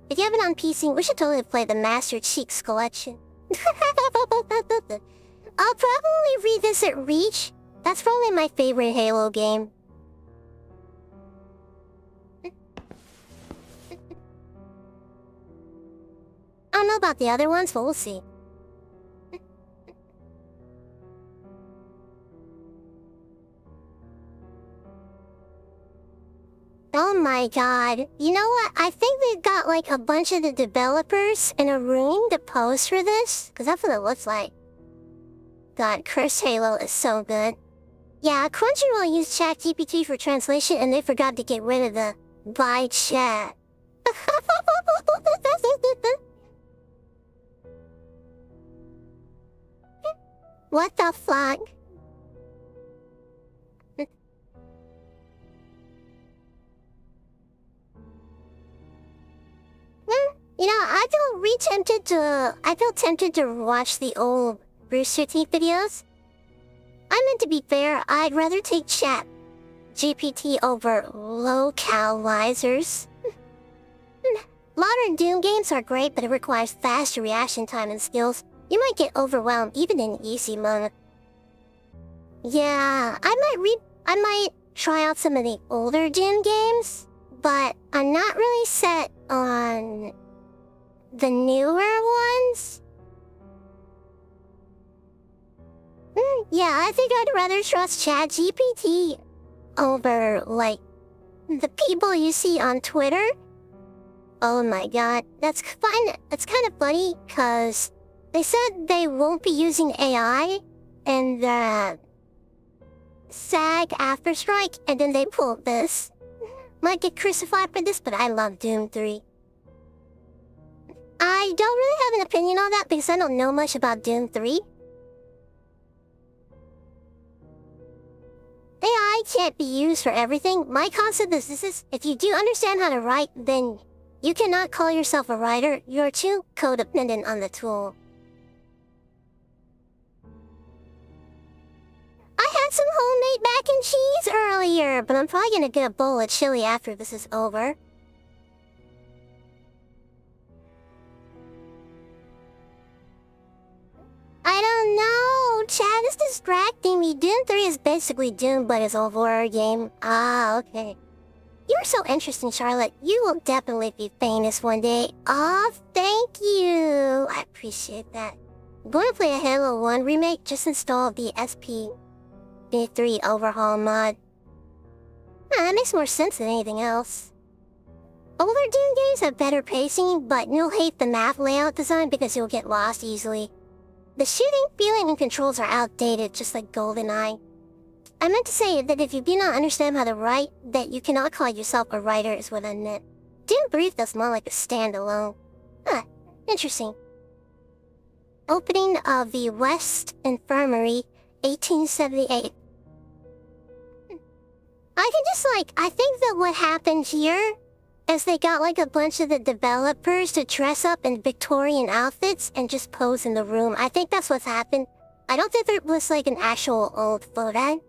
If you have it on PC, we should totally play the Master Chief's Collection. I'll probably revisit Reach. That's probably my favorite Halo game. I don't know about the other ones, but we'll see. Oh my god. You know what? I think we've got like a bunch of the developers in a room to pose for this, because that's what it looks like. God, Cursed Halo is so good. Yeah, Crunchyroll used ChatGPT for translation and they forgot to get rid of the by chat. What the fuck? You know, I feel tempted to watch the old Rooster Teeth videos. I meant to be fair, I'd rather take Chat GPT over localizers. Modern Doom games are great, but it requires fast reaction time and skills. You might get overwhelmed even in easy mode. Yeah, I might try out some of the older Doom games, but I'm not really set on the newer ones. Yeah, I think I'd rather trust ChatGPT over, like, the people you see on Twitter. Oh my god, that's kind of funny, cause they said they won't be using AI in the SAG After Strike, and then they pulled this. Might get crucified for this, but I love Doom 3. I don't really have an opinion on that because I don't know much about Doom 3. AI can't be used for everything. My concept is this: if you do understand how to write, then you cannot call yourself a writer. You're too codependent on the tool. I had some homemade mac and cheese earlier, but I'm probably gonna get a bowl of chili after this is over. I don't know. Chat is distracting me. Doom 3 is basically Doom, but it's a horror game. Ah, okay. You're so interesting, Charlotte. You will definitely be famous one day. Aw, thank you. I appreciate that. I'm going to play a Halo 1 remake. Just installed the SP3 overhaul mod. That makes more sense than anything else. Older Doom games have better pacing, but you'll hate the map layout design because you'll get lost easily. The shooting, feeling, and controls are outdated, just like GoldenEye. I meant to say that if you do not understand how to write, that you cannot call yourself a writer is what I meant. Doom Brief does more like a standalone. Huh, interesting. Opening of the West Infirmary, 1878. I think that what happened here is they got like a bunch of the developers to dress up in Victorian outfits and just pose in the room. I think that's what's happened. I don't think there was like an actual old photo.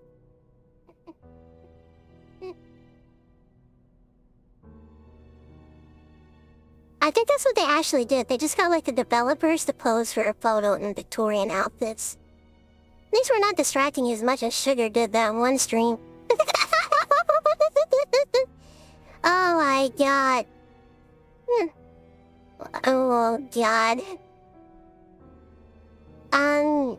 I think that's what they actually did. They just got like the developers to pose for a photo in Victorian outfits. least we're not distracting you as much as Sugar did that one stream. Oh my god. Oh god.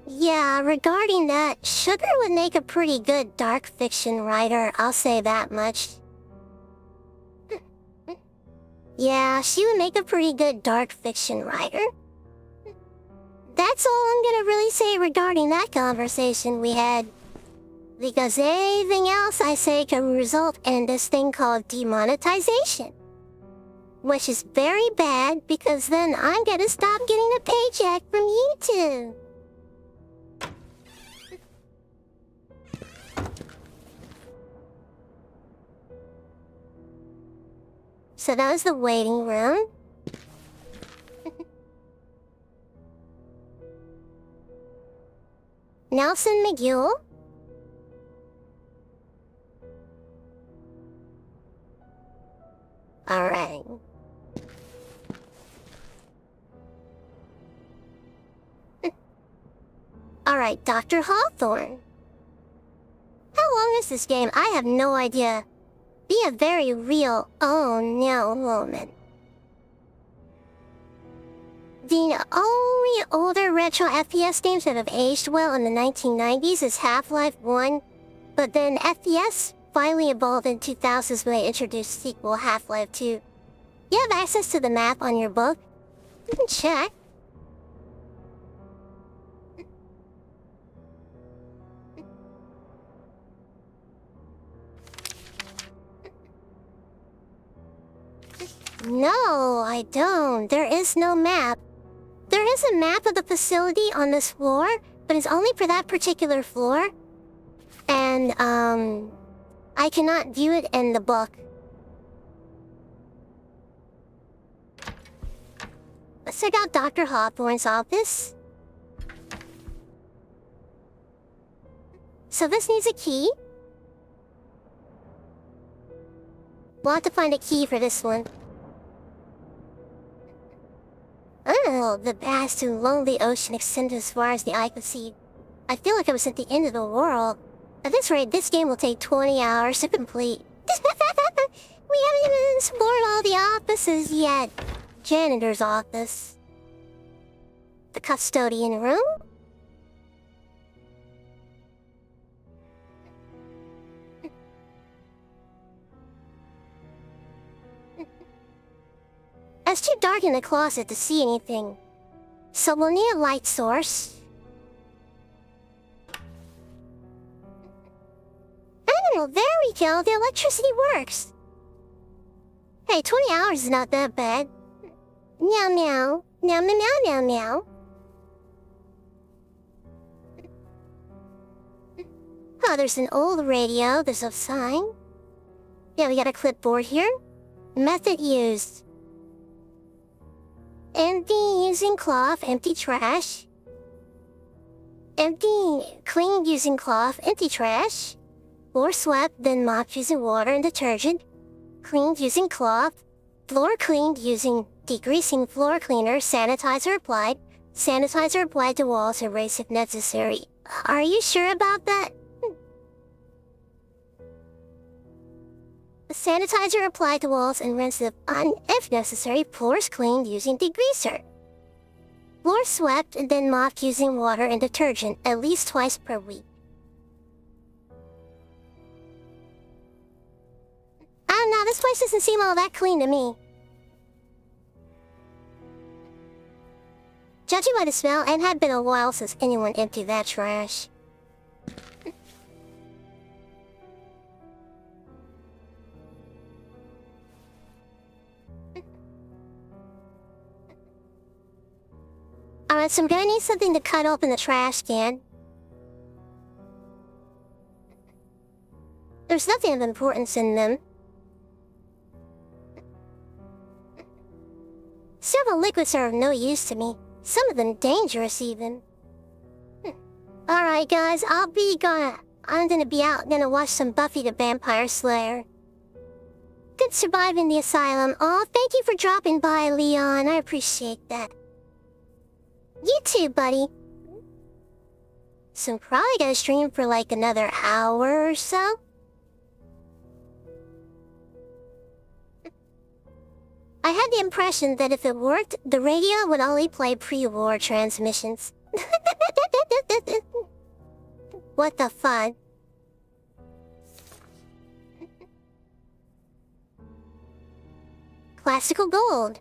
Yeah, regarding that, Sugar would make a pretty good dark fiction writer, I'll say that much. Yeah, she would make a pretty good dark fiction writer. That's all I'm gonna really say regarding that conversation we had. Because anything else I say can result in this thing called demonetization. Which is very bad, because then I'm gonna stop getting a paycheck from YouTube. So that was the waiting room. Nelson McGill. Alright. Alright, Dr. Hawthorne. How long is this game? I have no idea. Be a very real, oh no moment. The only older retro FPS games that have aged well in the 1990s is Half-Life 1, but then FPS finally evolved in 2000s when they introduced sequel Half-Life 2. You have access to the map on your book? You can check. No, I don't. There is no map. There is a map of the facility on this floor, but it's only for that particular floor. And, I cannot view it in the book. Let's check out Dr. Hawthorne's office. So this needs a key. We'll have to find a key for this one. Oh, the vast and lonely ocean extended as far as the eye could see. I feel like I was at the end of the world. At this rate, this game will take 20 hours to complete. We haven't even explored all the offices yet. Janitor's office. The custodian room. It's too dark in the closet to see anything, so we'll need a light source. Oh, there we go, the electricity works. Hey, 20 hours is not that bad. Meow meow, meow meow meow meow meow. Oh, there's an old radio, there's a sign. Yeah, we got a clipboard here. Method used. Empty using cloth, empty trash. Empty, clean using cloth, empty trash. Floor swept, then mopped using water and detergent. Cleaned using cloth. Floor cleaned using degreasing floor cleaner, sanitizer applied. Sanitizer applied to walls, erase if necessary. Are you sure about that? Sanitizer applied to walls and rinse if necessary. Floors cleaned using degreaser. Floor swept and then mopped using water and detergent at least twice per week. I don't know, this place doesn't seem all that clean to me. Judging by the smell, it had been a while since anyone emptied that trash. Alright, so I'm gonna need something to cut open the trash can. There's nothing of importance in them. Several liquids are of no use to me. Some of them dangerous even. Alright guys, I'm gonna be out, gonna watch some Buffy the Vampire Slayer. Good surviving the asylum. Aw, thank you for dropping by, Leon. I appreciate that. You too, buddy. so I'm probably gonna stream for like another hour or so. I had the impression that if it worked, the radio would only play pre-war transmissions. What the fuck? Classical gold.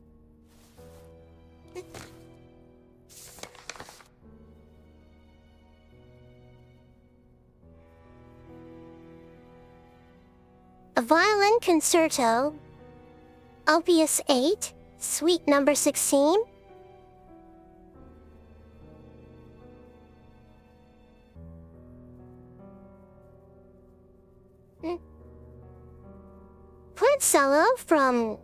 A violin concerto. Opus 8, Suite number 16. Flute solo from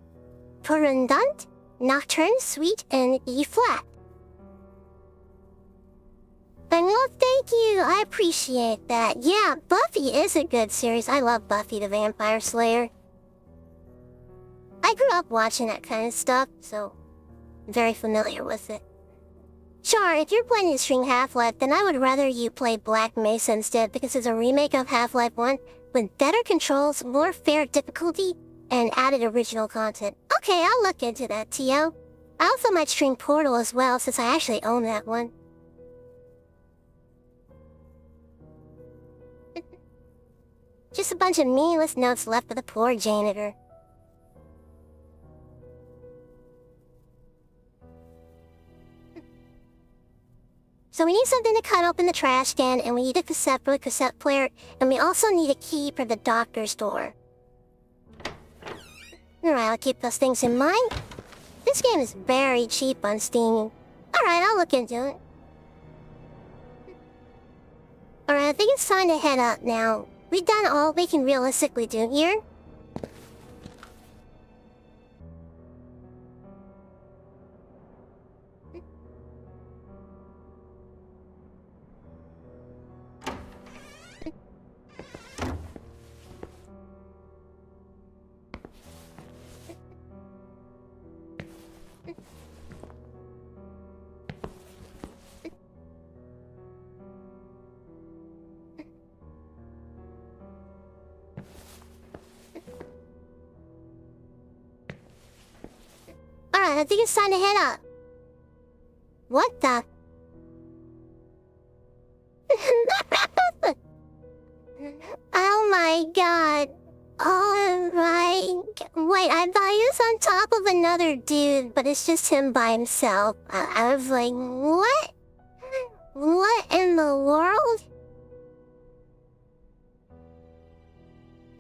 Turandant, Nocturne Suite in E flat. And well, thank you, I appreciate that. Yeah, Buffy is a good series. I love Buffy the Vampire Slayer. I grew up watching that kind of stuff, so I'm very familiar with it. Sure, if you're planning to stream Half-Life, then I would rather you play Black Mesa instead because it's a remake of Half-Life 1 with better controls, more fair difficulty, and added original content. Okay, I'll look into that, Tio. I also might stream Portal as well since I actually own that one. Just a bunch of meaningless notes left for the poor janitor. So we need something to cut open the trash can, and we need a cassette for the cassette player, and we also need a key for the doctor's door. Alright, I'll keep those things in mind. This game is very cheap on Steam. Alright, I'll look into it. Alright, I think it's time to head up now. We've done all we can realistically do here. Alright, I think it's time to head up. What the? Oh my god. Alright. Wait, I thought he was on top of another dude, but it's just him by himself. I was like, what? What in the world?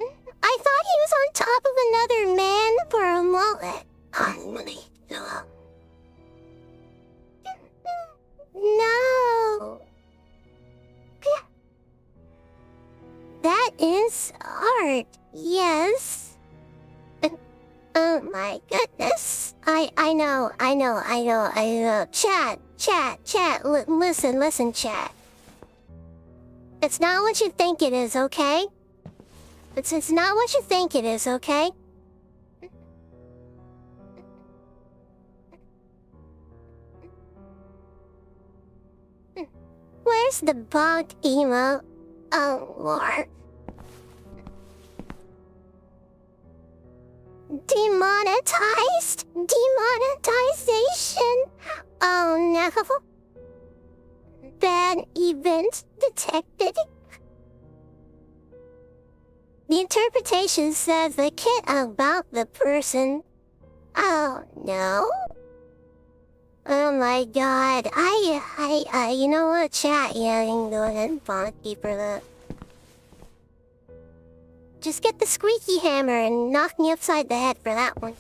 I thought he was on top of another man for a moment. No. That is art, yes. Oh my goodness. I know. Chat, listen, chat. It's not what you think it is, okay? It's not what you think it is, okay? Where's the bugged emo? Oh, Lord. Demonetized? Demonetization? Oh, no. Bad event detected. The interpretation says the kit about the person. Oh, no. Oh my god, you know what, chat, yeah, you can go ahead and bonky for that. Just get the squeaky hammer and knock me upside the head for that one.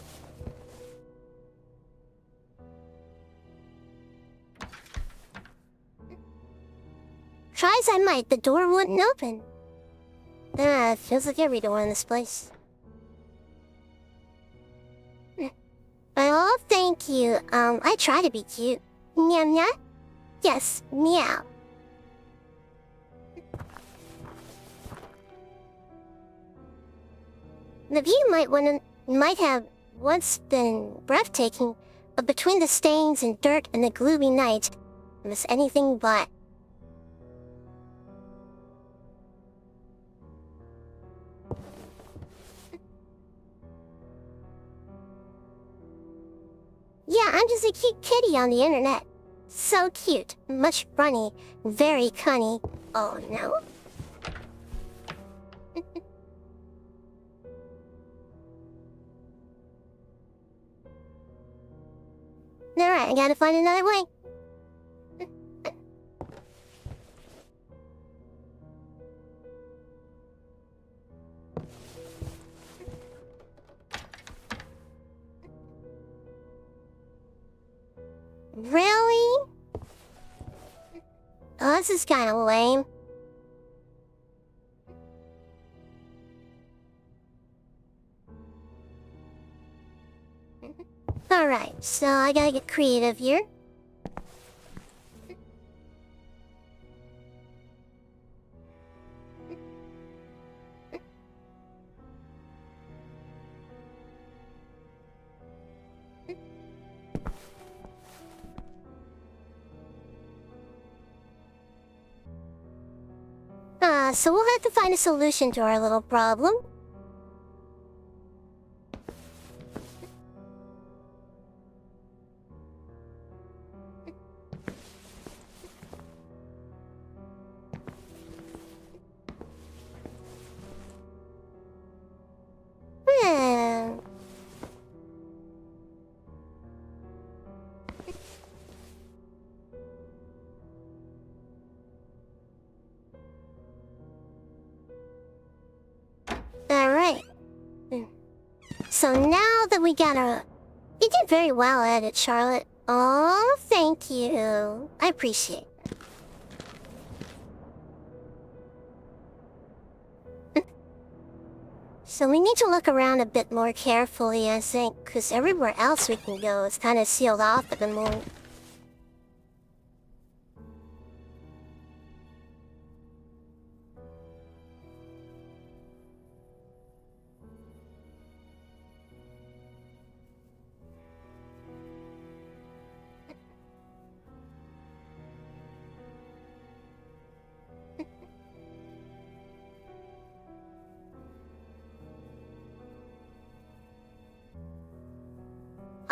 Try as I might, the door wouldn't open. It feels like every door in this place. Oh, thank you. I try to be cute. Meow meow? Yes, meow. The view might have once been breathtaking, but between the stains and dirt and the gloomy night, it was anything but. Yeah, I'm just a cute kitty on the internet. So cute, much funny, very cunny. Oh no. Alright, I gotta find another way. Really? Oh, this is kind of lame. Alright, so I gotta get creative here. So we'll have to find a solution to our little problem. Hmm. Alright. So now that we got our... You did very well at it, Charlotte. Oh, thank you. I appreciate it. So we need to look around a bit more carefully, I think, because everywhere else we can go is kind of sealed off at the moment.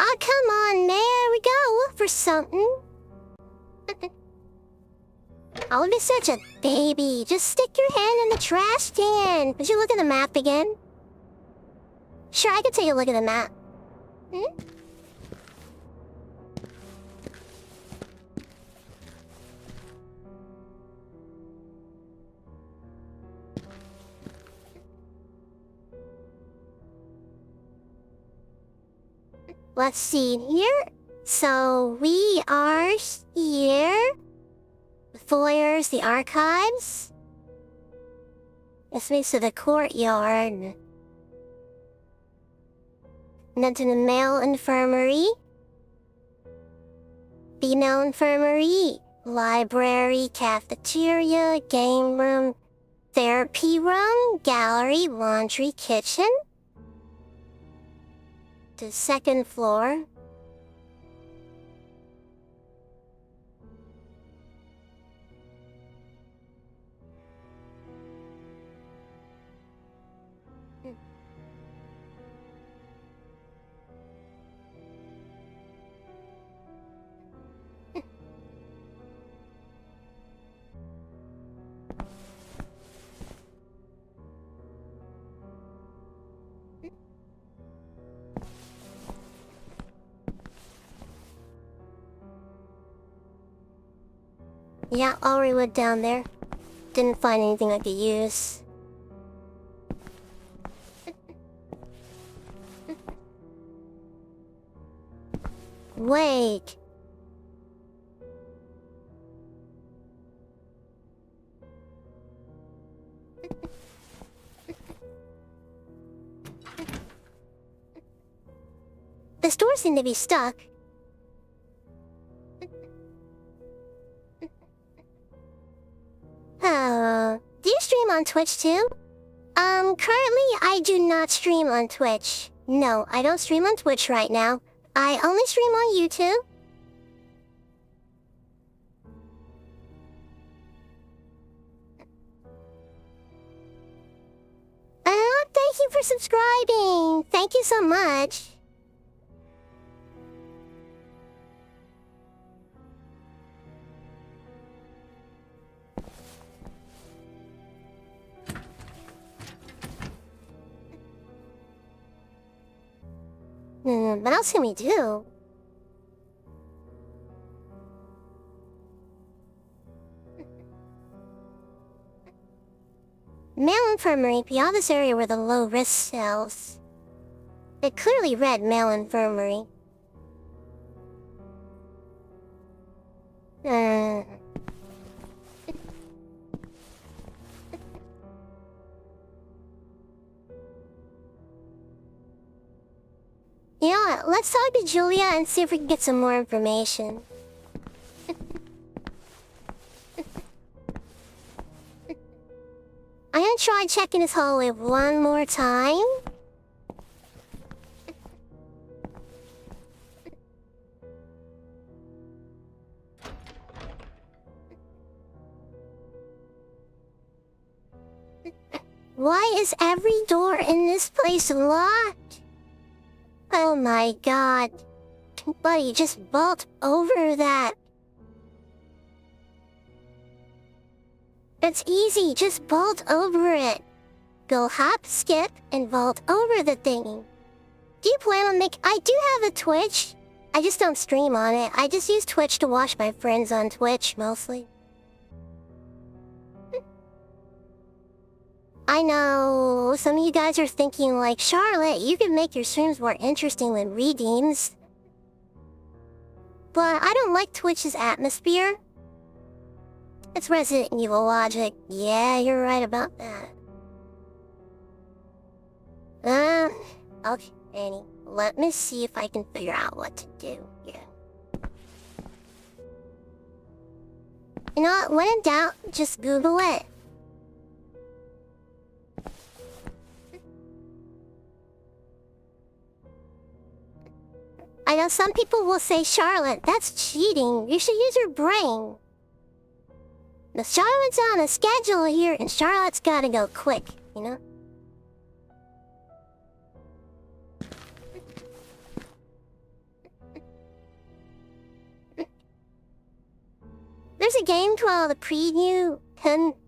Oh, come on, there we go. Look for something. I'll be such a baby. Just stick your hand in the trash can. Did you look at the map again? Sure, I can take a look at the map. Hmm? Let's see here. So we are here. The foyers, the archives. This leads to the courtyard. And then to the male infirmary. Female infirmary. Library, cafeteria, game room, therapy room, gallery, laundry, kitchen. To the second floor. Yeah, already went down there. Didn't find anything I could use. Wait. This door seemed to be stuck. Do you stream on Twitch too? Currently I do not stream on Twitch. No, I don't stream on Twitch right now. I only stream on YouTube. Thank you for subscribing. Thank you so much. What else can we do? Male infirmary beyond this area were the low-risk cells. It clearly read male infirmary. You know what? Let's talk to Julia and see if we can get some more information. I'm gonna try checking this hallway one more time. Why is every door in this place locked? Oh my god. Buddy, just vault over that. It's easy, just vault over it. Go hop, skip, and vault over the thing. Do you plan on I do have a Twitch. I just don't stream on it. I just use Twitch to watch my friends on Twitch, mostly. I know, some of you guys are thinking like, Charlotte, you can make your streams more interesting with redeems. But I don't like Twitch's atmosphere. It's Resident Evil logic. Yeah, you're right about that. Okay, Annie, let me see if I can figure out what to do here. You know what, when in doubt, just Google it. I know some people will say, Charlotte, that's cheating. You should use your brain. The Charlotte's on a schedule here, and Charlotte's gotta go quick, you know? There's a game called The Preview,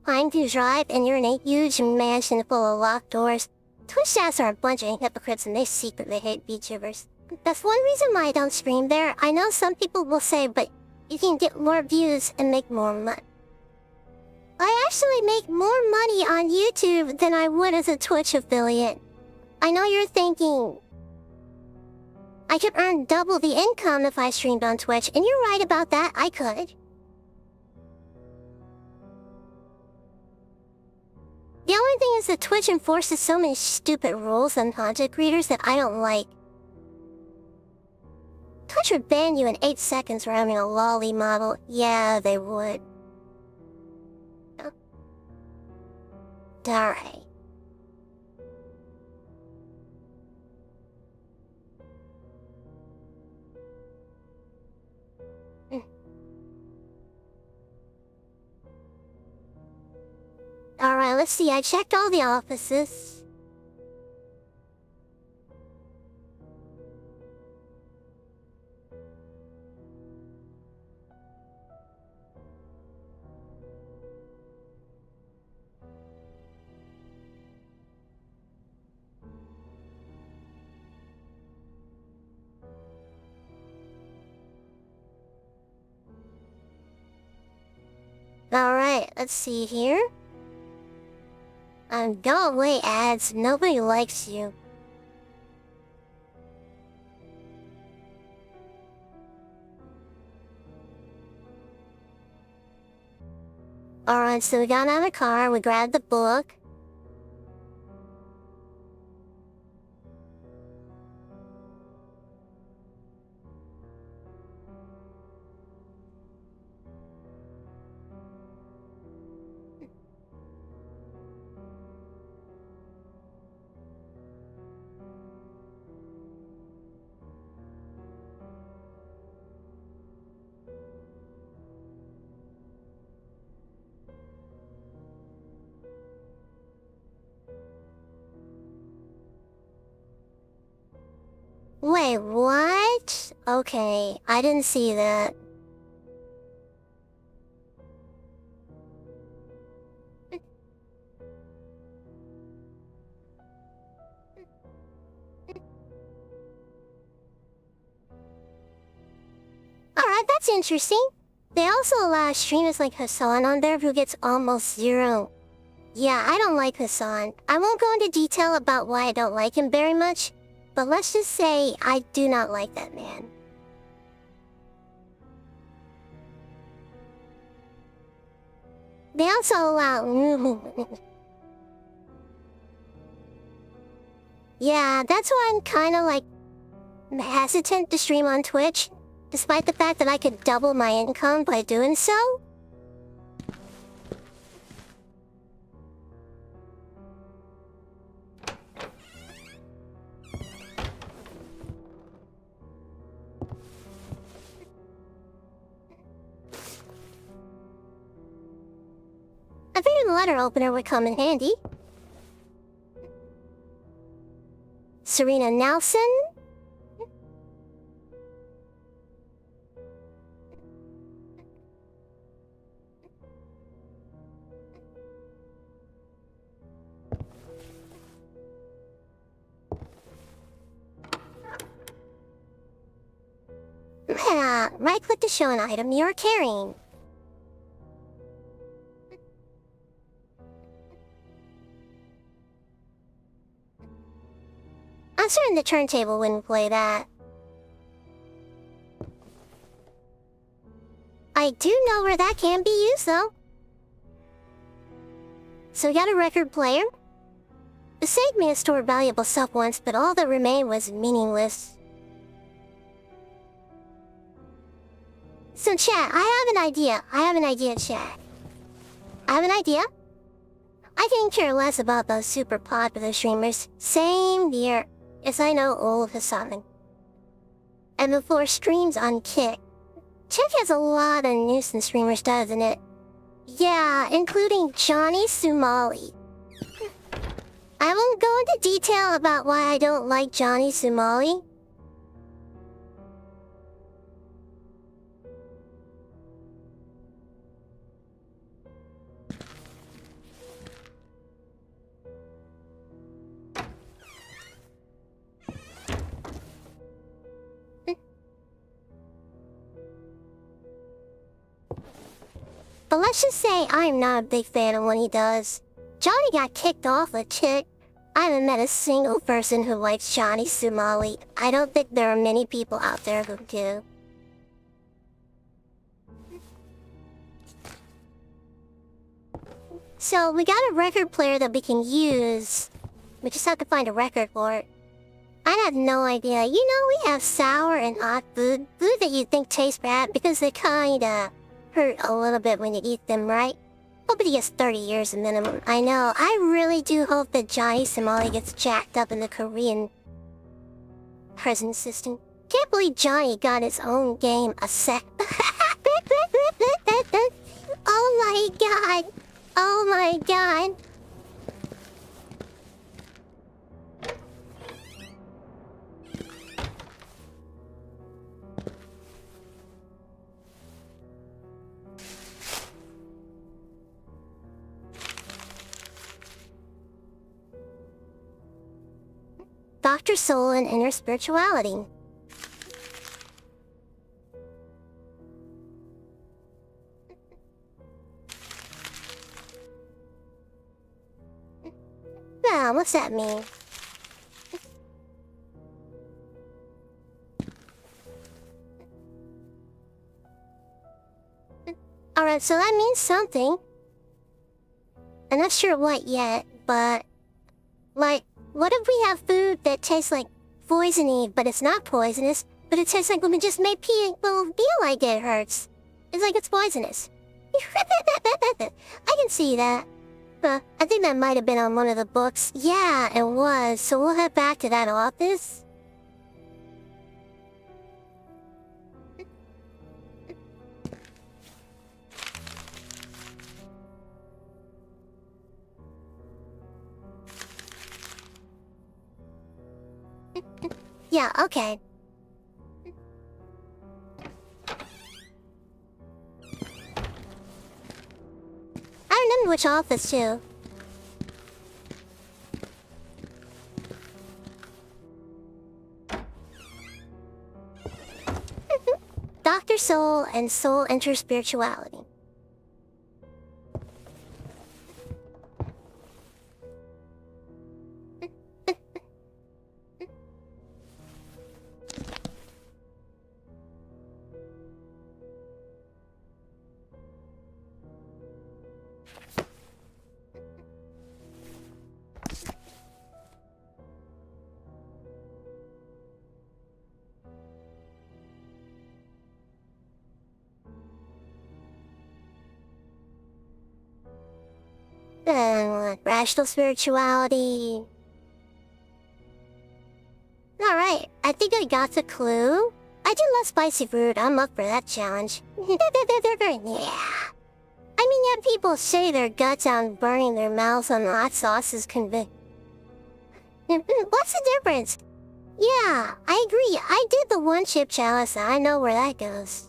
Pine to Drive, and you're in a huge mansion full of locked doors. Twitch staffs are a bunch of hypocrites, and they secretly hate VTubers. That's one reason why I don't stream there. I know some people will say, but you can get more views and make more money. I actually make more money on YouTube than I would as a Twitch affiliate. I know you're thinking, I could earn double the income if I streamed on Twitch, and you're right about that, I could. The only thing is that Twitch enforces so many stupid rules on content creators that I don't like. Twitch would ban you in 8 seconds for having a lolly model. Yeah, they would. Alright. Alright, let's see. I checked all the offices. Alright, let's see here. Go away, ads. Nobody likes you. Alright, so we got out of the car, we grabbed the book. Wait, what? Okay, I didn't see that. that's interesting. They also allow streamers like Hassan on there who gets almost 0. Yeah, I don't like Hassan. I won't go into detail about why I don't like him very much, but let's just say I do not like that man. They also allow... Yeah, that's why I'm kinda like hesitant to stream on Twitch, despite the fact that I could double my income by doing so. I figured the letter opener would come in handy. Serena Nelson? Right-click to show an item you're carrying. I'm certain the turntable wouldn't play that. I do know where that can be used, though. So we got a record player. The Seg may have stored valuable stuff once, but all that remained was meaningless. So chat, I have an idea, chat. I have an idea. I can care less about those super popular streamers. Same here. Yes, I know old Hassan. And before streams on Kick. Kick has a lot of nuisance streamers, doesn't it? Yeah, including Johnny Sumali. I won't go into detail about why I don't like Johnny Sumali. But let's just say I'm not a big fan of what he does. Johnny got kicked off a Kick. I haven't met a single person who likes Johnny Sumali. I don't think there are many people out there who do. So we got a record player that we can use. We just have to find a record for it. I have no idea. You know, we have sour and odd food. Food that you think tastes bad because they kinda hurt a little bit when you eat them, right? Nobody gets 30 years minimum. I know. I really do hope that Johnny Somali gets jacked up in the Korean prison system. Can't believe Johnny got his own game a sec. Oh my god. Oh my god. Dr. Soul and Inner Spirituality. Now, what's that mean? Alright, so that means something. I'm not sure what yet, but... like, what if we have food that tastes like poisony, but it's not poisonous, but it tastes like when we just made pee, well, feel like it hurts. It's like it's poisonous. I can see that. I think that might have been on one of the books. Yeah, it was, so we'll head back to that office. Yeah, okay. I remember which office, too. Dr. enter soul, and soul enters spirituality. Rational spirituality. Alright, I think I got the clue. I do love spicy food, I'm up for that challenge. Yeah. I mean, yeah, people say their guts on burning their mouths on hot sauce is convict. What's the difference? Yeah, I agree. I did the one chip chalice, I know where that goes.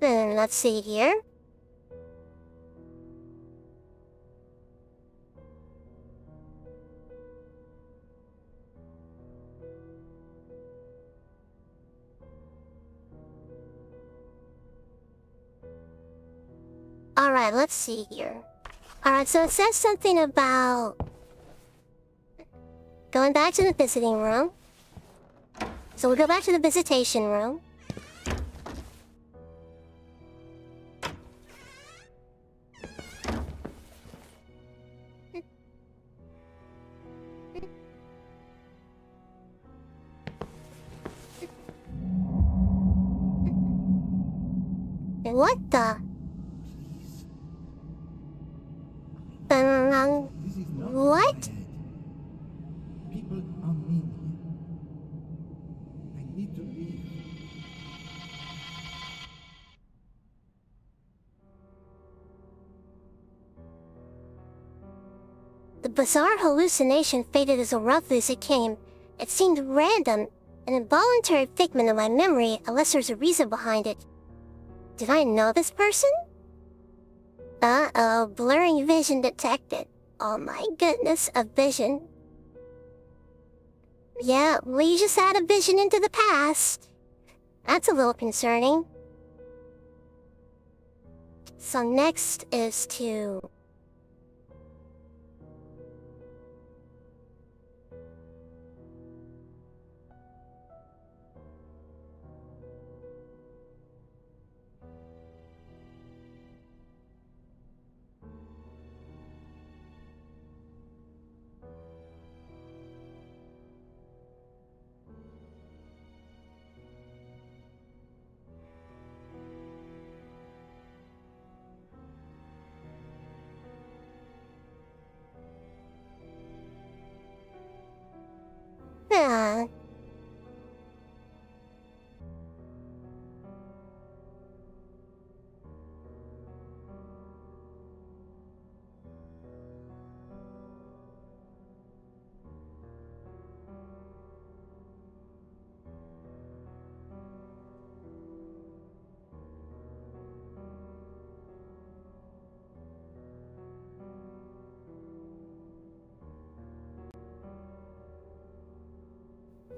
Then let's see here. Alright, let's see here. Alright, so it says something about going back to the visiting room. So we'll go back to the visitation room. What the? This is not What? bad. People are mean here. I need to leave. The bizarre hallucination faded as abruptly as it came. It seemed random, an involuntary figment of my memory, unless there's a reason behind it. Did I know this person? Uh-oh, blurring vision detected. Oh my goodness, a vision. Yeah, we just had a vision into the past. That's a little concerning. So next is to... Ah.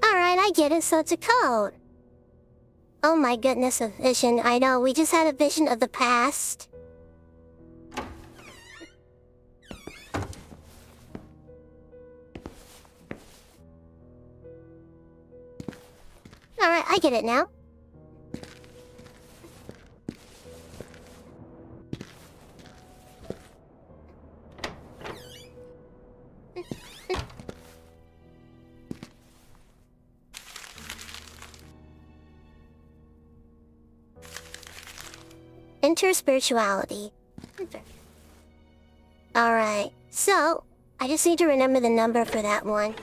Alright, I get it, so it's a code. Oh my goodness, a vision. I know, we just had a vision of the past. Alright, I get it now. Enter spirituality. Alright, so I just need to remember the number for that one.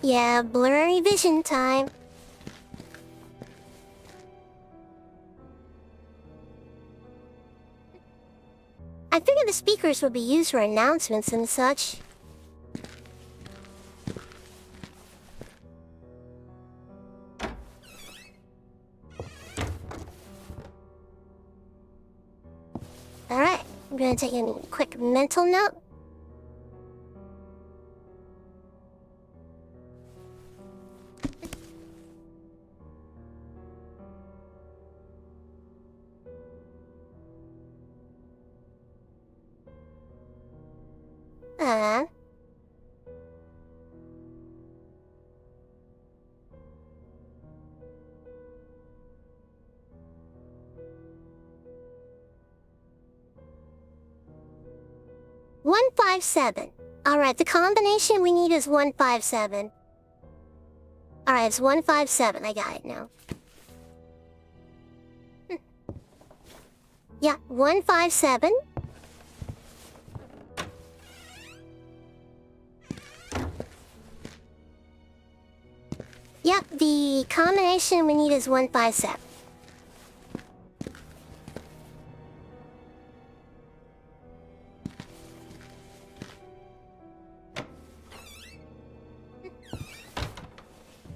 Yeah, blurry vision time. I figured the speakers would be used for announcements and such. Alright, I'm gonna take a quick mental note. Uh. One 157. Alright, the combination we need is 157. Alright, it's 157. I got it now. Yeah, 157. Yep, the combination we need is 157.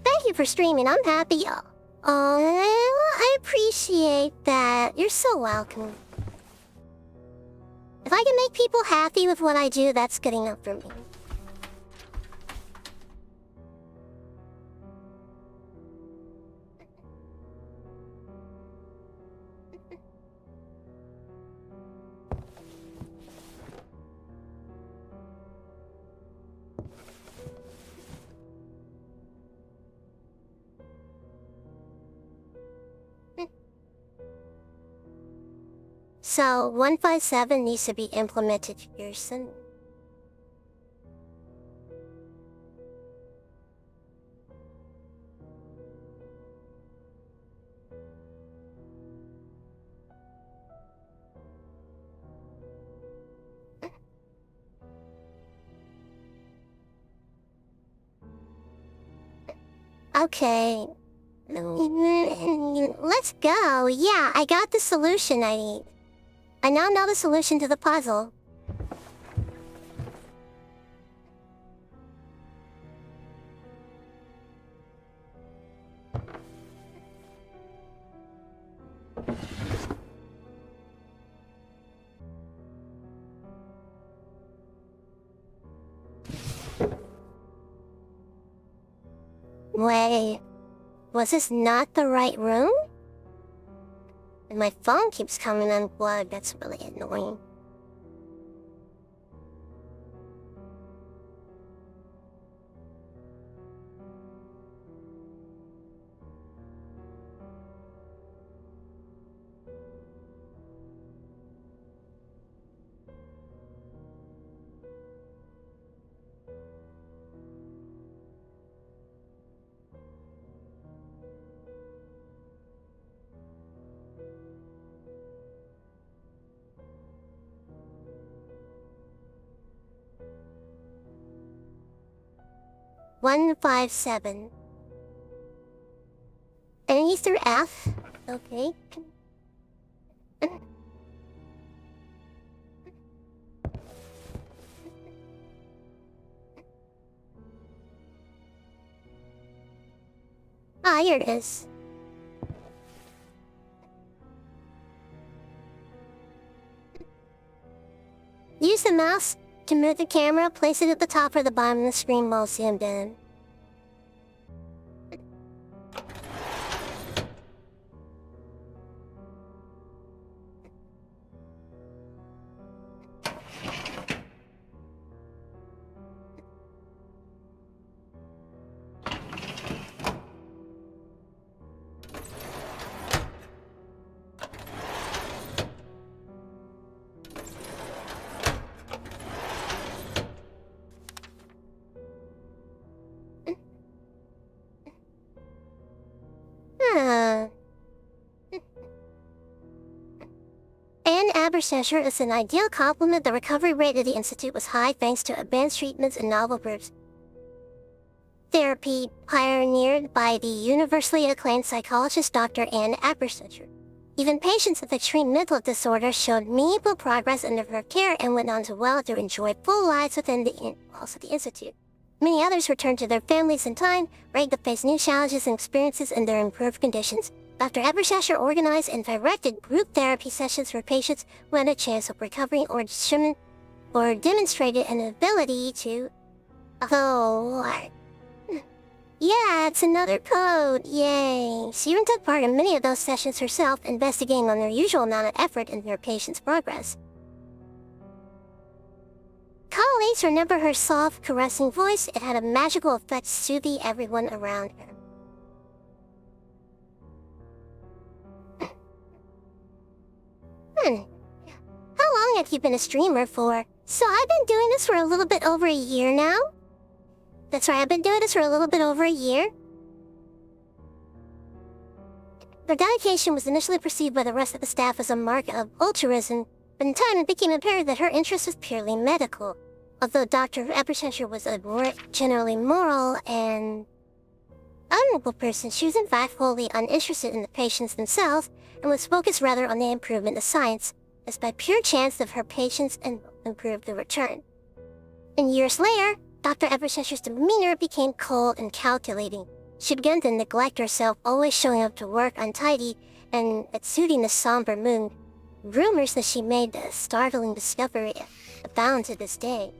Thank you for streaming, I'm happy. Oh, I appreciate that. You're so welcome. If I can make people happy with what I do, that's good enough for me. So, 157 needs to be implemented here soon. Okay. Let's go. Yeah, I got the solution I need. I now know the solution to the puzzle. Wait, was this not the right room? And my phone keeps coming unplugged, that's really annoying. One 157. Any through F? Okay. Ah, here it is. Use the mouse to move the camera, place it at the top or the bottom of the screen while zoomed in. Session is an ideal compliment. The recovery rate of the Institute was high thanks to advanced treatments and novel groups therapy pioneered by the universally acclaimed psychologist Dr. Anne Abersetcher. Even patients with extreme mental disorder showed meaningful progress under her care and went on to enjoy full lives within the institute. Many others returned to their families in time, ready to face new challenges and experiences in their improved conditions. Dr. Ebershasher organized and directed group therapy sessions for patients who had a chance of recovering or demonstrated an ability to... Oh, Lord. Yeah, it's another code, yay. She even took part in many of those sessions herself, investigating on their usual amount of effort in their patient's progress. Colleagues remember her soft, caressing voice. It had a magical effect soothing everyone around her. How long have you been a streamer for? So I've been doing this for a little bit over a year now? That's right, I've been doing this for a little bit over a year. Their dedication was initially perceived by the rest of the staff as a mark of altruism, but in time it became apparent that her interest was purely medical. Although Dr. Ebershasher was a more generally moral and honorable person, she was in fact wholly uninterested in the patients themselves and was focused rather on the improvement of science, as by pure chance of her patients and improved the return. And years later, Dr. Ebershasher's demeanor became cold and calculating. She began to neglect herself, always showing up to work untidy and exuding a somber mood. Rumors that she made the startling discovery abound to this day.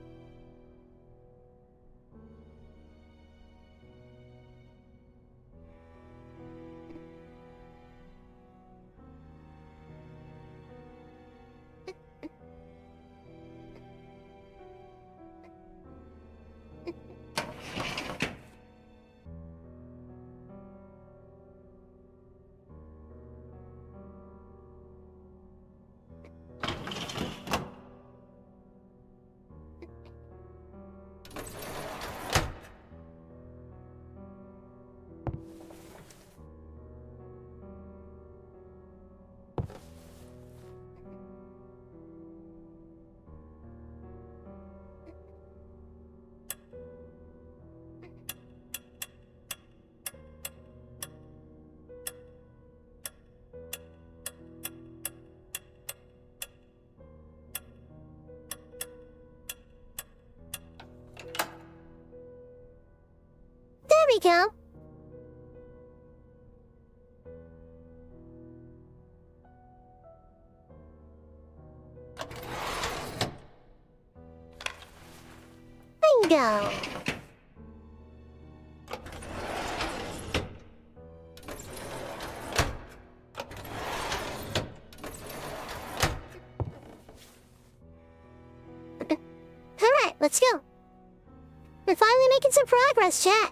There we go. Bingo. Alright, let's go. We're finally making some progress, chat.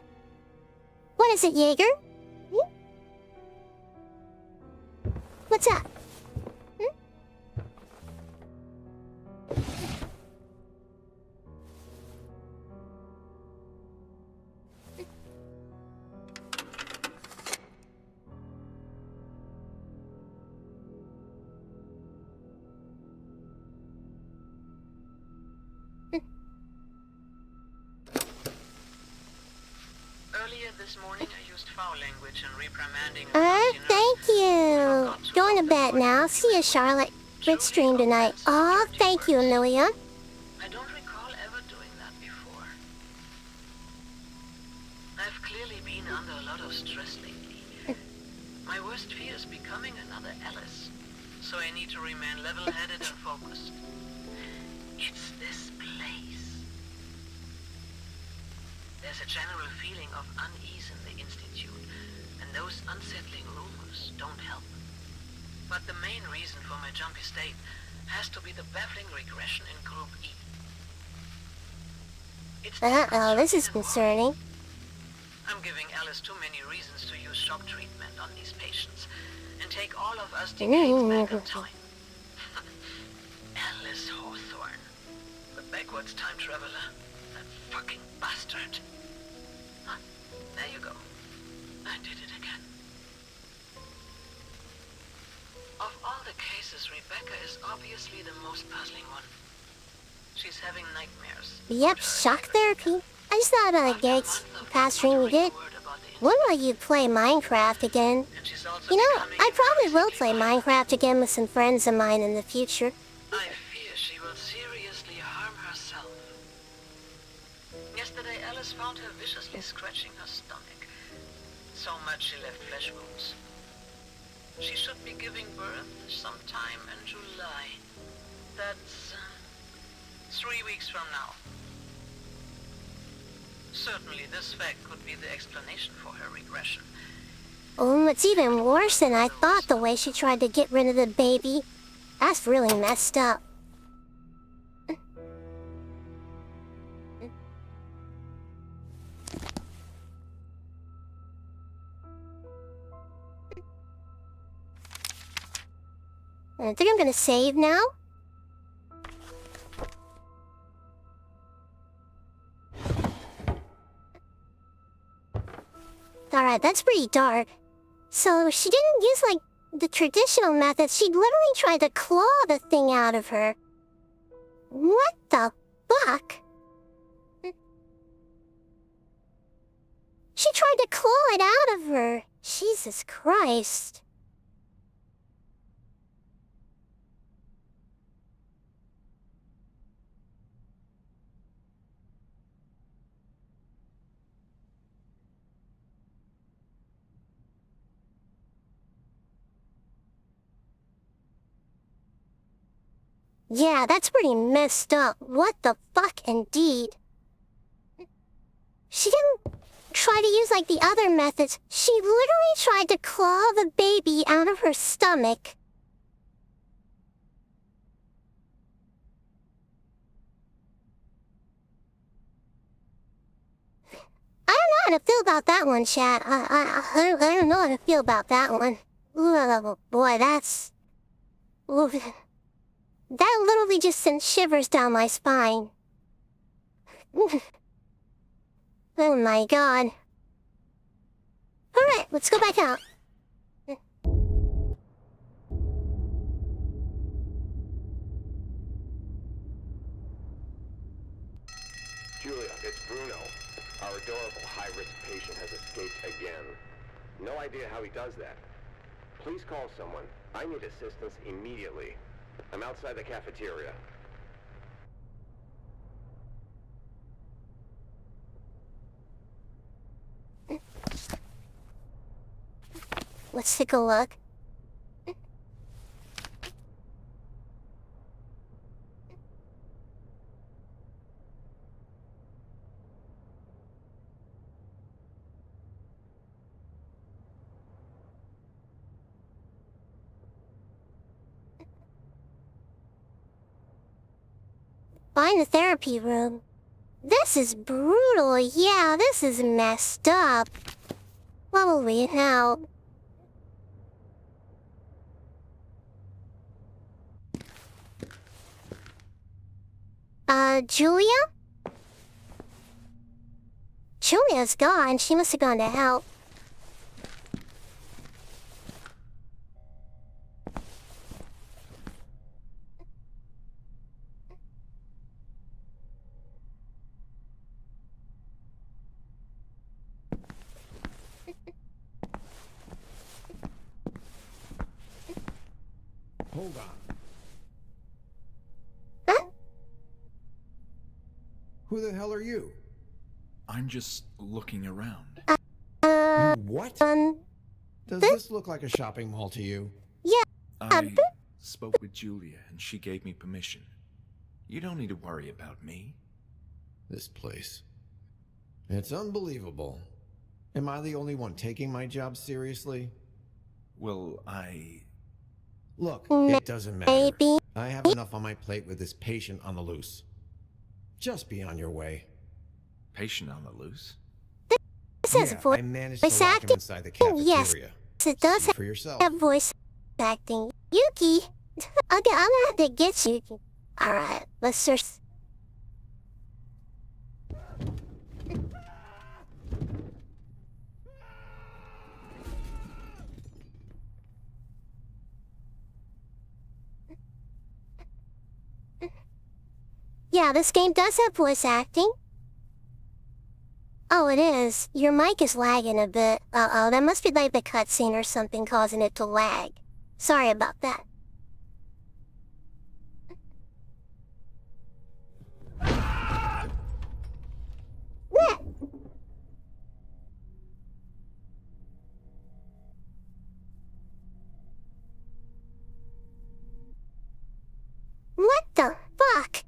What is it, Jaeger? Hmm? What's up? Hmm? Earlier this morning, I used foul language and reprimanding. Thank you. Going to bed now. See you, Charlotte. Good stream tonight. Oh, thank you, Amelia. I don't recall ever doing that before. I've clearly been under a lot of stress lately. My worst fear is becoming another Alice, so I need to remain level-headed and focused. It's this place. There's a general feeling of unease in the Institute, and those unsettling rumors don't help. But the main reason for my jumpy state has to be the baffling regression in Group E. It's Uh-oh, this is concerning. I'm giving Alice too many reasons to use shock treatment on these patients, and take all of us decades back in time. Alice Hawthorne, the backwards time traveler, that fucking bastard. Huh, there you go. I did it again. Of all the cases, Rebecca is obviously the most puzzling one. She's having nightmares. Yep, shock therapy. I just thought about a gig past stream we did. When will you play Minecraft again? You know, I probably will play Minecraft again with some friends of mine in the future. I fear she will seriously harm herself. Yesterday, Alice found her viciously scratching her stomach. So much she left flesh wounds. She should be giving birth sometime in July. That's 3 weeks from now. Certainly this fact could be the explanation for her regression. Oh, it's even worse than I thought the way she tried to get rid of the baby. That's really messed up. I think I'm gonna save now. Alright, that's pretty dark. So she didn't use, like, the traditional method. She literally tried to claw the thing out of her. What the fuck? She tried to claw it out of her. Jesus Christ. Yeah, that's pretty messed up. What the fuck, indeed. She didn't try to use, like, the other methods. She literally tried to claw the baby out of her stomach. I don't know how to feel about that one, chat. I don't know how to feel about that one. Ooh, boy, that's... Ooh. That literally just sent shivers down my spine. Oh my god. Alright, let's go back out. Julia, it's Bruno. Our adorable high-risk patient has escaped again. No idea how he does that. Please call someone. I need assistance immediately. I'm outside the cafeteria. Let's take a look. Find the therapy room. This is brutal. Yeah, this is messed up. What will we now? Julia? Julia's gone. She must have gone to help. Hold on. Huh? Who the hell are you? I'm just looking around. What? Does this- this look like a shopping mall to you? Yeah. I spoke with Julia and she gave me permission. You don't need to worry about me. This place. It's unbelievable. Am I the only one taking my job seriously? Well, Look, it doesn't matter. Maybe. I have enough on my plate with this patient on the loose. Just be on your way. patient on the loose? This is I managed to voice lock him acting. inside the Yes, cafeteria. it does See for yourself. have voice acting. Yuki! Okay, I'm gonna have to get you. Alright, let's search. Yeah, this game does have voice acting. Oh, it is. Your mic is lagging a bit. Uh-oh, that must be like the cutscene or something causing it to lag. Sorry about that. What the fuck?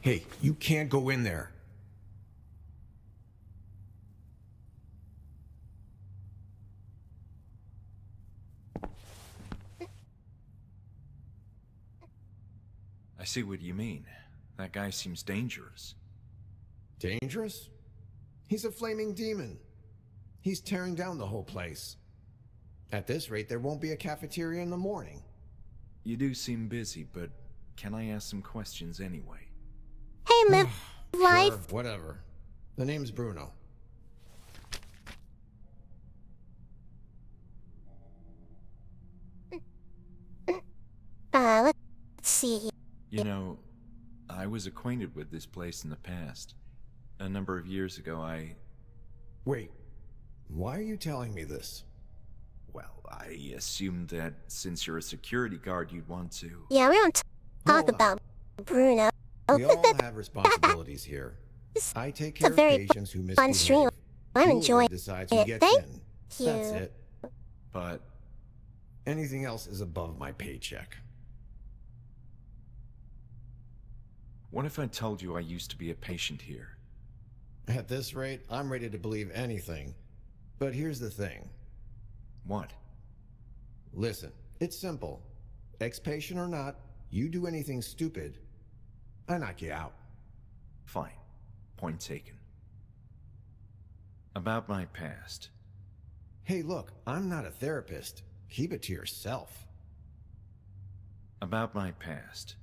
Hey, you can't go in there. I see what you mean. That guy seems dangerous. Dangerous? He's a flaming demon. He's tearing down the whole place. At this rate, there won't be a cafeteria in the morning. You do seem busy, but can I ask some questions anyway? Hey, live life. Sure, whatever. The name's Bruno. Let's see. You know, I was acquainted with this place in the past. A number of years ago, Wait, why are you telling me this? Well, I assumed that since you're a security guard, you'd want to... Yeah, we don't talk Hold on. about Bruno. We all have responsibilities here. I take care of very patients who fun stream. misbehave. I'm Julia enjoying decides who it. gets Thank in. you. That's it. But Anything else is above my paycheck. what if I told you I used to be a patient here? At this rate, I'm ready to believe anything. But here's the thing. What? Listen, it's simple. Ex-patient or not, you do anything stupid, I knock you out. Fine. Point taken. About my past. Hey, look, I'm not a therapist. Keep it to yourself. About my past.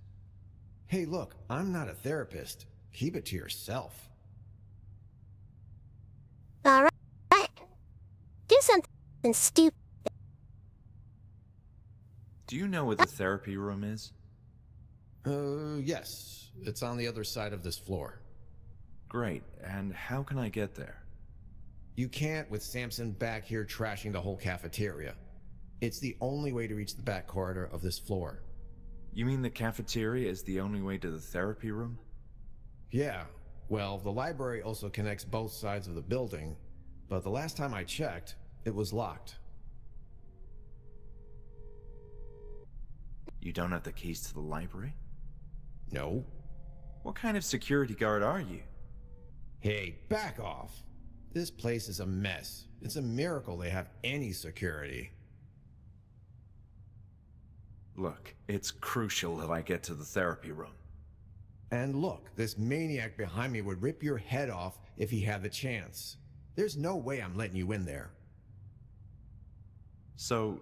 Hey, look, I'm not a therapist. Keep it to yourself. Alright. Do something stupid. Do you know where the therapy room is? Yes. It's on the other side of this floor. Great. And how can I get there? You can't with Samson back here trashing the whole cafeteria. It's the only way to reach the back corridor of this floor. You mean the cafeteria is the only way to the therapy room? Yeah. Well, the library also connects both sides of the building, but the last time I checked, it was locked. You don't have the keys to the library? No. What kind of security guard are you? Hey, back off. This place is a mess. It's a miracle they have any security. Look, it's crucial that I get to the therapy room. And look, this maniac behind me would rip your head off if he had the chance. There's no way I'm letting you in there. So,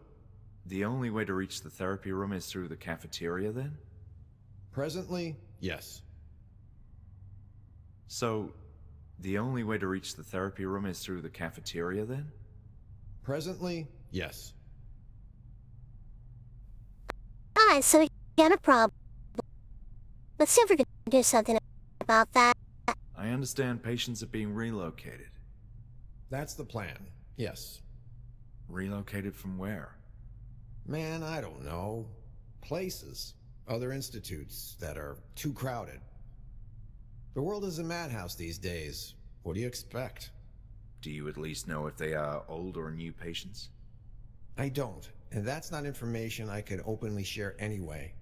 the only way to reach the therapy room is through the cafeteria then? Presently, yes. So, the only way to reach the therapy room is through the cafeteria then? Presently, yes. Alright, so we got a problem. Let's see if we can do something about that. I understand patients are being relocated. That's the plan, yes. Relocated from where? Man, I don't know. Places. Other institutes that are too crowded. The world is a madhouse these days. What do you expect? Do you at least know if they are old or new patients? I don't, and that's not information I could openly share anyway.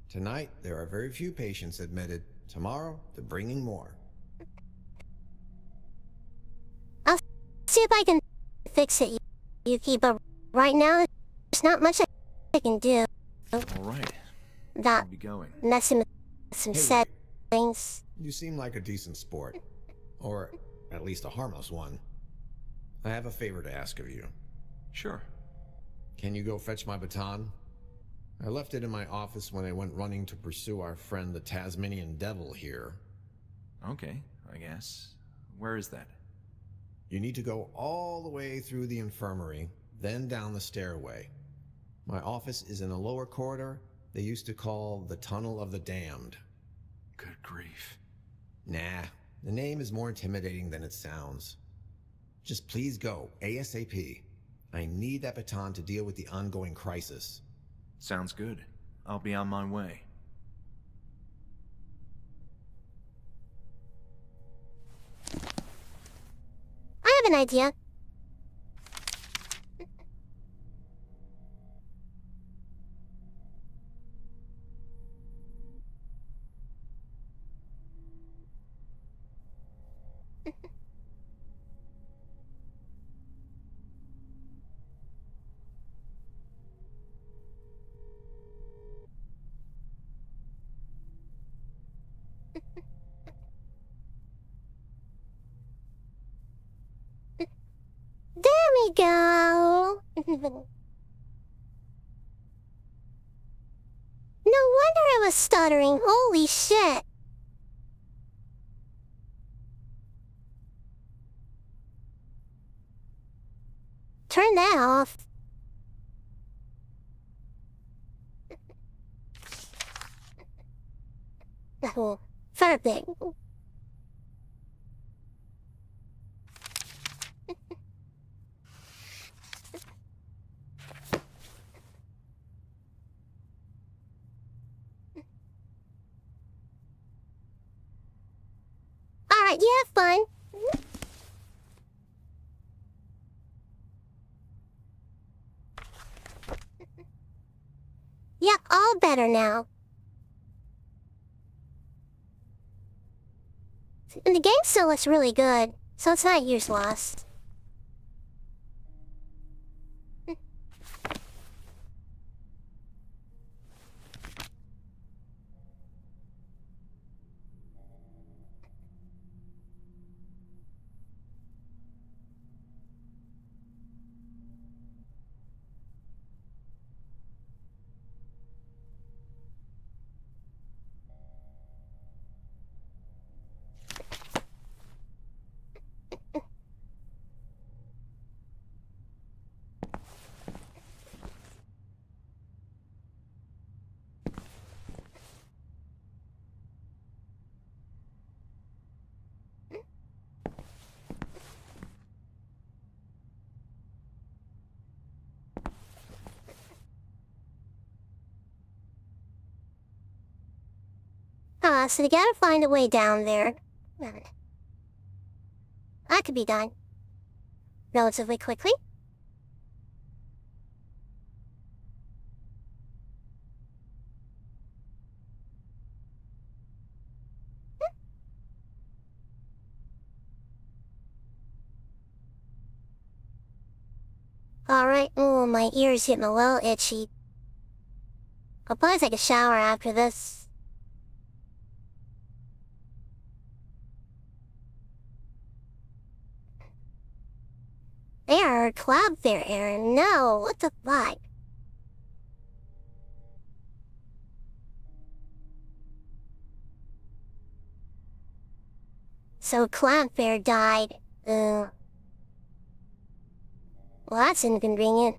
Tonight, there are very few patients admitted. Tomorrow, they're bringing more. I'll see if I can fix it, Yuki, but right now, there's not much I can do. Alright, I'll That be going. messing with some Hey, settings. You seem like a decent sport. Or at least a harmless one. I have a favor to ask of you. Sure. Can you go fetch my baton? I left it in my office when I went running to pursue our friend the Tasmanian Devil here. Okay, I guess. Where is that? You need to go all the way through the infirmary, then down the stairway. My office is in a lower corridor they used to call the Tunnel of the Damned. Good grief. Nah, the name is more intimidating than it sounds. Just please go, ASAP. I need that baton to deal with the ongoing crisis. Sounds good. I'll be on my way. I have an idea. There we go. No wonder I was stuttering. Holy shit. Turn that off. Oh, perfect. Alright, you have fun. Yeah, all better now. And the game still looks really good, so it's not years lost. So they gotta find a way down there. That could be done relatively quickly. Alright, oh, my ear's getting a little itchy. I'll probably take a shower after this. Error, Cloudflare error, no, what the fuck? So Cloudflare died. Well, that's inconvenient.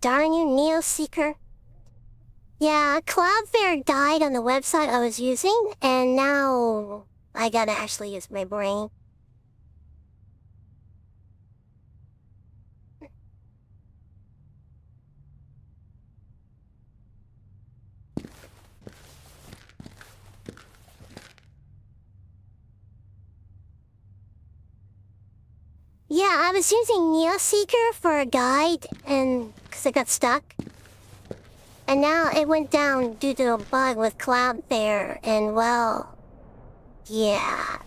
Darn you, Neo-Seeker. Yeah, Cloudflare died on the website I was using, and now I gotta actually use my brain. Yeah, I was using Neo-Seeker for a guide, and because it got stuck. And now it went down due to a bug with Cloudflare, and well, yeah.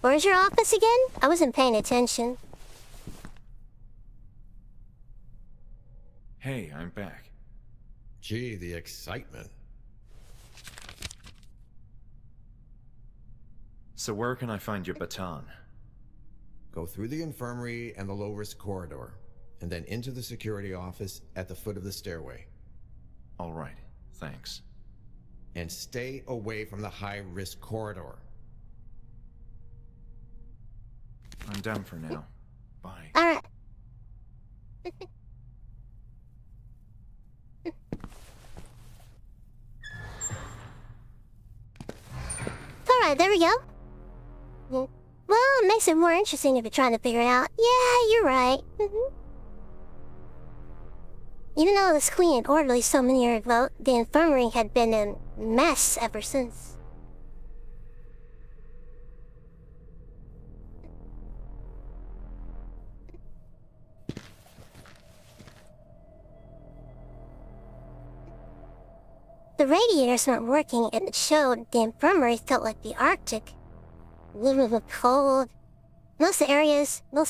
Where's your office again? I wasn't paying attention. Hey, I'm back. Gee, the excitement. So where can I find your baton? Go through the infirmary and the low-risk corridor, and then into the security office at the foot of the stairway. All right, thanks. And stay away from the high-risk corridor. I'm done for now. Bye. Alright. Alright, there we go. Well, it makes it more interesting if you're trying to figure it out. Yeah, you're right. Even though it was clean and orderly so many years ago, the infirmary had been a mess ever since. The radiators weren't working, and it showed the infirmary felt like the Arctic. Cold. Most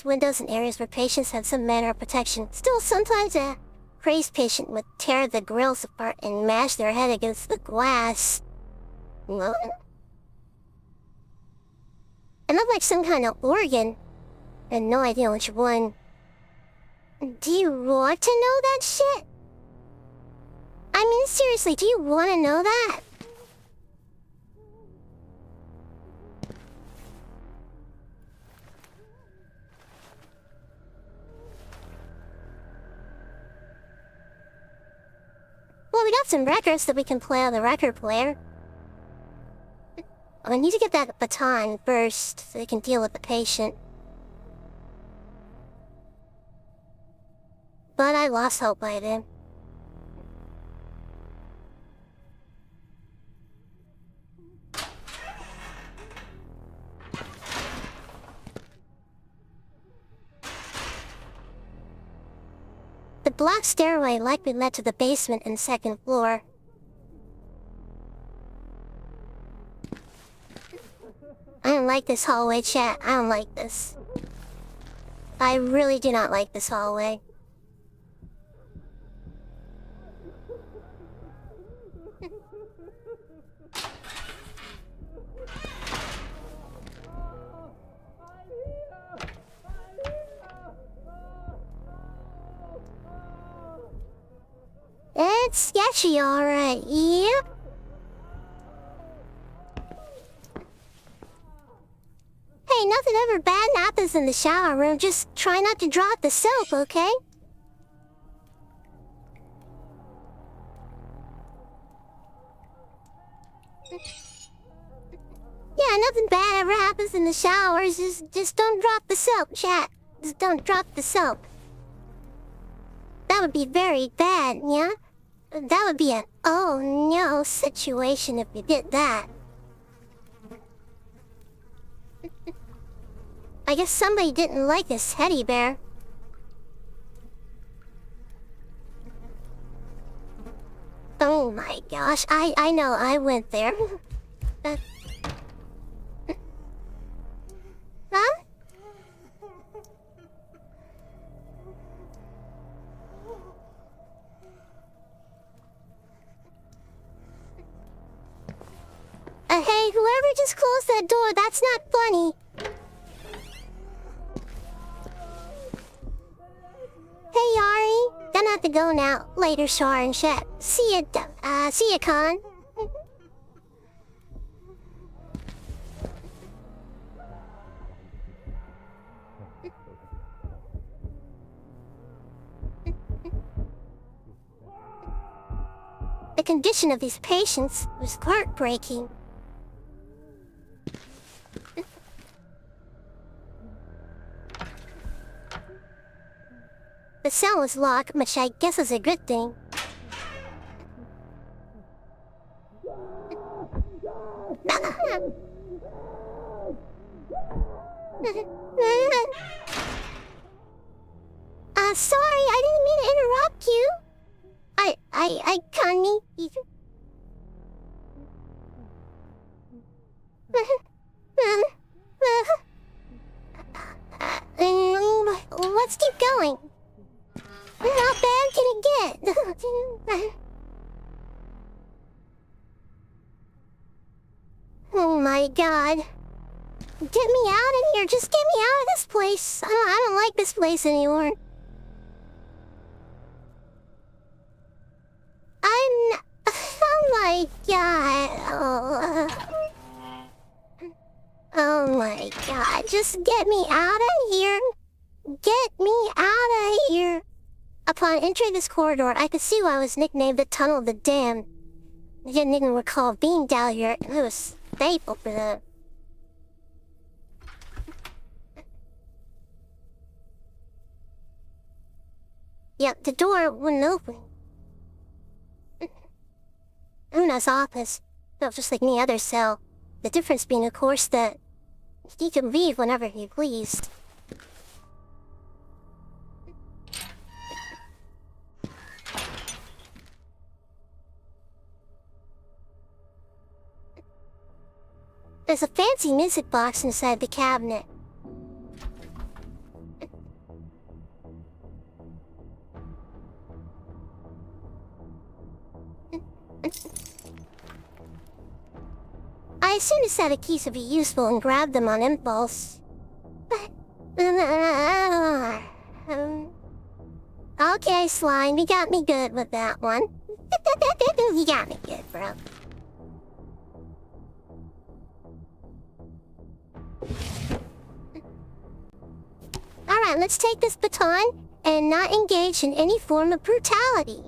windows and areas where patients had some manner of protection. Still, sometimes a crazed patient would tear the grills apart and mash their head against the glass. Well, it looked like some kind of organ. I had no idea which one. Do you want to know that shit? I mean, seriously, do you want to know that? Well, we got some records that we can play on the record player. I need to get that baton first, so we can deal with the patient. But I lost hope by then. The black stairway likely led to the basement and second floor. I don't like this hallway, chat. I don't like this. I really do not like this hallway. It's sketchy, alright. Yep. Hey, nothing ever bad happens in the shower room. Just try not to drop the soap, okay? Yeah, nothing bad ever happens in the showers. Just don't drop the soap, chat. Just don't drop the soap. That would be very bad, yeah? That would be an oh no situation if you did that. I guess somebody didn't like this teddy bear. Oh my gosh, I know, I went there. Huh? Hey, whoever just closed that door, that's not funny. Hey, Yari. Gonna have to go now. Later, Shar and Shet. See ya, Con. The condition of these patients was heartbreaking. The cell was locked, which I guess is a good thing. Sorry, I didn't mean to interrupt you. Cunny. Let's keep going. How bad can it get? Oh my god. Get me out of here. Just get me out of this place. I don't like this place anymore. Oh my god. Oh my god. Just get me out of here. Get me out of here. Upon entering this corridor, I could see why I was nicknamed the Tunnel of the Damned. I didn't even recall being down here. It was thankful for that. Yep, the door wouldn't open. Una's office felt just like any other cell. The difference being, of course, that he could leave whenever he pleased. There's a fancy music box inside the cabinet. I assumed a set of keys would be useful and grabbed them on impulse. Okay, Slime, you got me good with that one. You got me good, bro. Alright, let's take this baton and not engage in any form of brutality.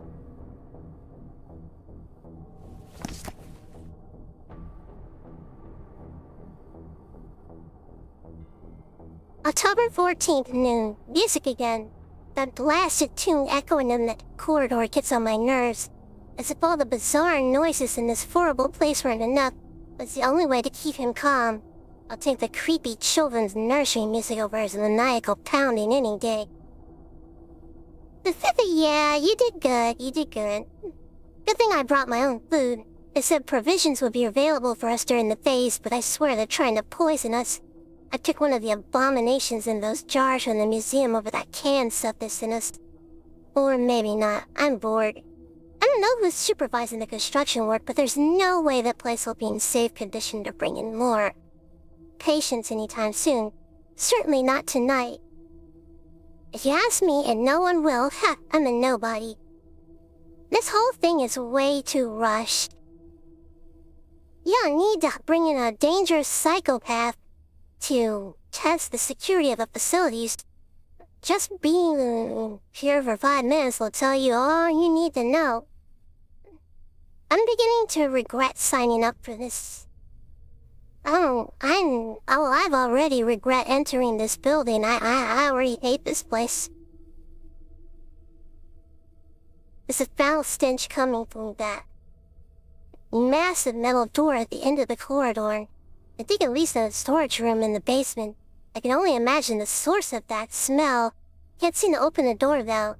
October 14th, noon. Music again. That blasted tune echoing in that corridor gets on my nerves. As if all the bizarre noises in this horrible place weren't enough, but it's the only way to keep him calm. I'll take the creepy children's nursery music over his maniacal pounding any day. Yeah, you did good, you did good. Good thing I brought my own food. It said provisions would be available for us during the phase, but I swear they're trying to poison us. I took one of the abominations in those jars from the museum over that canned stuff they sent us. Or maybe not. I'm bored. I don't know who's supervising the construction work, but there's no way that place will be in safe condition to bring in more patients anytime soon. Certainly not tonight. If you ask me, and no one will, I'm a nobody. This whole thing is way too rushed. You don't need to bring in a dangerous psychopath to test the security of the facilities. Just being here for 5 minutes will tell you all you need to know. I'm beginning to regret signing up for this. I've already regret entering this building. I already hate this place. There's a foul stench coming from that massive metal door at the end of the corridor. I think at least a storage room in the basement. I can only imagine the source of that smell. Can't seem to open the door though.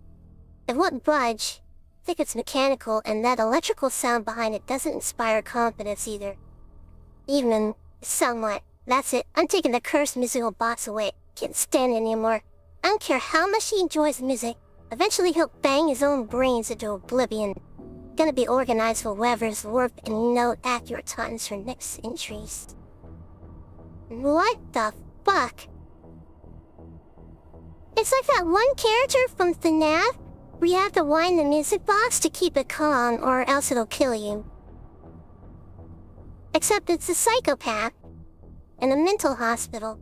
It won't budge. I think it's mechanical, and that electrical sound behind it doesn't inspire confidence either. Even somewhat. That's it. I'm taking the cursed musical box away. Can't stand it anymore. I don't care how much he enjoys music. Eventually he'll bang his own brains into oblivion. Gonna be organized for whoever's warp and note accurate times for next entries. What the fuck? It's like that one character from FNAF, where you have to wind the music box to keep it calm, or else it'll kill you. Except it's a psychopath. In a mental hospital.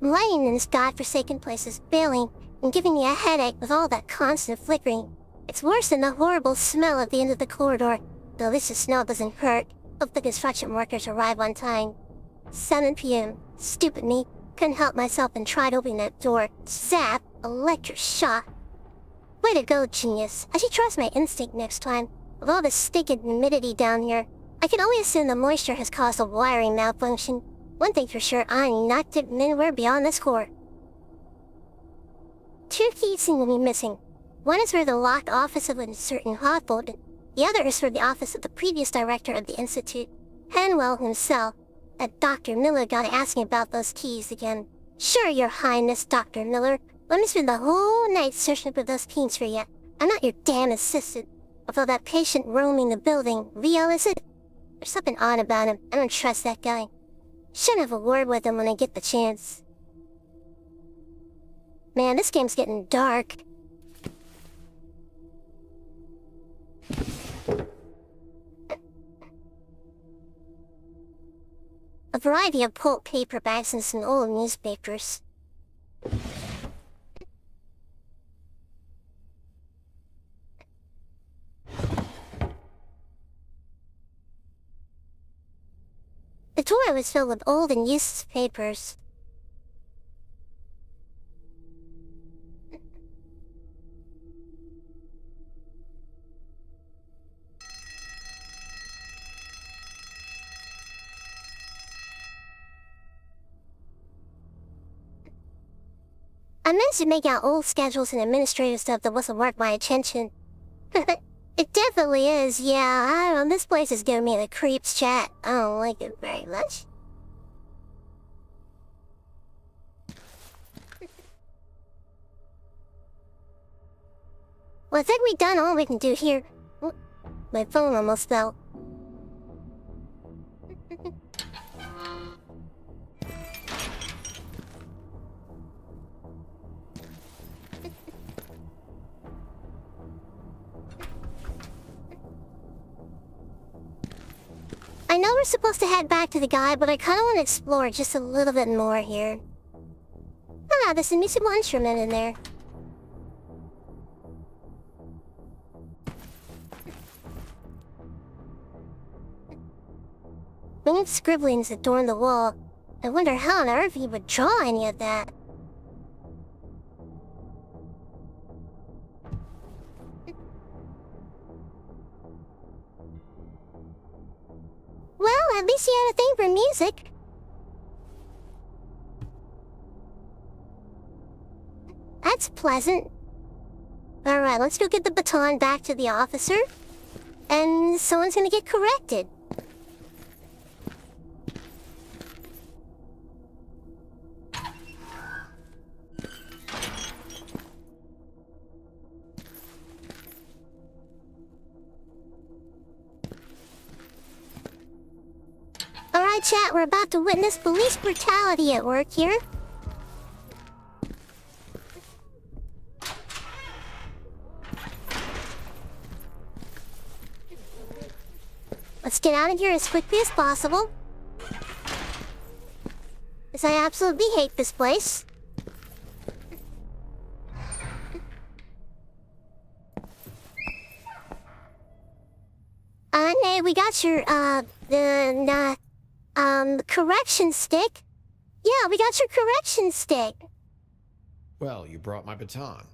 Lighting in this godforsaken place is failing, and giving me a headache with all that constant flickering. It's worse than the horrible smell at the end of the corridor, though this smell doesn't hurt. Hope the construction workers arrive on time. 7 p.m. Stupid me. Couldn't help myself and tried opening that door. Zap! Electric shock. Way to go, genius. I should trust my instinct next time. With all the stinking humidity down here, I can only assume the moisture has caused a wiring malfunction. One thing for sure, I'm not dipping anywhere beyond this core. 2 keys seem to be missing. One is for the locked office of a certain hospital, The other is for the office of the previous director of the institute, Hanwell himself. And Dr. Miller got asking about those keys again. Sure, Your Highness, Dr. Miller. Let me spend the whole night searching for those keys for you. I'm not your damn assistant. Although that patient roaming the building, real is it? There's something odd about him. I don't trust that guy. Should have a word with him when I get the chance. Man, this game's getting dark. A variety of pulp paperbacks and some old newspapers. The drawer was filled with old and useless papers. I managed to make out old schedules and administrative stuff that wasn't worth my attention. It definitely is, yeah. I don't know, this place is giving me the creeps, chat. I don't like it very much. Well, I think we've done all we can do here. My phone almost fell. I know we're supposed to head back to the guy, but I kind of want to explore just a little bit more here. Ah, there's a musical instrument in there. Many scribblings adorn the wall. I wonder how on earth he would draw any of that. Well, at least he had a thing for music. That's pleasant. Alright, let's go get the baton back to the officer. And someone's gonna get corrected. Alright, chat, we're about to witness police brutality at work here. Let's get out of here as quickly as possible. Because I absolutely hate this place. Hey, we got your, correction stick. Yeah, we got your correction stick. Well, you brought my baton.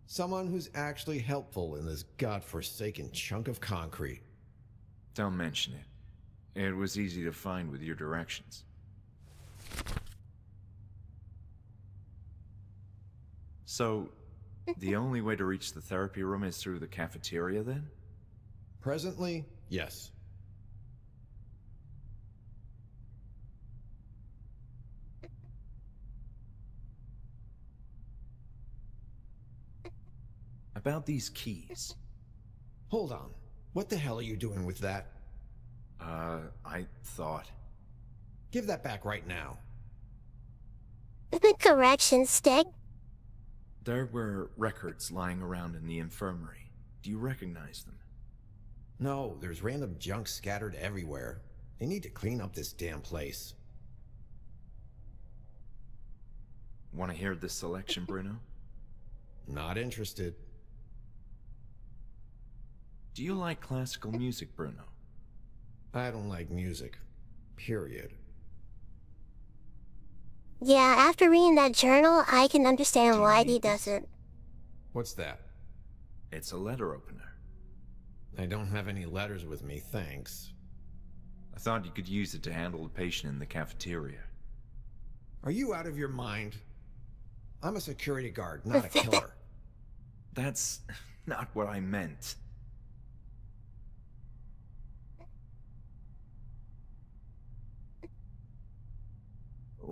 Someone who's actually helpful in this godforsaken chunk of concrete. Don't mention it. It was easy to find with your directions. So, the only way to reach the therapy room is through the cafeteria, then? Presently, yes. About these keys. Hold on. What the hell are you doing with that? I thought... Give that back right now. The correction stick? There were records lying around in the infirmary. Do you recognize them? No, there's random junk scattered everywhere. They need to clean up this damn place. Want to hear this selection, Bruno? Not interested. Do you like classical music, Bruno? I don't like music. Period. Yeah, after reading that journal, I can understand why he doesn't. What's that? It's a letter opener. I don't have any letters with me, thanks. I thought you could use it to handle a patient in the cafeteria. Are you out of your mind? I'm a security guard, not a killer. That's not what I meant.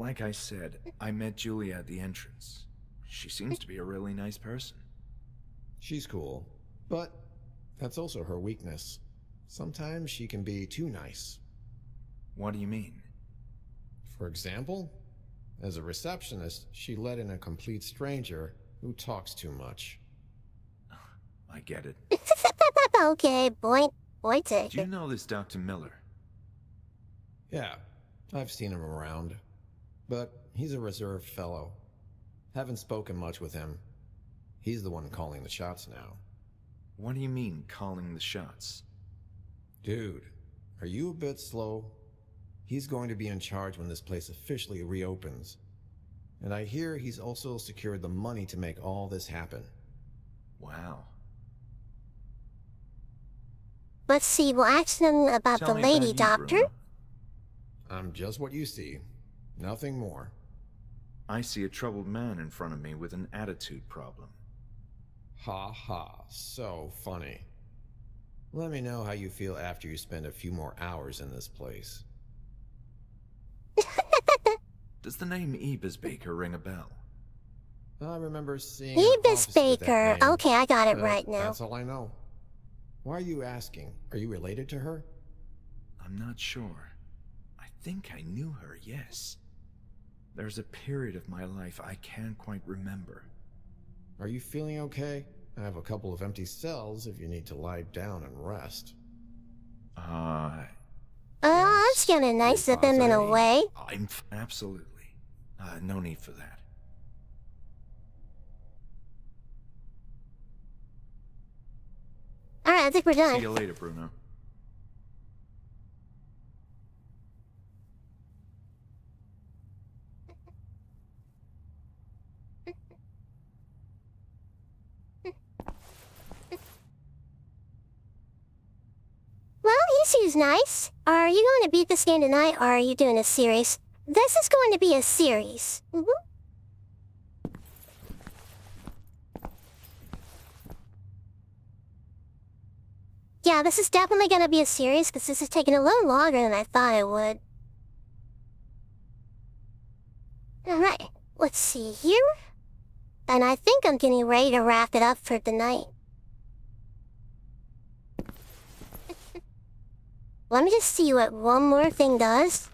Like I said, I met Julia at the entrance. She seems to be a really nice person. She's cool, but that's also her weakness. Sometimes she can be too nice. What do you mean? For example, as a receptionist, she let in a complete stranger who talks too much. I get it. Okay, point Do taken. you know this Dr. Miller? Yeah, I've seen him around. But he's a reserved fellow. Haven't spoken much with him. He's the one calling the shots now. What do you mean, calling the shots? Dude, are you a bit slow? He's going to be in charge when this place officially reopens. And I hear he's also secured the money to make all this happen. Wow. Let's see, we'll ask them about Tell the me lady about you, doctor. Bruno. I'm just what you see. Nothing more. I see a troubled man in front of me with an attitude problem. Ha ha, so funny. Let me know how you feel after you spend a few more hours in this place. Does the name Ebis Baker ring a bell? I remember seeing an Ebis office with that Baker. name, Okay, I got it but right now. That's all I know. Why are you asking? Are you related to her? I'm not sure. I think I knew her, yes. There's a period of my life I can't quite remember. Are you feeling okay? I have a couple of empty cells if you need to lie down and rest. That's kinda nice of him in a way. Absolutely. No need for that. Alright, I think we're See done. you later, Bruno. Well, he seems nice. Are you going to beat this game tonight, or are you doing a series? This is going to be a series. Yeah, this is definitely going to be a series, because this is taking a little longer than I thought it would. Alright, let's see here. And I think I'm getting ready to wrap it up for the night. Let me just see what one more thing does.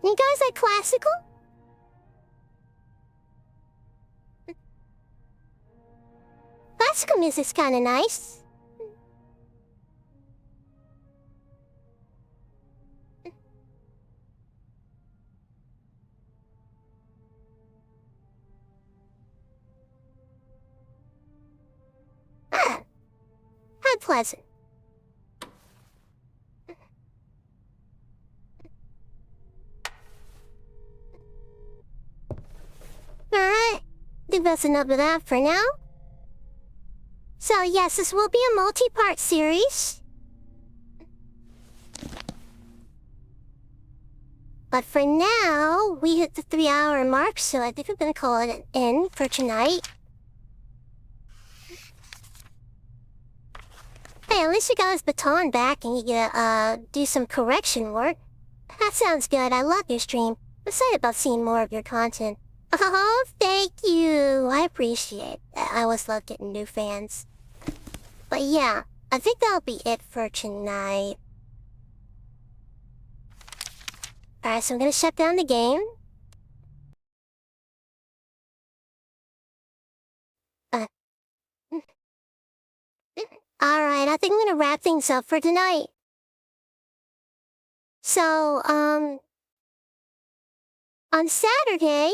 You guys like classical? Classical music's kinda nice. How pleasant. Alright, I think that's enough of that for now. So yes, this will be a multi-part series. But for now, we hit the 3-hour mark, so I think we're gonna call it an end for tonight. Hey, at least you got his baton back and you get do some correction work. That sounds good. I love your stream. I'm excited about seeing more of your content. Oh, thank you. I appreciate it. I always love getting new fans. But yeah, I think that'll be it for tonight. Alright, so I'm gonna shut down the game. Alright, I think I'm gonna wrap things up for tonight. So, on Saturday,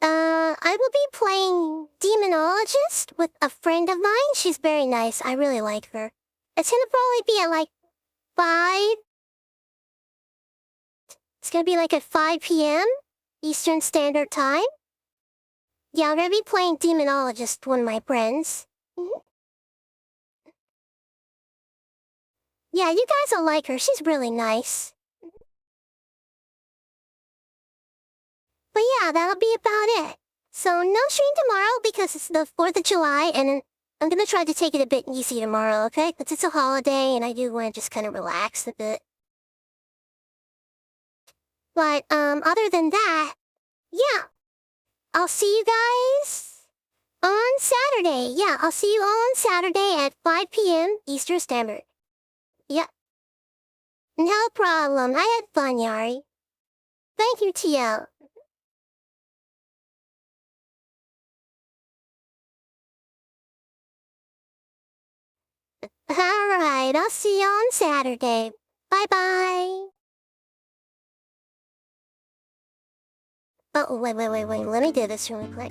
I will be playing Demonologist with a friend of mine. She's very nice. I really like her. It's gonna probably be at like 5. It's gonna be like at 5 p.m. Eastern Standard Time. Yeah, I'm gonna be playing Demonologist with one of my friends. Yeah, you guys will like her. She's really nice. But yeah, that'll be about it. So no stream tomorrow because it's the 4th of July, and I'm gonna try to take it a bit easy tomorrow, okay? Because it's a holiday, and I do want to just kind of relax a bit. But, other than that, yeah. I'll see you guys on Saturday. Yeah, I'll see you all on Saturday at 5 p.m. Eastern Standard. Yeah. No problem. I had fun, Yari. Thank you, TL. Alright, I'll see you on Saturday. Bye-bye. Oh, wait. Let me do this really quick.